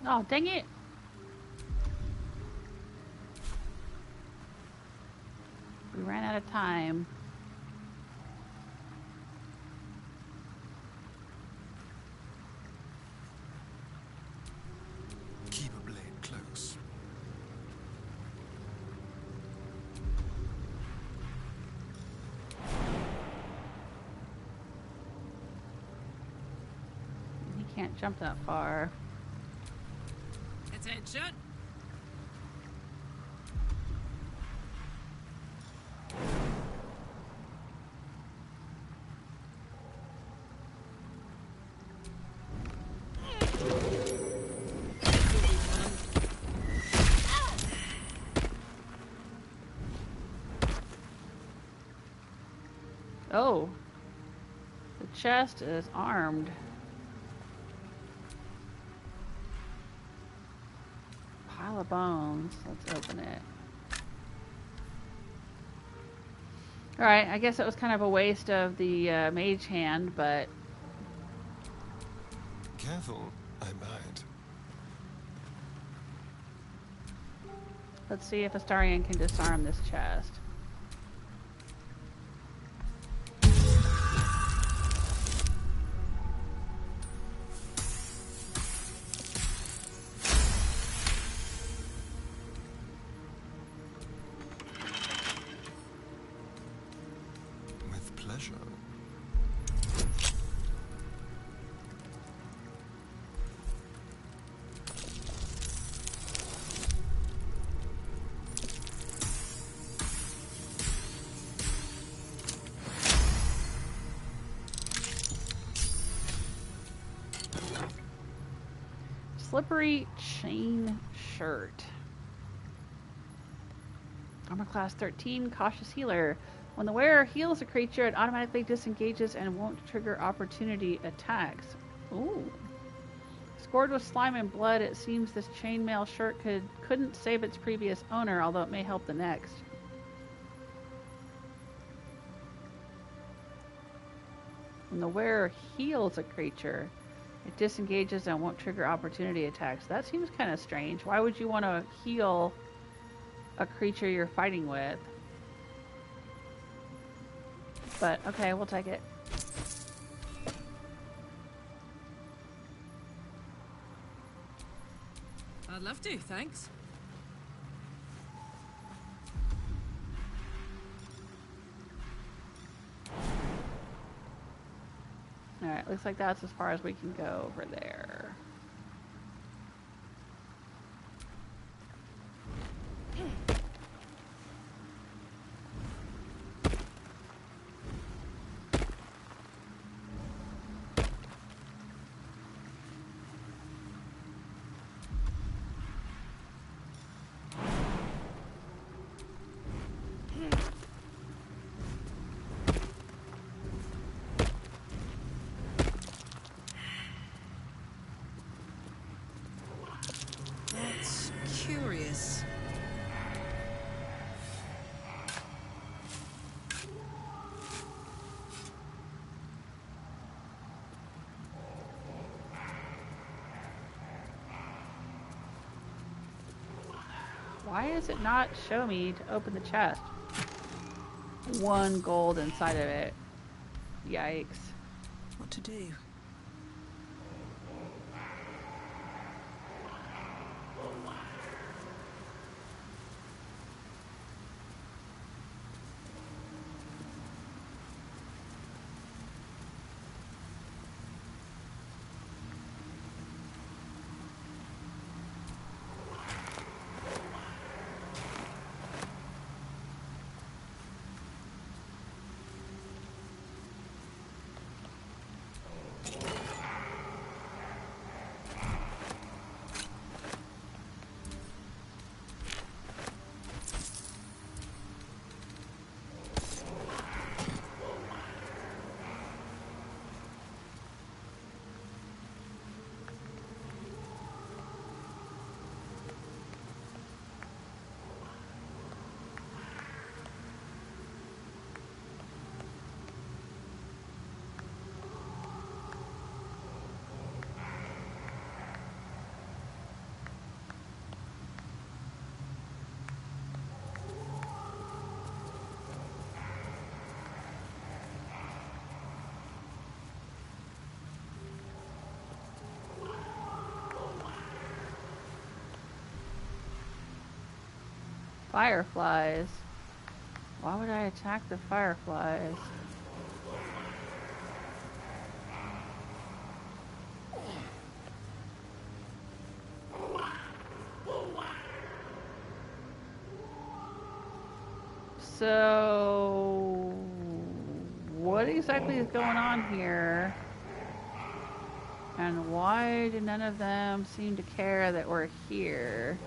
Oh, dang it! We ran out of time. Keep a blade close. He can't jump that far. Attention! Oh, the chest is armed. Pile of bones. Let's open it. Alright, I guess it was kind of a waste of the mage hand, but... Careful, I might. Let's see if Astarion can disarm this chest. With pleasure. Slippery chain shirt. Armor class 13, cautious healer. When the wearer heals a creature, it automatically disengages and won't trigger opportunity attacks. Ooh. Scored with slime and blood, it seems this chainmail shirt couldn't save its previous owner, although it may help the next. When the wearer heals a creature, it disengages and won't trigger opportunity attacks. That seems kind of strange. Why would you want to heal a creature you're fighting with? But, okay, we'll take it. I'd love to, thanks. Alright, looks like that's as far as we can go over there. Curious. Why does it not show me to open the chest? 1 gold inside of it. Yikes. What to do? Fireflies. Why would I attack the fireflies? So, what exactly is going on here? And why do none of them seem to care that we're here?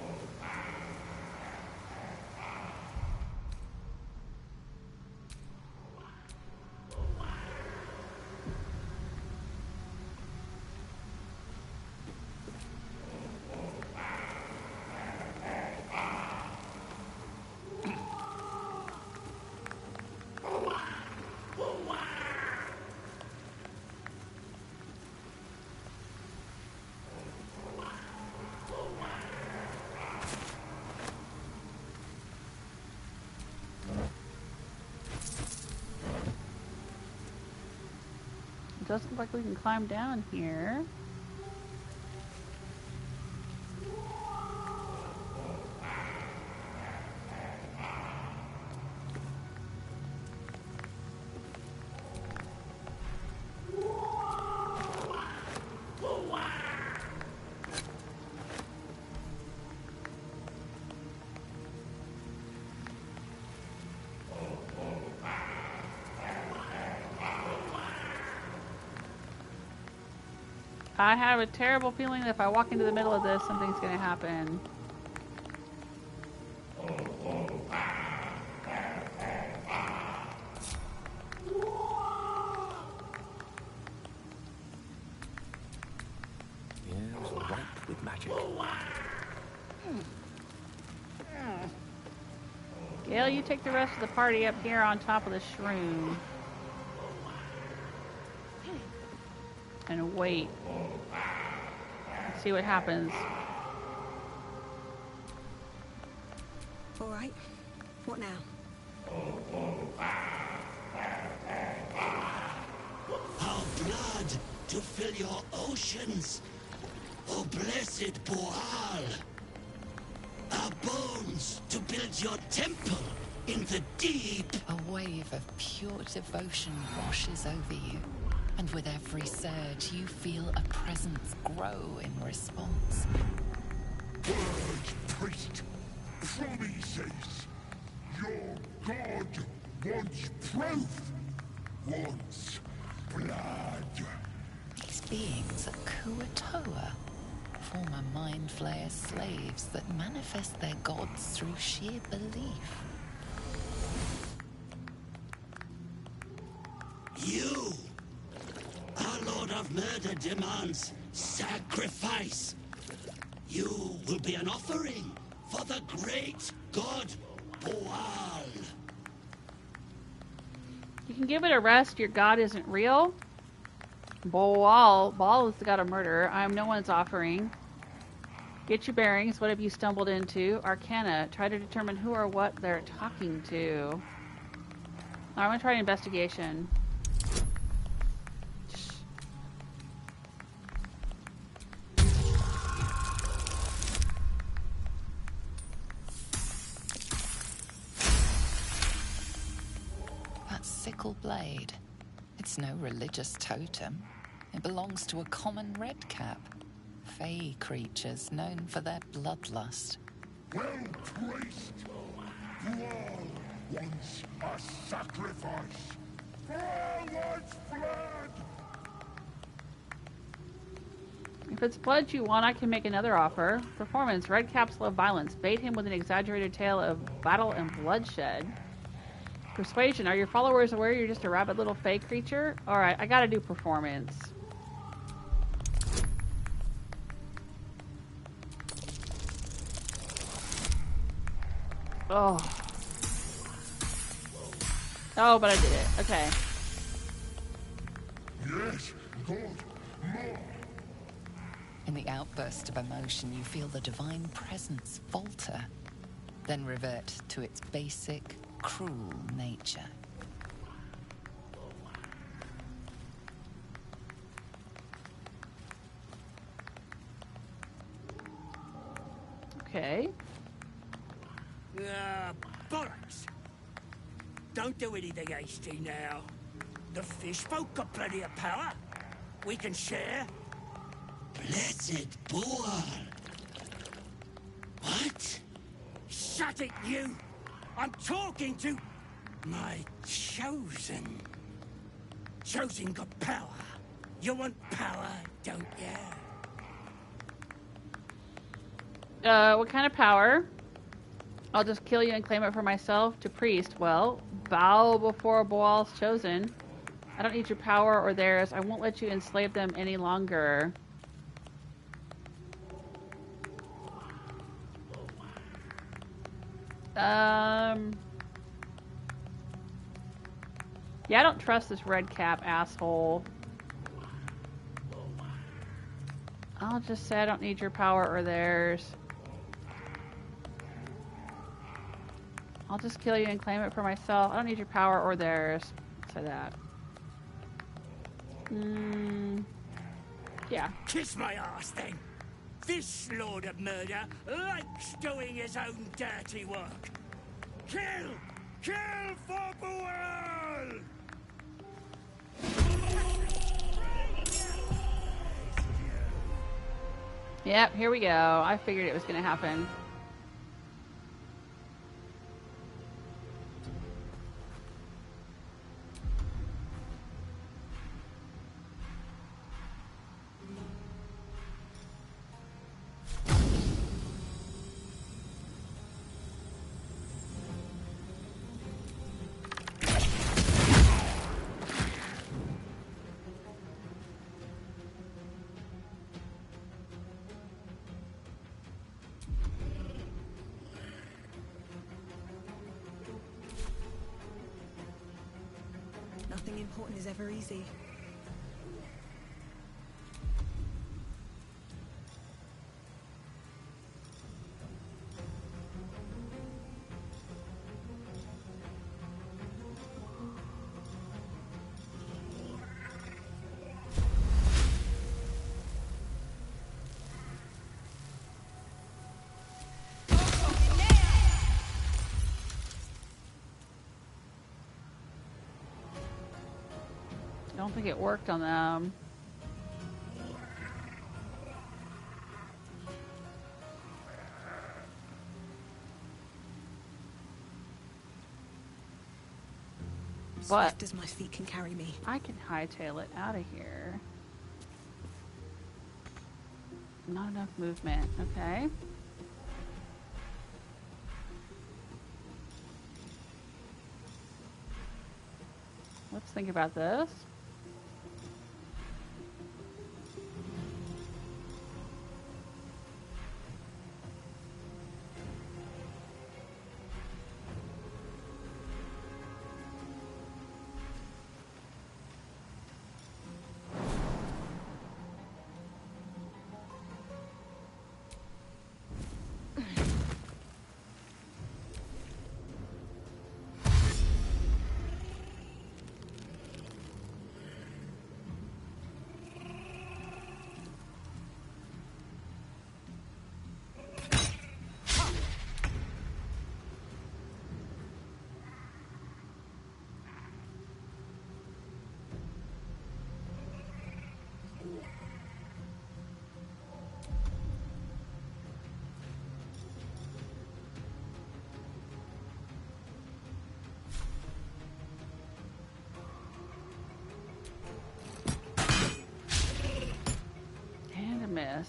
It doesn't look like we can climb down here. I have a terrible feeling that if I walk into the middle of this, something's going to happen. Gale, you take the rest of the party up here on top of the shroom. And wait. Let's see what happens. All right. What now? Our blood to fill your oceans, O blessed Boooal. Our bones to build your temple in the deep. A wave of pure devotion washes over you, and with every surge, you feel a presence grow in response. Word, priest, promises. Your god wants proof, wants blood. These beings are Kuatoa, former Mind Flayer slaves that manifest their gods through sheer belief. You, our Lord of Murder, demands sacrifice. You will be an offering for the great god Boooal. You can give it a rest. Your god isn't real. Baal is the god of murder. I am no one's offering. Get your bearings. What have you stumbled into? Arcana. Try to determine who or what they're talking to. I'm going to try an investigation. That sickle blade. It's no religious totem. It belongs to a common redcap. Fey creatures known for their bloodlust. Well, priest, Boooal wants a sacrifice. Boooal wants blood. If it's blood you want, I can make another offer. Performance. Redcaps love violence. Bait him with an exaggerated tale of battle and bloodshed. Persuasion. Are your followers aware you're just a rabid little fey creature? Alright, I gotta do performance. Oh. Oh, but I did it. Okay. Yes, God, more. In the outburst of emotion, you feel the divine presence falter, then revert to its basic, cruel nature. Okay. Bollocks. Don't do anything hasty now. The fish folk got plenty of power. We can share. Blessed Boooal. What? Shut it, you! I'm talking to my chosen. Chosen got power. You want power, don't you? What kind of power? I'll just kill you and claim it for myself. To priest. Well, bow before Boooal's chosen. I don't need your power or theirs. I won't let you enslave them any longer. Yeah, I don't trust this red cap asshole. I'll just say I don't need your power or theirs. I'll just kill you and claim it for myself. I don't need your power or theirs. Say that. Yeah. Kiss my ass, then. This Lord of Murder likes doing his own dirty work. Kill! Kill for Boooal! Yep, here we go. I figured it was going to happen. Nothing important is ever easy. I don't think it worked on them. But Swift as my feet can carry me. I can hightail it out of here. Not enough movement. Okay. Let's think about this. Miss.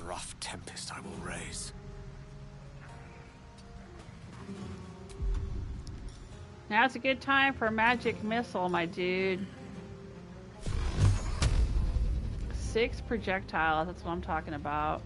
Rough tempest I will raise. Now's a good time for a magic missile, my dude. 6 projectiles, that's what I'm talking about.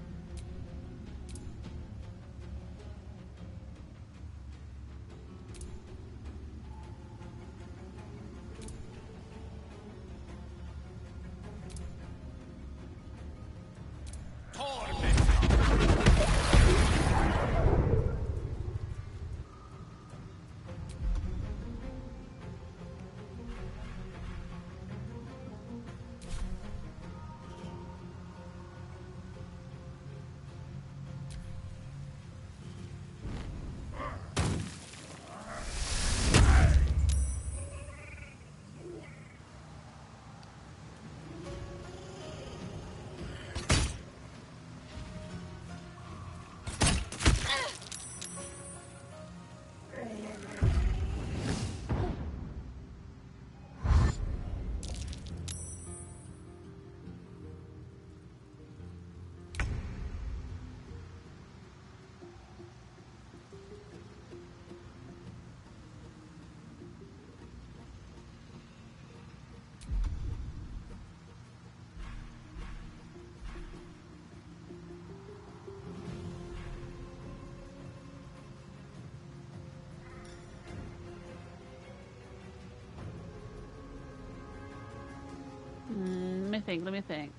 Let me think.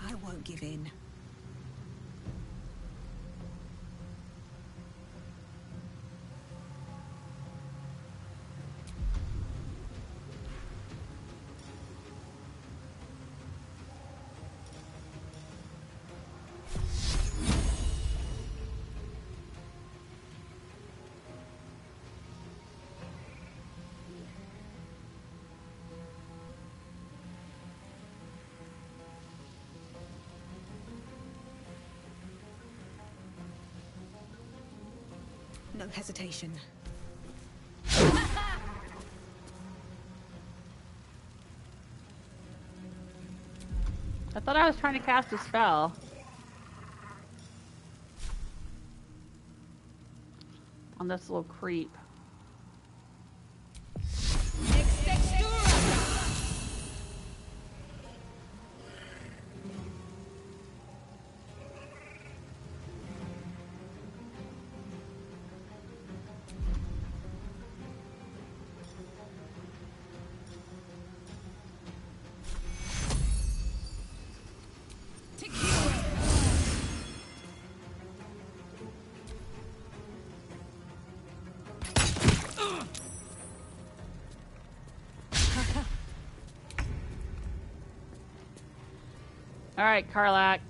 I won't give in. No hesitation. I thought I was trying to cast a spell. On this little creep. All right, Karlak.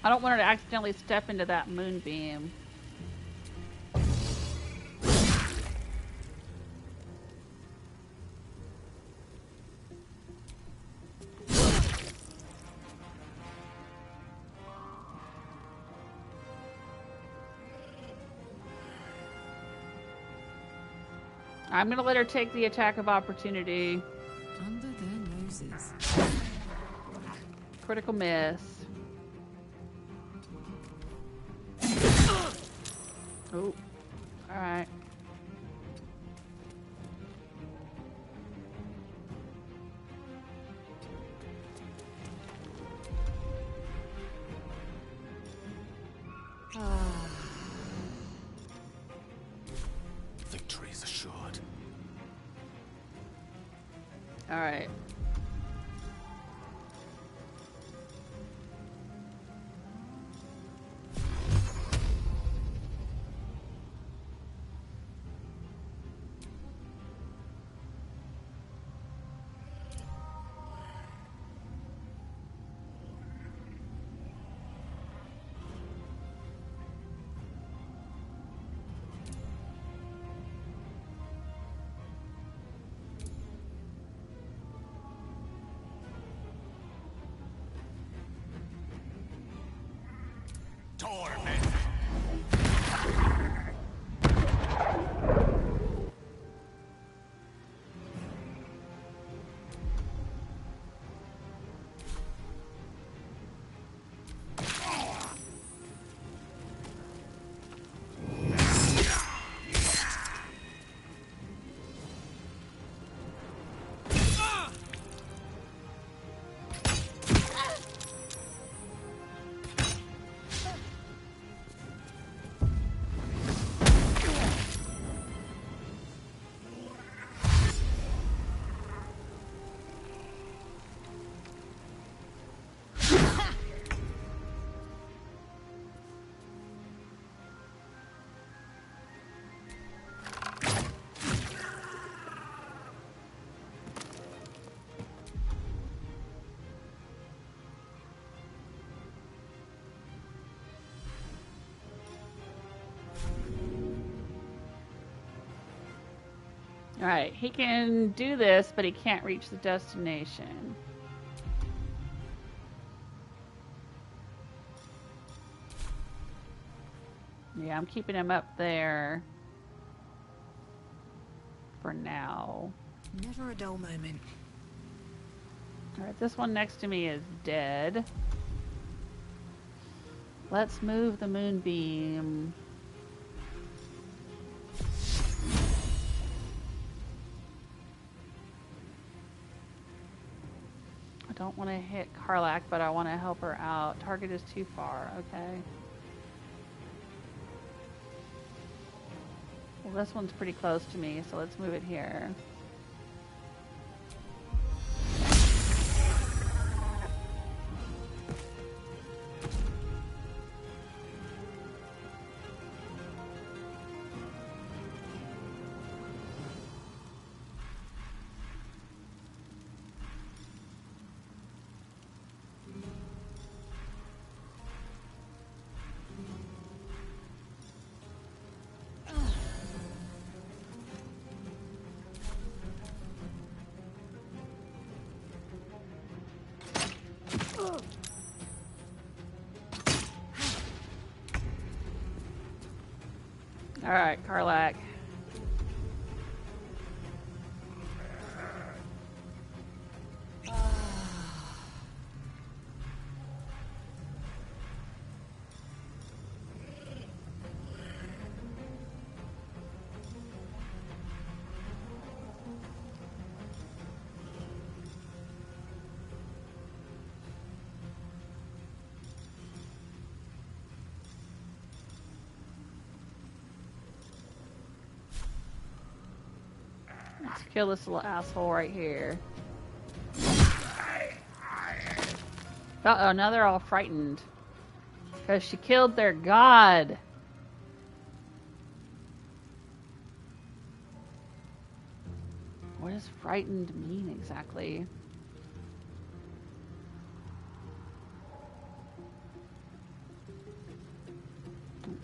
I don't want her to accidentally step into that moonbeam. I'm gonna let her take the attack of opportunity. Under their noses. Critical miss. Oh, all right. Victory is assured. All right. All right, he can do this, but he can't reach the destination. Yeah, I'm keeping him up there for now. Never a dull moment. All right, this one next to me is dead. Let's move the moonbeam. I don't want to hit Karlak, but I want to help her out. Target is too far, okay. Well, this one's pretty close to me, so let's move it here. Alright, Karlak. Let's kill this little asshole right here. Uh-oh, now they're all frightened. Because she killed their god. What does frightened mean exactly?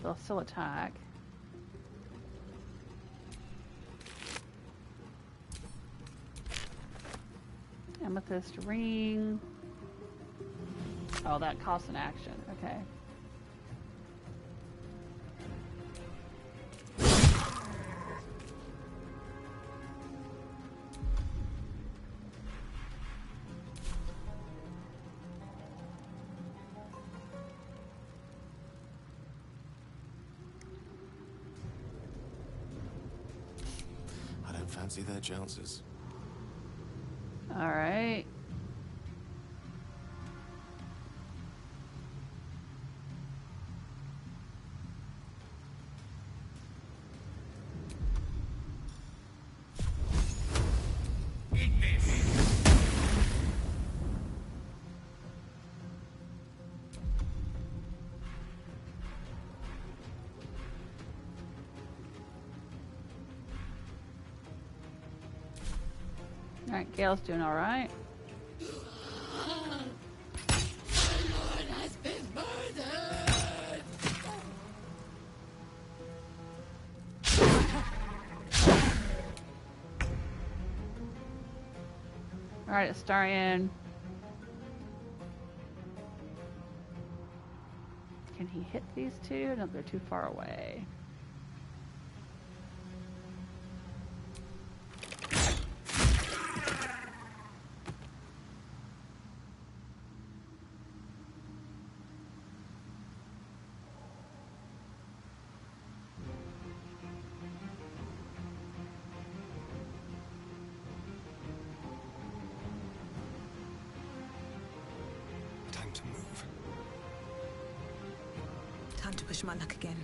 They'll still attack. Amethyst ring. Oh, that costs an action. Okay. I don't fancy their chances. All right. Alright, Gale's doing alright. Alright, Astarion. Can he hit these two? No, they're too far away. Time to push my luck again.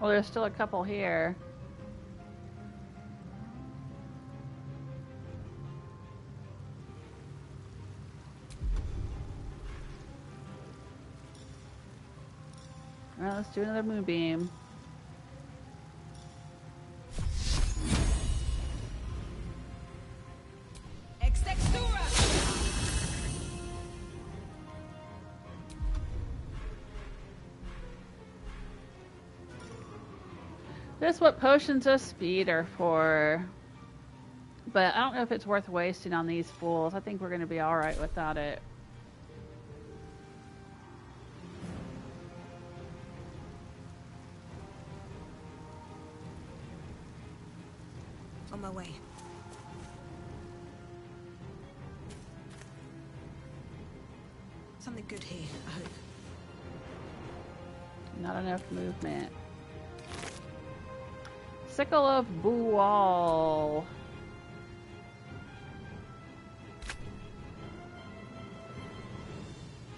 Well, there's still a couple here. Alright, let's do another moonbeam. That's what potions of speed are for. But I don't know if it's worth wasting on these fools. I think we're going to be alright without it. On my way. Something good here, I hope. Not enough movement. Sickle of Boooal.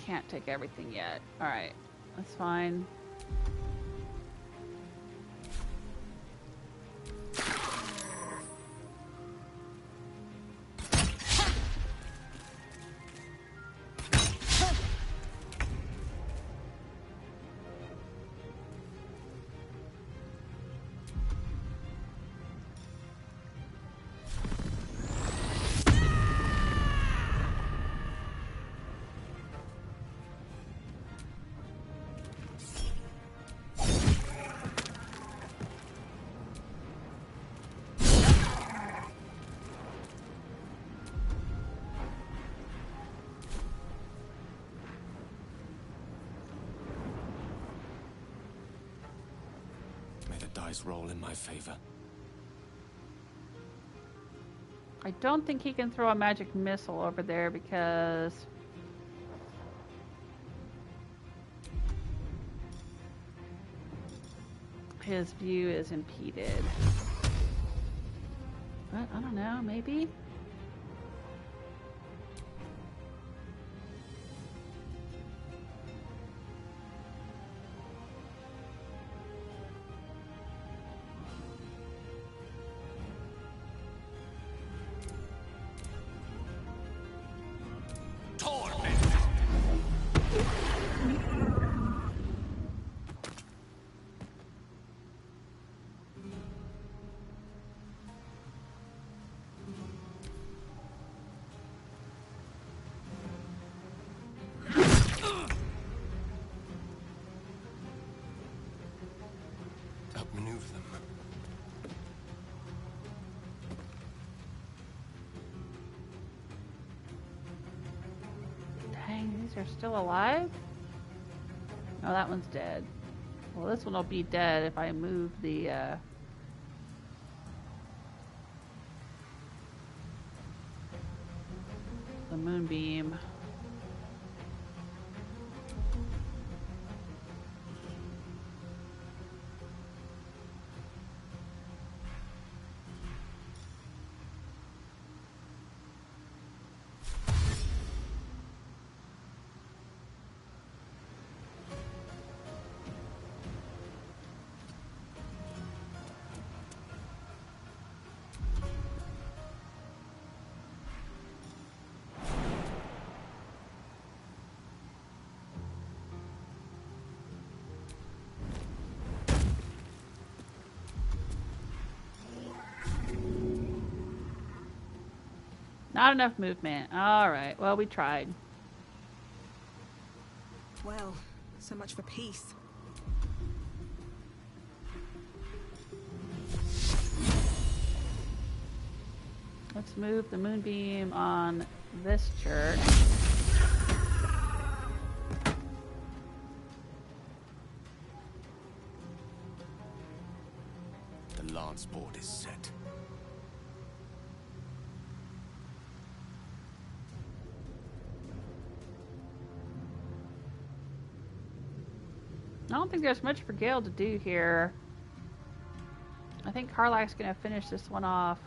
Can't take everything yet. Alright, that's fine. the dice roll in my favor. I don't think he can throw a magic missile over there because his view is impeded. But I don't know, maybe? Outmaneuver them. Dang, these are still alive? No, that one's dead. Well, this one will be dead if I move the moonbeam. Not enough movement. Alright, well, we tried. Well, so much for peace. Let's move the moonbeam on this church. The lance board is set. I don't think there's much for Gale to do here. I think Karlach's gonna finish this one off.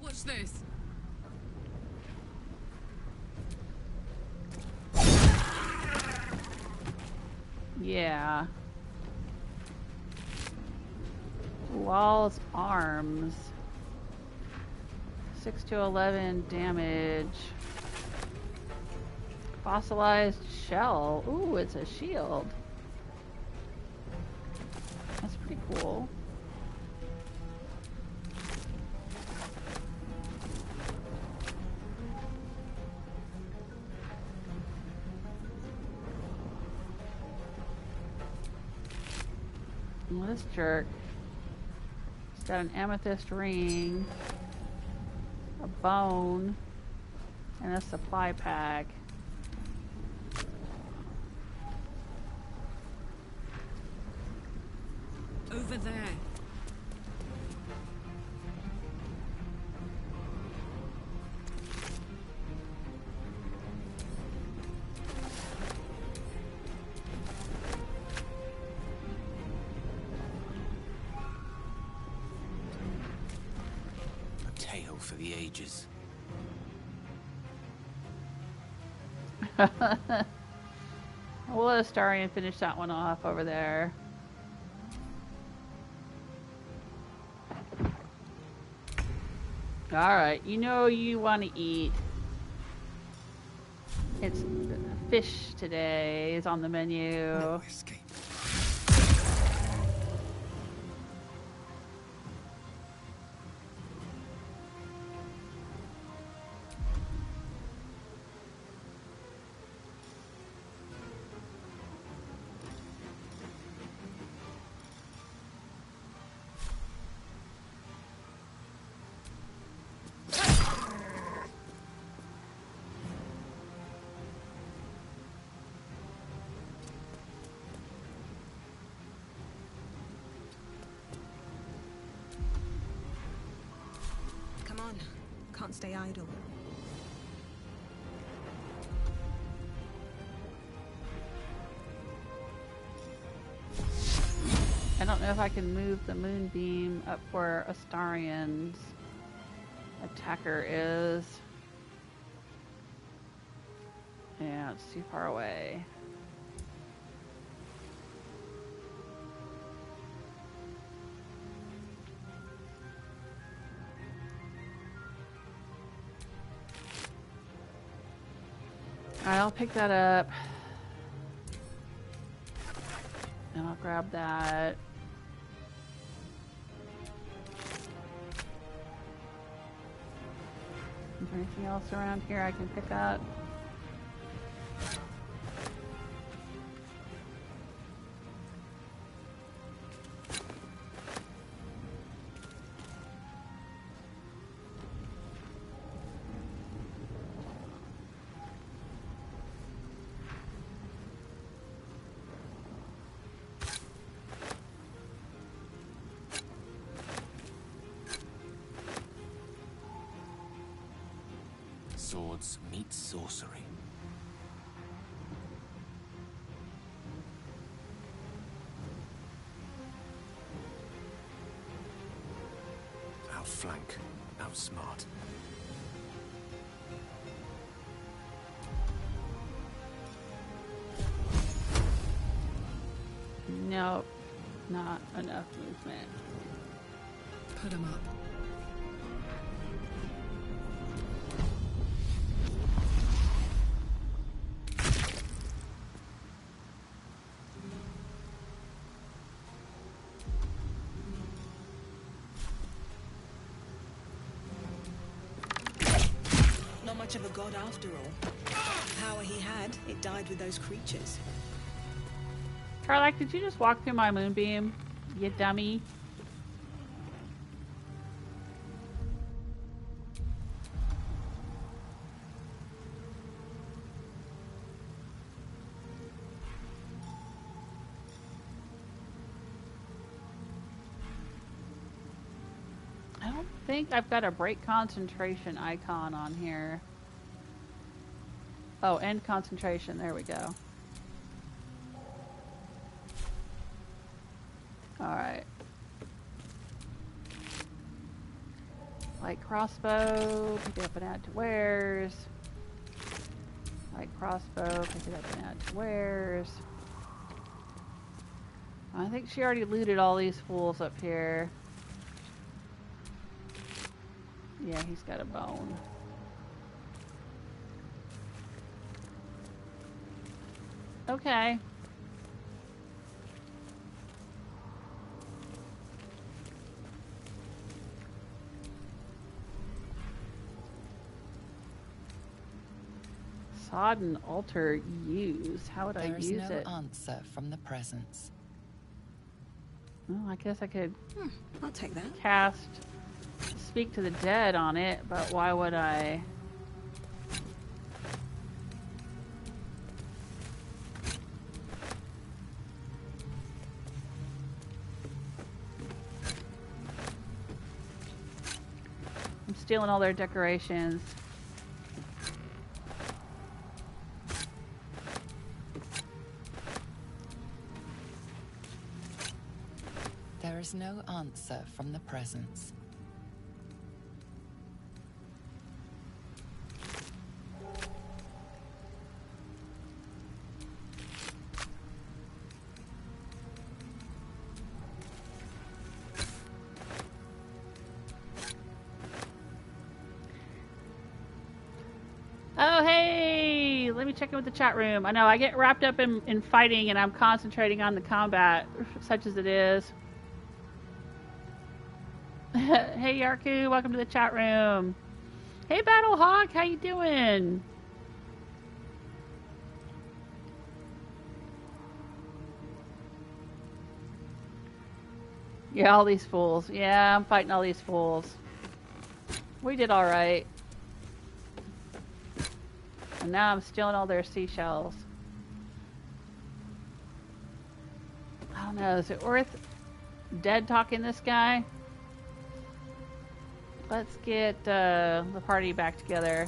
What's this? Yeah. Wall's arms. 6 to 11 damage. Fossilized shell. Ooh, it's a shield. That's pretty cool. Well, this jerk. He's got an amethyst ring, a bone, and a supply pack. Over there. A tale for the ages. We'll let Astarion finish that one off over there. Alright, you know you want to eat. It's fish today is on the menu. No escape. can't stay idle. I don't know if I can move the moonbeam up where Astarion's attacker is. Yeah, it's too far away. Alright, I'll pick that up. And I'll grab that. Is there anything else around here I can pick up? Swords meet sorcery. Outflank, outsmart. Nope, not enough movement. Put 'em up. Much of a god after all. The power he had, it died with those creatures. Karlak, did you just walk through my moonbeam? You dummy. I don't think I've got a break concentration icon on here. Oh, end concentration. There we go. Alright. Light crossbow, pick it up and add to wares. Light crossbow, pick it up and add to wares. I think she already looted all these fools up here. Yeah, he's got a bone. Okay. Sodden altar use. How would I use it? There's no answer from the presence. Well, I guess I could I'll take that. cast Speak to the Dead on it, but why would I? I'm stealing all their decorations. There is no answer from the presence. Oh, hey! Let me check in with the chat room. I know I get wrapped up in fighting and I'm concentrating on the combat, such as it is. Hey, Yarku, welcome to the chat room. Hey, Battlehawk, how you doing? Yeah, all these fools. Yeah, I'm fighting all these fools. We did all right. And now I'm stealing all their seashells. I don't know, is it worth dead talking this guy? Let's get the party back together.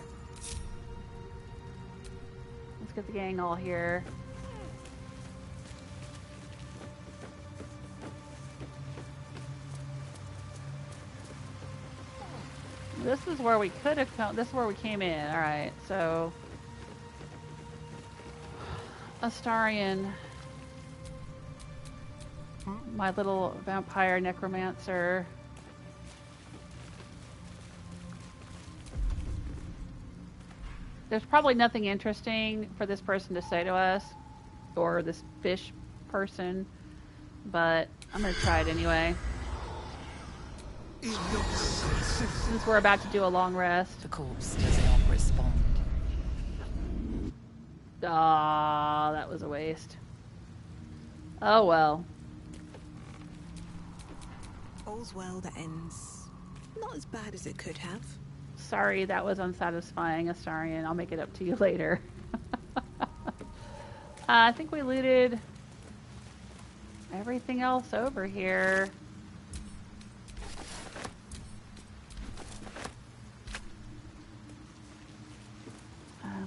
Let's get the gang all here. This is where we could have come. This is where we came in. All right, so Astarion, my little vampire necromancer. There's probably nothing interesting for this person to say to us, or this fish person, but I'm gonna try it anyway. Since we're about to do a long rest. The corpse does not respond. Ah, that was a waste. Oh well. All's well that ends not as bad as it could have. Sorry, that was unsatisfying, Astarion. I'll make it up to you later. I think we looted everything else over here.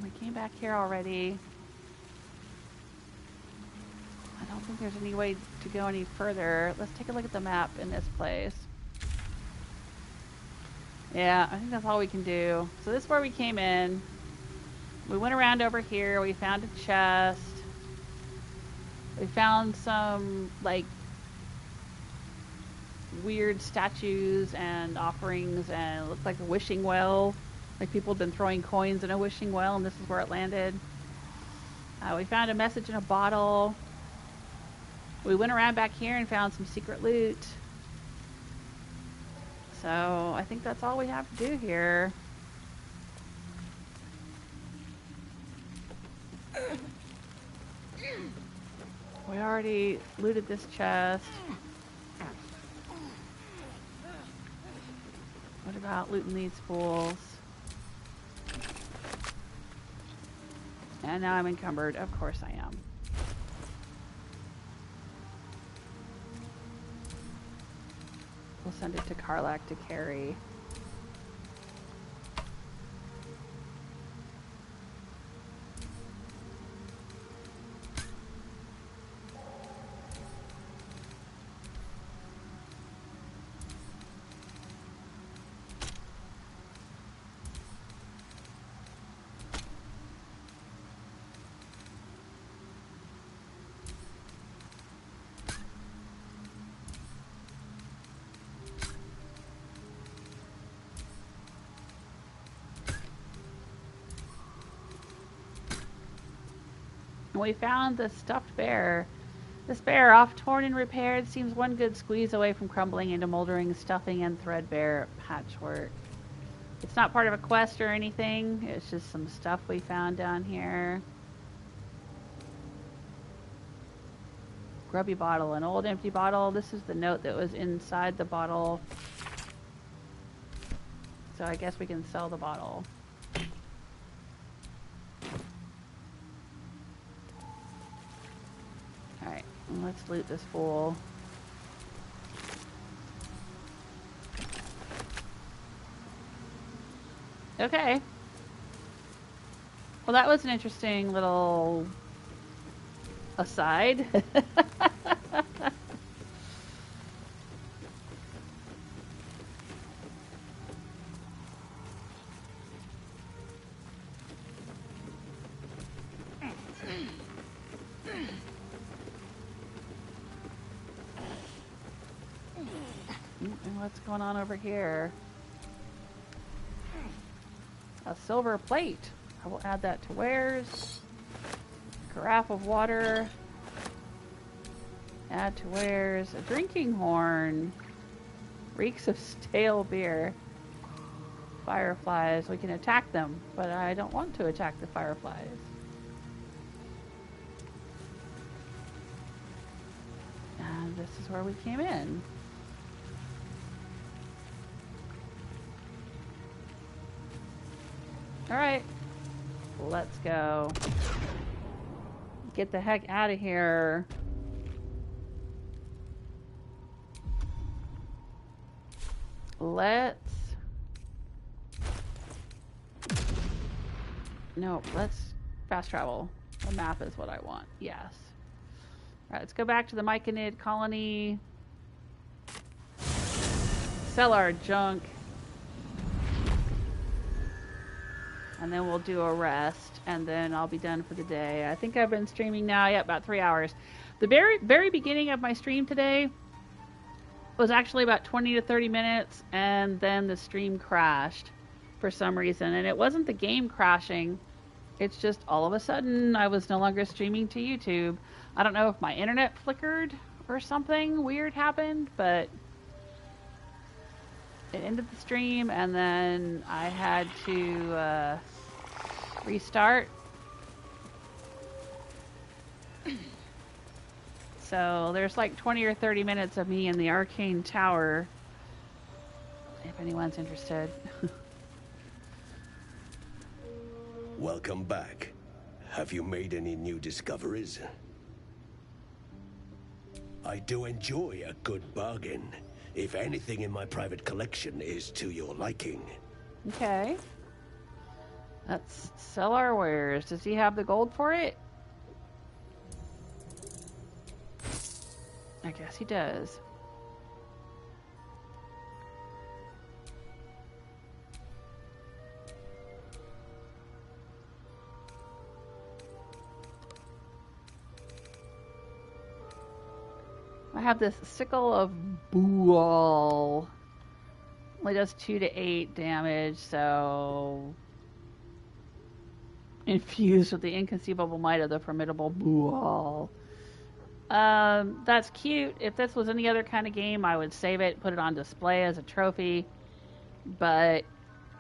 We came back here already. I don't think there's any way to go any further. Let's take a look at the map in this place. Yeah, I think that's all we can do. So this is where we came in. We went around over here. We found a chest. We found some, like, weird statues and offerings, and it looked like a wishing well. Like people had been throwing coins in a wishing well, and this is where it landed. We found a message in a bottle. We went around back here and found some secret loot. So I think that's all we have to do here. We already looted this chest. What about looting these fools? And now I'm encumbered. Of course I am. We'll send it to Karlach to carry. We found the stuffed bear. This bear, oft torn and repaired, seems one good squeeze away from crumbling into moldering stuffing and threadbare patchwork. It's not part of a quest or anything. It's just some stuff we found down here. Grubby bottle, an old empty bottle. This is the note that was inside the bottle. So I guess we can sell the bottle. Alright, let's loot this fool. Okay. Well, that was an interesting little aside. And what's going on over here? A silver plate. I will add that to wares. Carafe of water. Add to wares. A drinking horn. Reeks of stale beer. Fireflies. We can attack them, but I don't want to attack the fireflies. And this is where we came in. Alright. Let's go. Get the heck out of here. Let's No, let's fast travel. The map is what I want. Yes. Alright, let's go back to the Myconid colony. Sell our junk. And then we'll do a rest. And then I'll be done for the day. I think I've been streaming now, yeah, about 3 hours. The very beginning of my stream today was actually about 20 to 30 minutes. And then the stream crashed for some reason. And it wasn't the game crashing. It's just all of a sudden I was no longer streaming to YouTube. I don't know if my internet flickered or something weird happened, but it ended the stream and then I had to restart. So there's like 20 or 30 minutes of me in the Arcane Tower, if anyone's interested. Welcome back. Have you made any new discoveries? I do enjoy a good bargain, if anything in my private collection is to your liking. Okay. Let's sell our wares. Does he have the gold for it? I guess he does. I have this Sickle of Boooal. Only does 2 to 8 damage, so infused with the inconceivable might of the formidable Boooal. That's cute. If this was any other kind of game, I would save it, put it on display as a trophy. But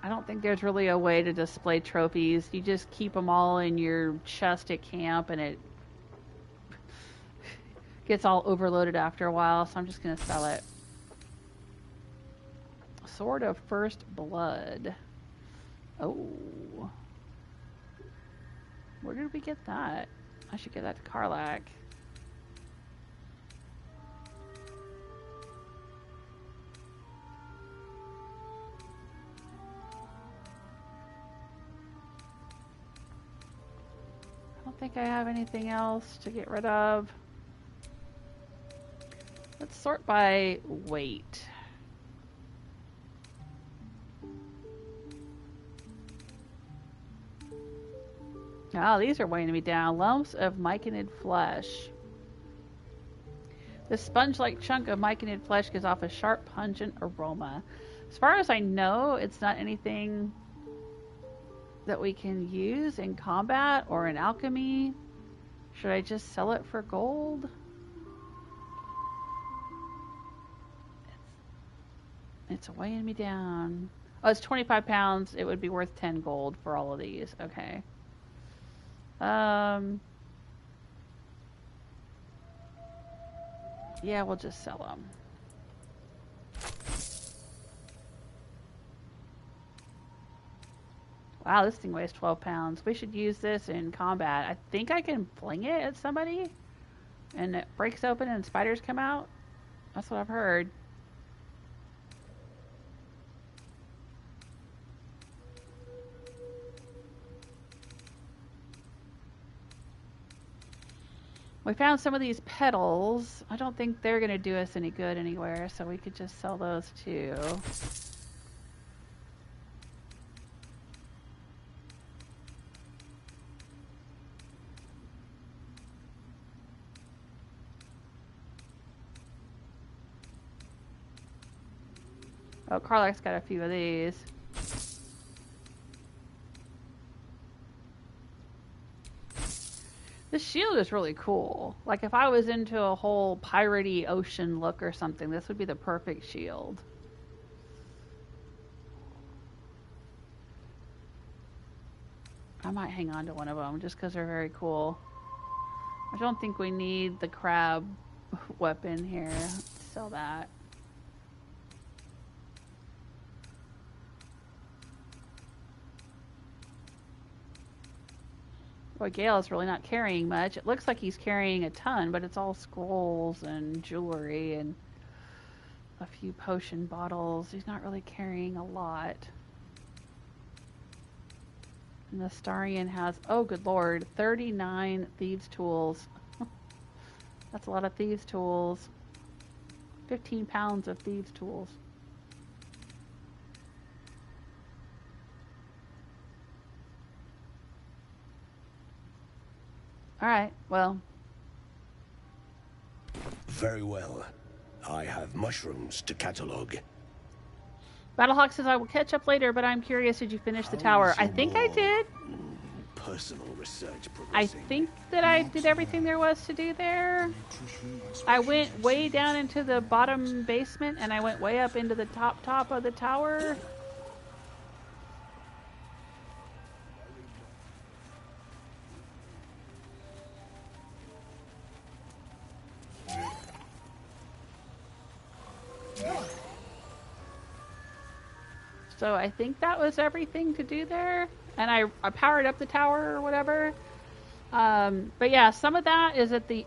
I don't think there's really a way to display trophies. You just keep them all in your chest at camp, and it gets all overloaded after a while, so I'm just going to sell it. Sword of First Blood. Oh. Where did we get that? I should give that to Karlach. I don't think I have anything else to get rid of. Let's sort by weight. Oh, these are weighing me down. Lumps of myconid flesh. This sponge-like chunk of myconid flesh gives off a sharp, pungent aroma. As far as I know, it's not anything that we can use in combat or in alchemy. Should I just sell it for gold? It's weighing me down. Oh, it's 25 pounds. It would be worth 10 gold for all of these. Okay. Yeah, we'll just sell them. Wow, this thing weighs 12 pounds. We should use this in combat. I think I can fling it at somebody and it breaks open and spiders come out. That's what I've heard. We found some of these petals. I don't think they're going to do us any good anywhere, so we could just sell those too. Oh, Karlach's got a few of these. This shield is really cool. Like if I was into a whole piratey ocean look or something, this would be the perfect shield. I might hang on to one of them just because they're very cool. I don't think we need the crab weapon here. Let's sell that. Boy, Gale is really not carrying much. It looks like he's carrying a ton, but it's all scrolls and jewelry and a few potion bottles. He's not really carrying a lot. And the Starian has, oh good lord, 39 thieves' tools. That's a lot of thieves' tools. 15 pounds of thieves' tools. Alright, well. Very well. I have mushrooms to catalog. Battlehawk says, I will catch up later, but I'm curious, did you finish the tower? I think I did. Personal research I progressing. think that I did everything there was to do there. I went way down into the bottom basement, and I went way up into the top of the tower. So I think that was everything to do there. And I powered up the tower or whatever. But yeah, some of that is at the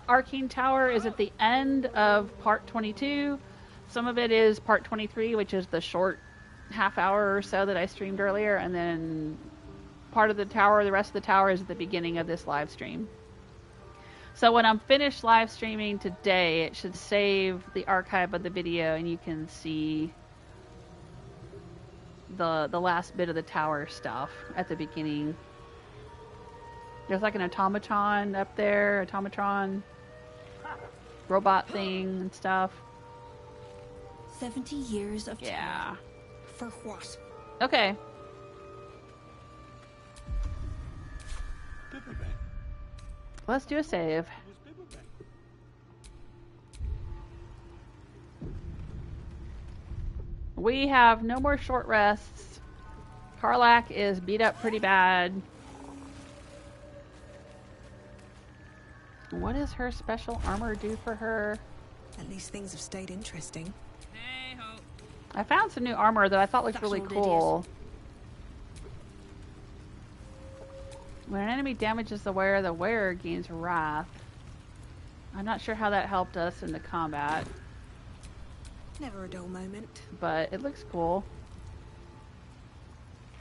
Arcane Tower is at the end of part 22. Some of it is part 23, which is the short half hour or so that I streamed earlier, and then part of the tower, the rest of the tower is at the beginning of this live stream. So when I'm finished live streaming today, it should save the archive of the video and you can see the last bit of the tower stuff at the beginning. There's like an automaton up there, automatron robot thing and stuff. 70 years of yeah. terror. For what? Okay. Let's do a save. We have no more short rests. Karlach is beat up pretty bad. What does her special armor do for her? At least things have stayed interesting. Hey-ho. I found some new armor that I thought looked really cool. When an enemy damages the wearer gains wrath. I'm not sure how that helped us in the combat. Never a dull moment. But it looks cool.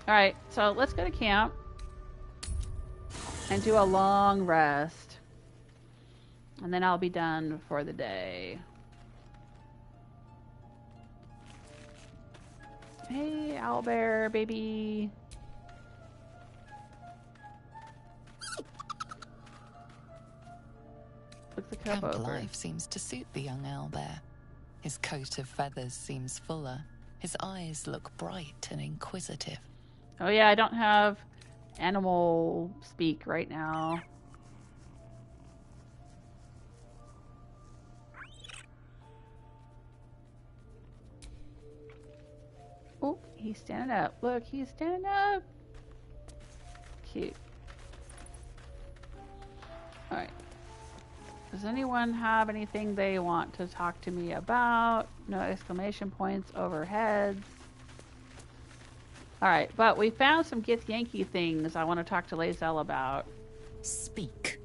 Alright, so let's go to camp. And do a long rest. And then I'll be done for the day. Hey, Owlbear, baby. Camp life seems to suit the young owlbear. His coat of feathers seems fuller. His eyes look bright and inquisitive. Oh yeah, I don't have animal speak right now. Oh, he's standing up. Look, he's standing up. Cute. Alright. Does anyone have anything they want to talk to me about? No exclamation points, overheads. Alright, but we found some Githyanki things I want to talk to Lae'zel about. Speak.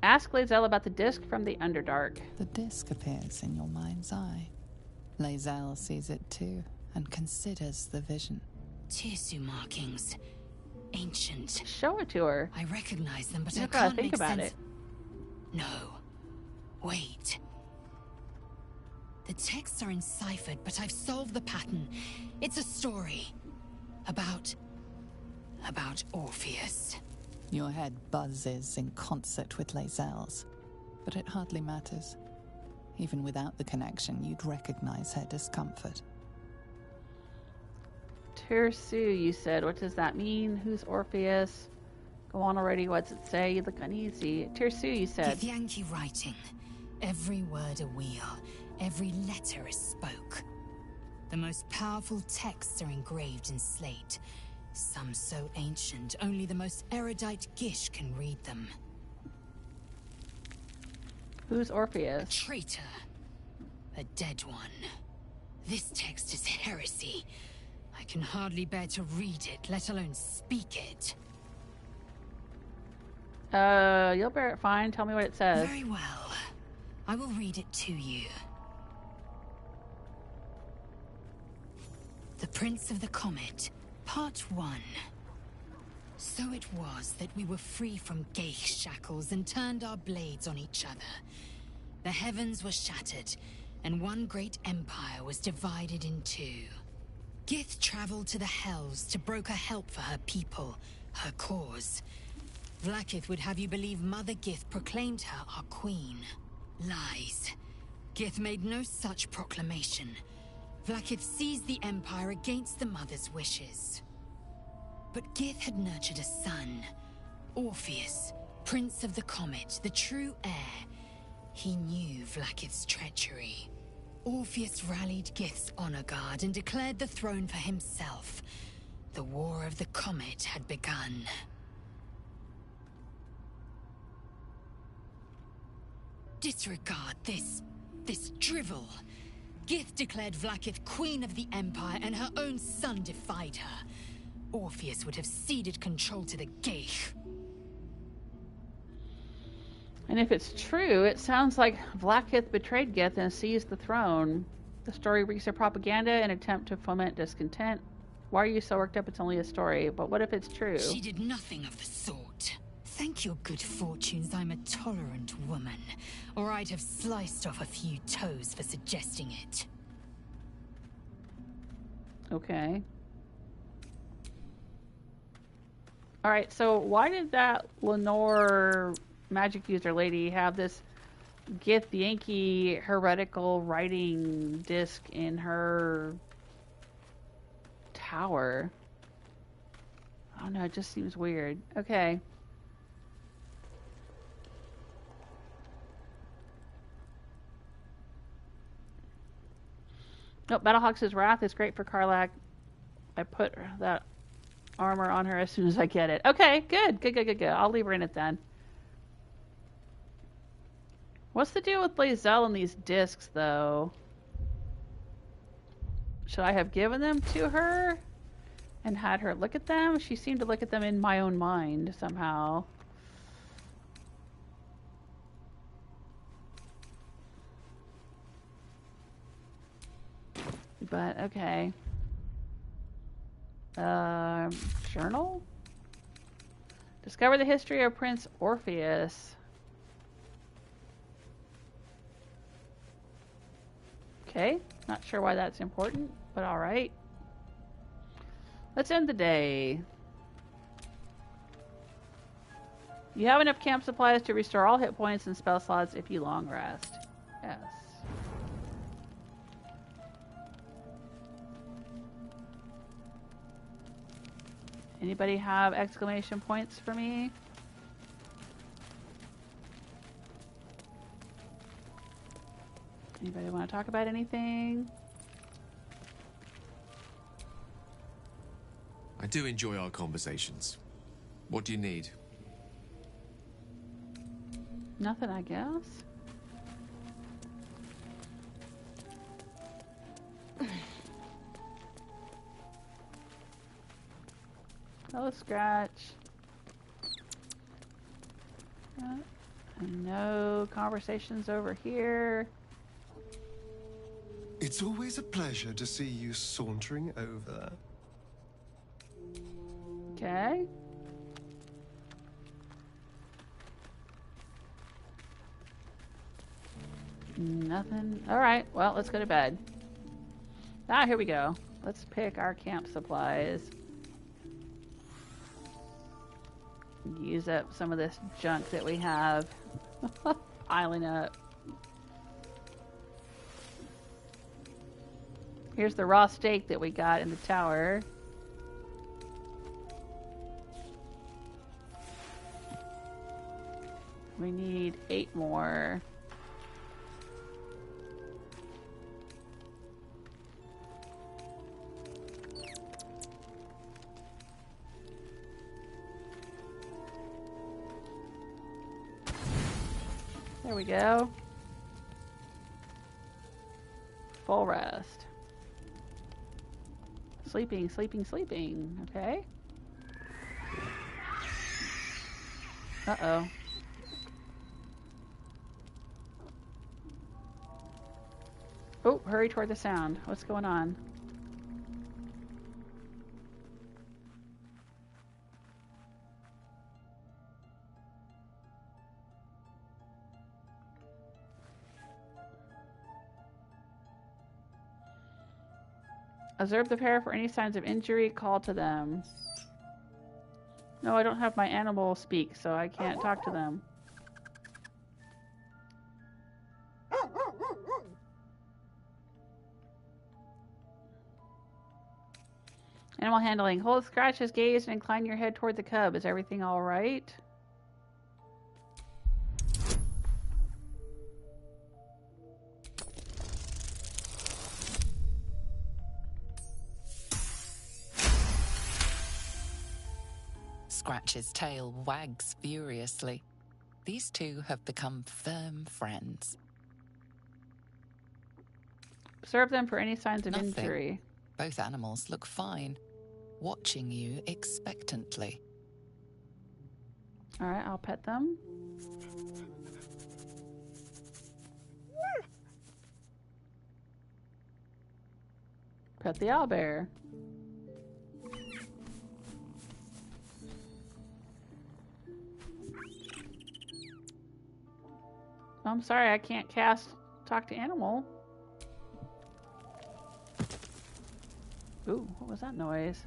Ask Lae'zel about the disc from the Underdark. The disc appears in your mind's eye. Lae'zel sees it too, and considers the vision. Tissue markings. Ancient. Show it to her. I recognize them, but I Look, can't think make about sense. it. No. Wait. The texts are enciphered, but I've solved the pattern. It's a story. About Orpheus. Your head buzzes in concert with Lae'zel's, but it hardly matters. Even without the connection, you'd recognize her discomfort. Tirsu, you said. What does that mean? Who's Orpheus? Go on already. What's it say? You look uneasy. Tirsu, you said. Githyanki writing. Every word a wheel. Every letter is spoke. The most powerful texts are engraved in slate. Some so ancient, only the most erudite Gish can read them. Who's Orpheus? A traitor. A dead one. This text is heresy. I can hardly bear to read it, let alone speak it. You'll bear it fine. Tell me what it says. Very well. I will read it to you. Prince of the Comet, Part 1. So it was that we were free from Geich shackles and turned our blades on each other. The heavens were shattered, and one great empire was divided in two. Gith traveled to the Hells to broker help for her people, her cause. Vlaakith would have you believe Mother Gith proclaimed her our queen. Lies. Gith made no such proclamation. Vlaakith seized the Empire against the Mother's wishes. But Gith had nurtured a son, Orpheus, Prince of the Comet, the true heir. He knew Vlaakith's treachery. Orpheus rallied Gith's honor guard and declared the throne for himself. The War of the Comet had begun. Disregard this drivel. Gith declared Vlaakith queen of the Empire, and her own son defied her. Orpheus would have ceded control to the Geich. And if it's true, it sounds like Vlaakith betrayed Gith and seized the throne. The story reeks of propaganda and attempt to foment discontent. Why are you so worked up? It's only a story. But what if it's true? She did nothing of the sort. Thank your good fortunes I'm a tolerant woman, or I'd have sliced off a few toes for suggesting it. Okay. Alright, so why did that Lenore magic user lady have this Githyanki heretical writing disc in her tower? I don't know, it just seems weird. Okay. Oh, Battlehawk's Wrath is great for Karlach. I put that armor on her as soon as I get it. Okay, good. I'll leave her in it then. What's the deal with Lae'zel and these discs, though? Should I have given them to her and had her look at them? She seemed to look at them in my own mind somehow. But, okay. Journal? Discover the history of Prince Orpheus. Okay, not sure why that's important, but alright. Let's end the day. You have enough camp supplies to restore all hit points and spell slots if you long rest. Yes. Anybody have exclamation points for me? Anybody want to talk about anything? I do enjoy our conversations. What do you need? Nothing, I guess. Hello, Scratch. No conversations over here. It's always a pleasure to see you sauntering over. Okay. Nothing. Alright, well, let's go to bed. Ah, here we go. Let's pick our camp supplies. Use up some of this junk that we have. Piling up. Here's the raw steak that we got in the tower. We need 8 more. There we go. Full rest. Sleeping, sleeping, sleeping. Okay. Uh-oh. Oh, hurry toward the sound. What's going on? Observe the pair for any signs of injury. Call to them. No, I don't have my animal speak, so I can't talk to them. Animal handling. Hold Scratch's gaze and incline your head toward the cub. Is everything all right? Scratch's tail wags furiously. These two have become firm friends. Observe them for any signs of Nothing. injury. Both animals look fine, watching you expectantly. All right, I'll pet them. Pet the owlbear. I'm sorry, I can't talk to animal. Ooh, what was that noise?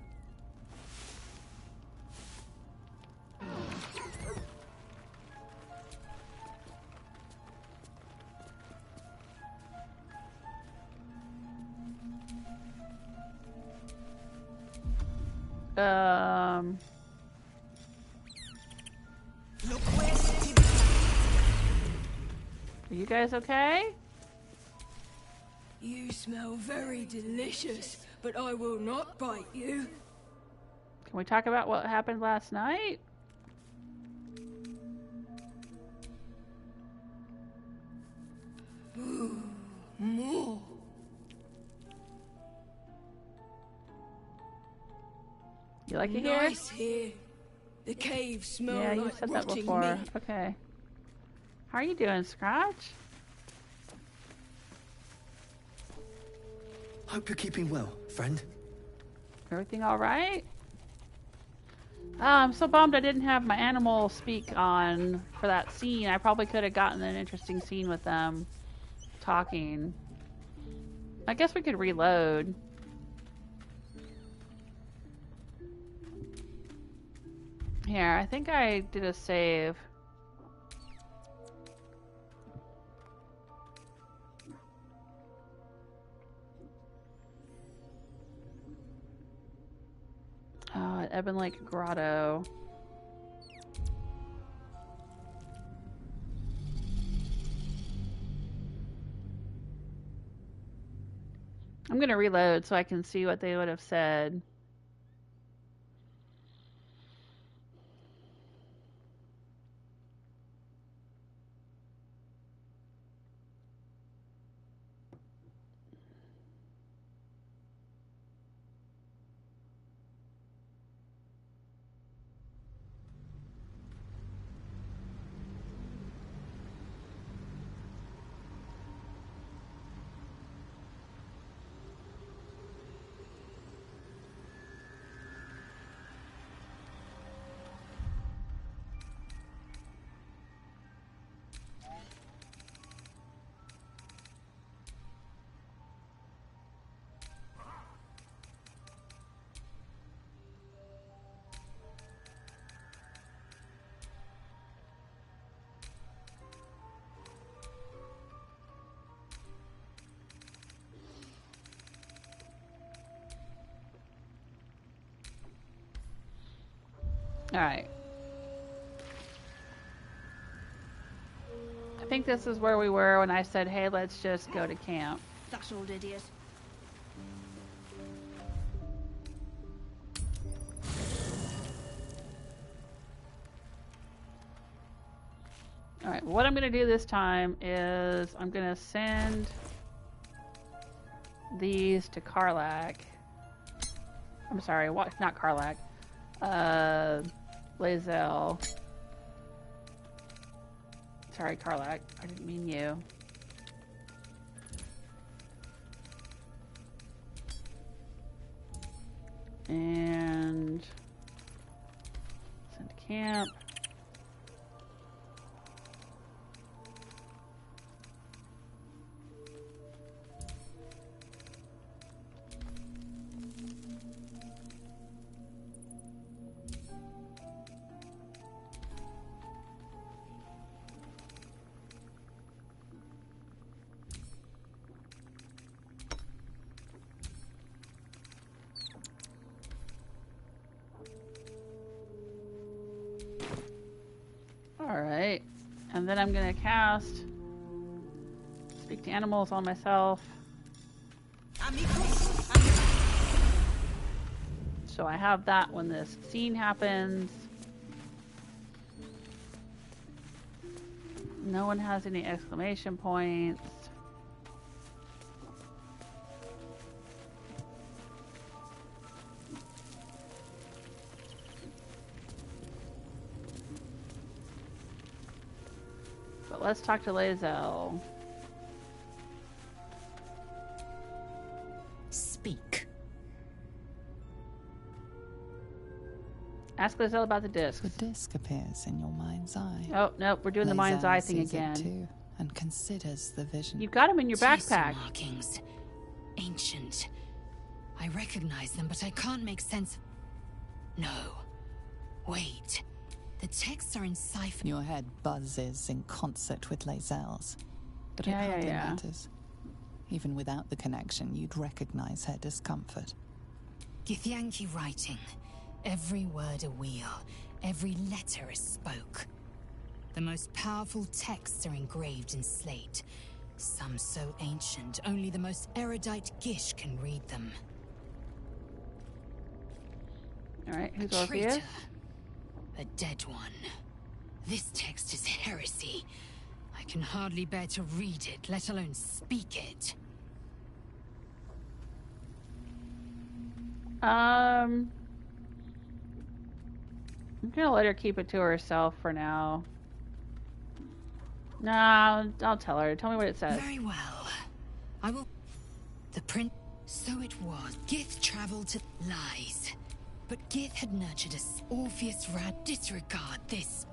Are you guys okay? You smell very delicious, but I will not bite you. Can we talk about what happened last night? Ooh, more. You like it Nice here. The caves smell yeah, you like said that rotting before. meat. Okay. How are you doing, Scratch? Hope you're keeping well, friend. Everything all right? Oh, I'm so bummed I didn't have my animal speak on for that scene. I probably could have gotten an interesting scene with them talking. I guess we could reload. Here, I think I did a save. Oh, at Ebon Lake Grotto. I'm gonna reload so I can see what they would have said. Alright. I think this is where we were when I said, hey, let's just go to camp. That old idiot. Alright, what I'm going to do this time is I'm going to send these to Karlach. I'm sorry, what? Not Karlach. Lae'zel. Sorry, Karlach. I didn't mean you. And send to camp. And then I'm gonna cast Speak to Animals on myself. So I have that when this scene happens. No one has any exclamation points. But let's talk to Lae'zel. Speak. Ask Lae'zel about the disc. The disc appears in your mind's eye. Oh, nope, we're doing the mind's eye thing sees it again. too, and considers the vision. You've got them in your Taste backpack. markings. Ancient. I recognize them, but I can't make sense. No. Wait. The texts are in cipher. Your head buzzes in concert with Lae'zel's. But it Yeah, hardly yeah. matters. Even without the connection, you'd recognize her discomfort. Githyanki writing. Every word a wheel, every letter a spoke. The most powerful texts are engraved in slate. Some so ancient, only the most erudite Gish can read them. Alright, who's A Orpheus? traitor. A dead one. This text is heresy. I can hardly bear to read it, let alone speak it. I'm gonna let her keep it to herself for now. No, I'll tell her. Tell me what it says. Very well. I will... The print... So it was. Gith traveled to... Lies. But Gith had nurtured us. Orpheus Rad disregard this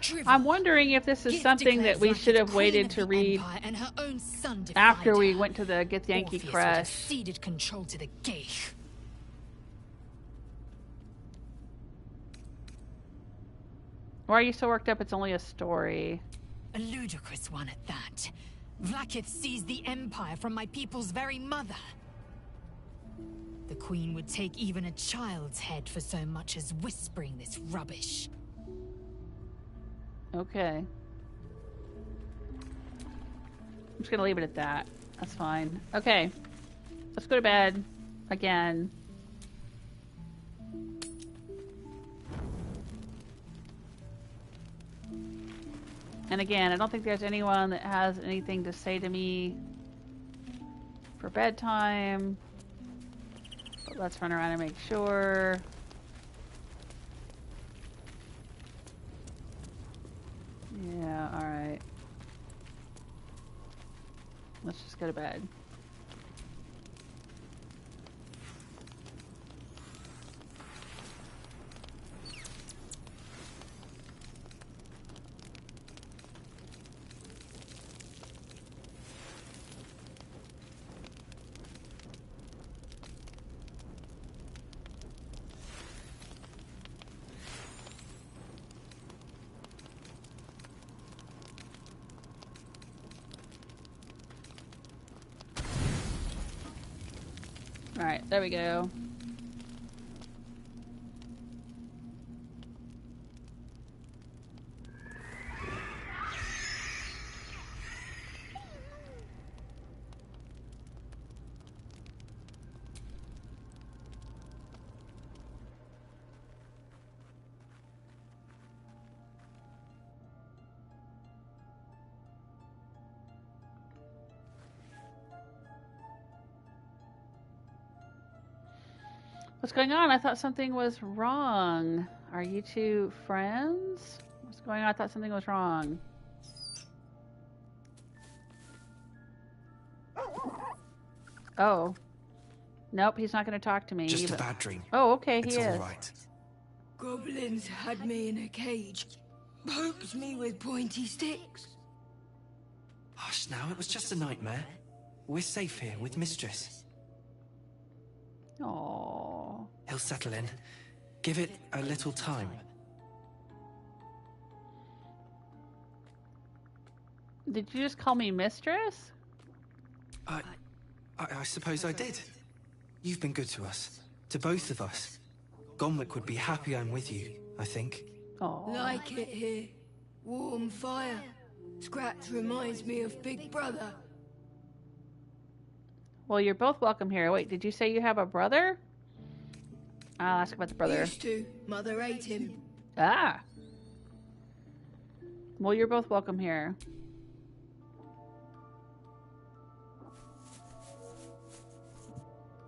drivel. I'm wondering if this is Gith something that we declared should Rad have the waited queen to of the read Empire, and her own son after defied we her. went to the Githyanki Orpheus would crush. have ceded control to the Geich. Why are you so worked up? It's only a story. A ludicrous one at that. Vlaakith seized the Empire from my people's very mother. The Queen would take even a child's head for so much as whispering this rubbish. Okay. I'm just gonna leave it at that. That's fine. Okay. Let's go to bed. Again. And again, I don't think there's anyone that has anything to say to me for bedtime. But let's run around and make sure. Yeah, alright. Let's just go to bed. Alright, there we go. What's going on? I thought something was wrong. Are you two friends? What's going on? I thought something was wrong. Oh. Nope, he's not going to talk to me. Just a bad dream. Oh, okay, It's he all is. right. Goblins had me in a cage. Poked me with pointy sticks. Hush now, it was just a nightmare. We're safe here with Mistress. Aww. He'll settle in. Give it a little time. Did you just call me mistress? I suppose I did. You've been good to us. To both of us. Gonwick would be happy I'm with you, I think. Aww. Like it here. Warm fire. Scratch reminds me of Big Brother. Well, you're both welcome here. Wait, did you say you have a brother? I'll ask about the brother. Used to. Mother ate him. Ah. Well, you're both welcome here.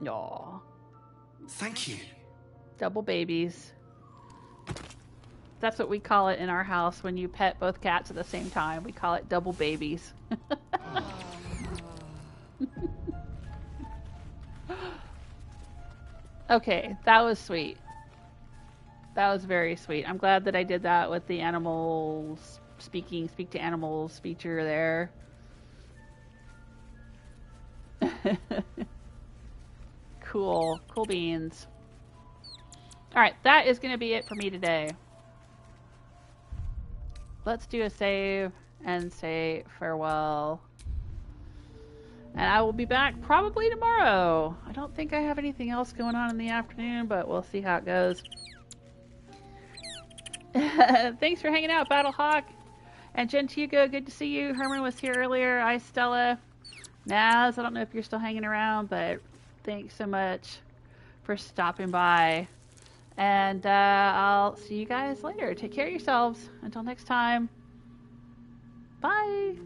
Aw. Thank you. Double babies. That's what we call it in our house when you pet both cats at the same time. We call it double babies. Okay, that was sweet. That was very sweet. I'm glad that I did that with the animals speak to animals feature there. Cool beans. Alright, that is going to be it for me today. Let's do a save and say farewell. And I will be back probably tomorrow. I don't think I have anything else going on in the afternoon, but we'll see how it goes. Thanks for hanging out, Battlehawk. And Gentigo, good to see you. Herman was here earlier. Hi, Stella. Naz, I don't know if you're still hanging around, but thanks so much for stopping by. And I'll see you guys later. Take care of yourselves. Until next time. Bye.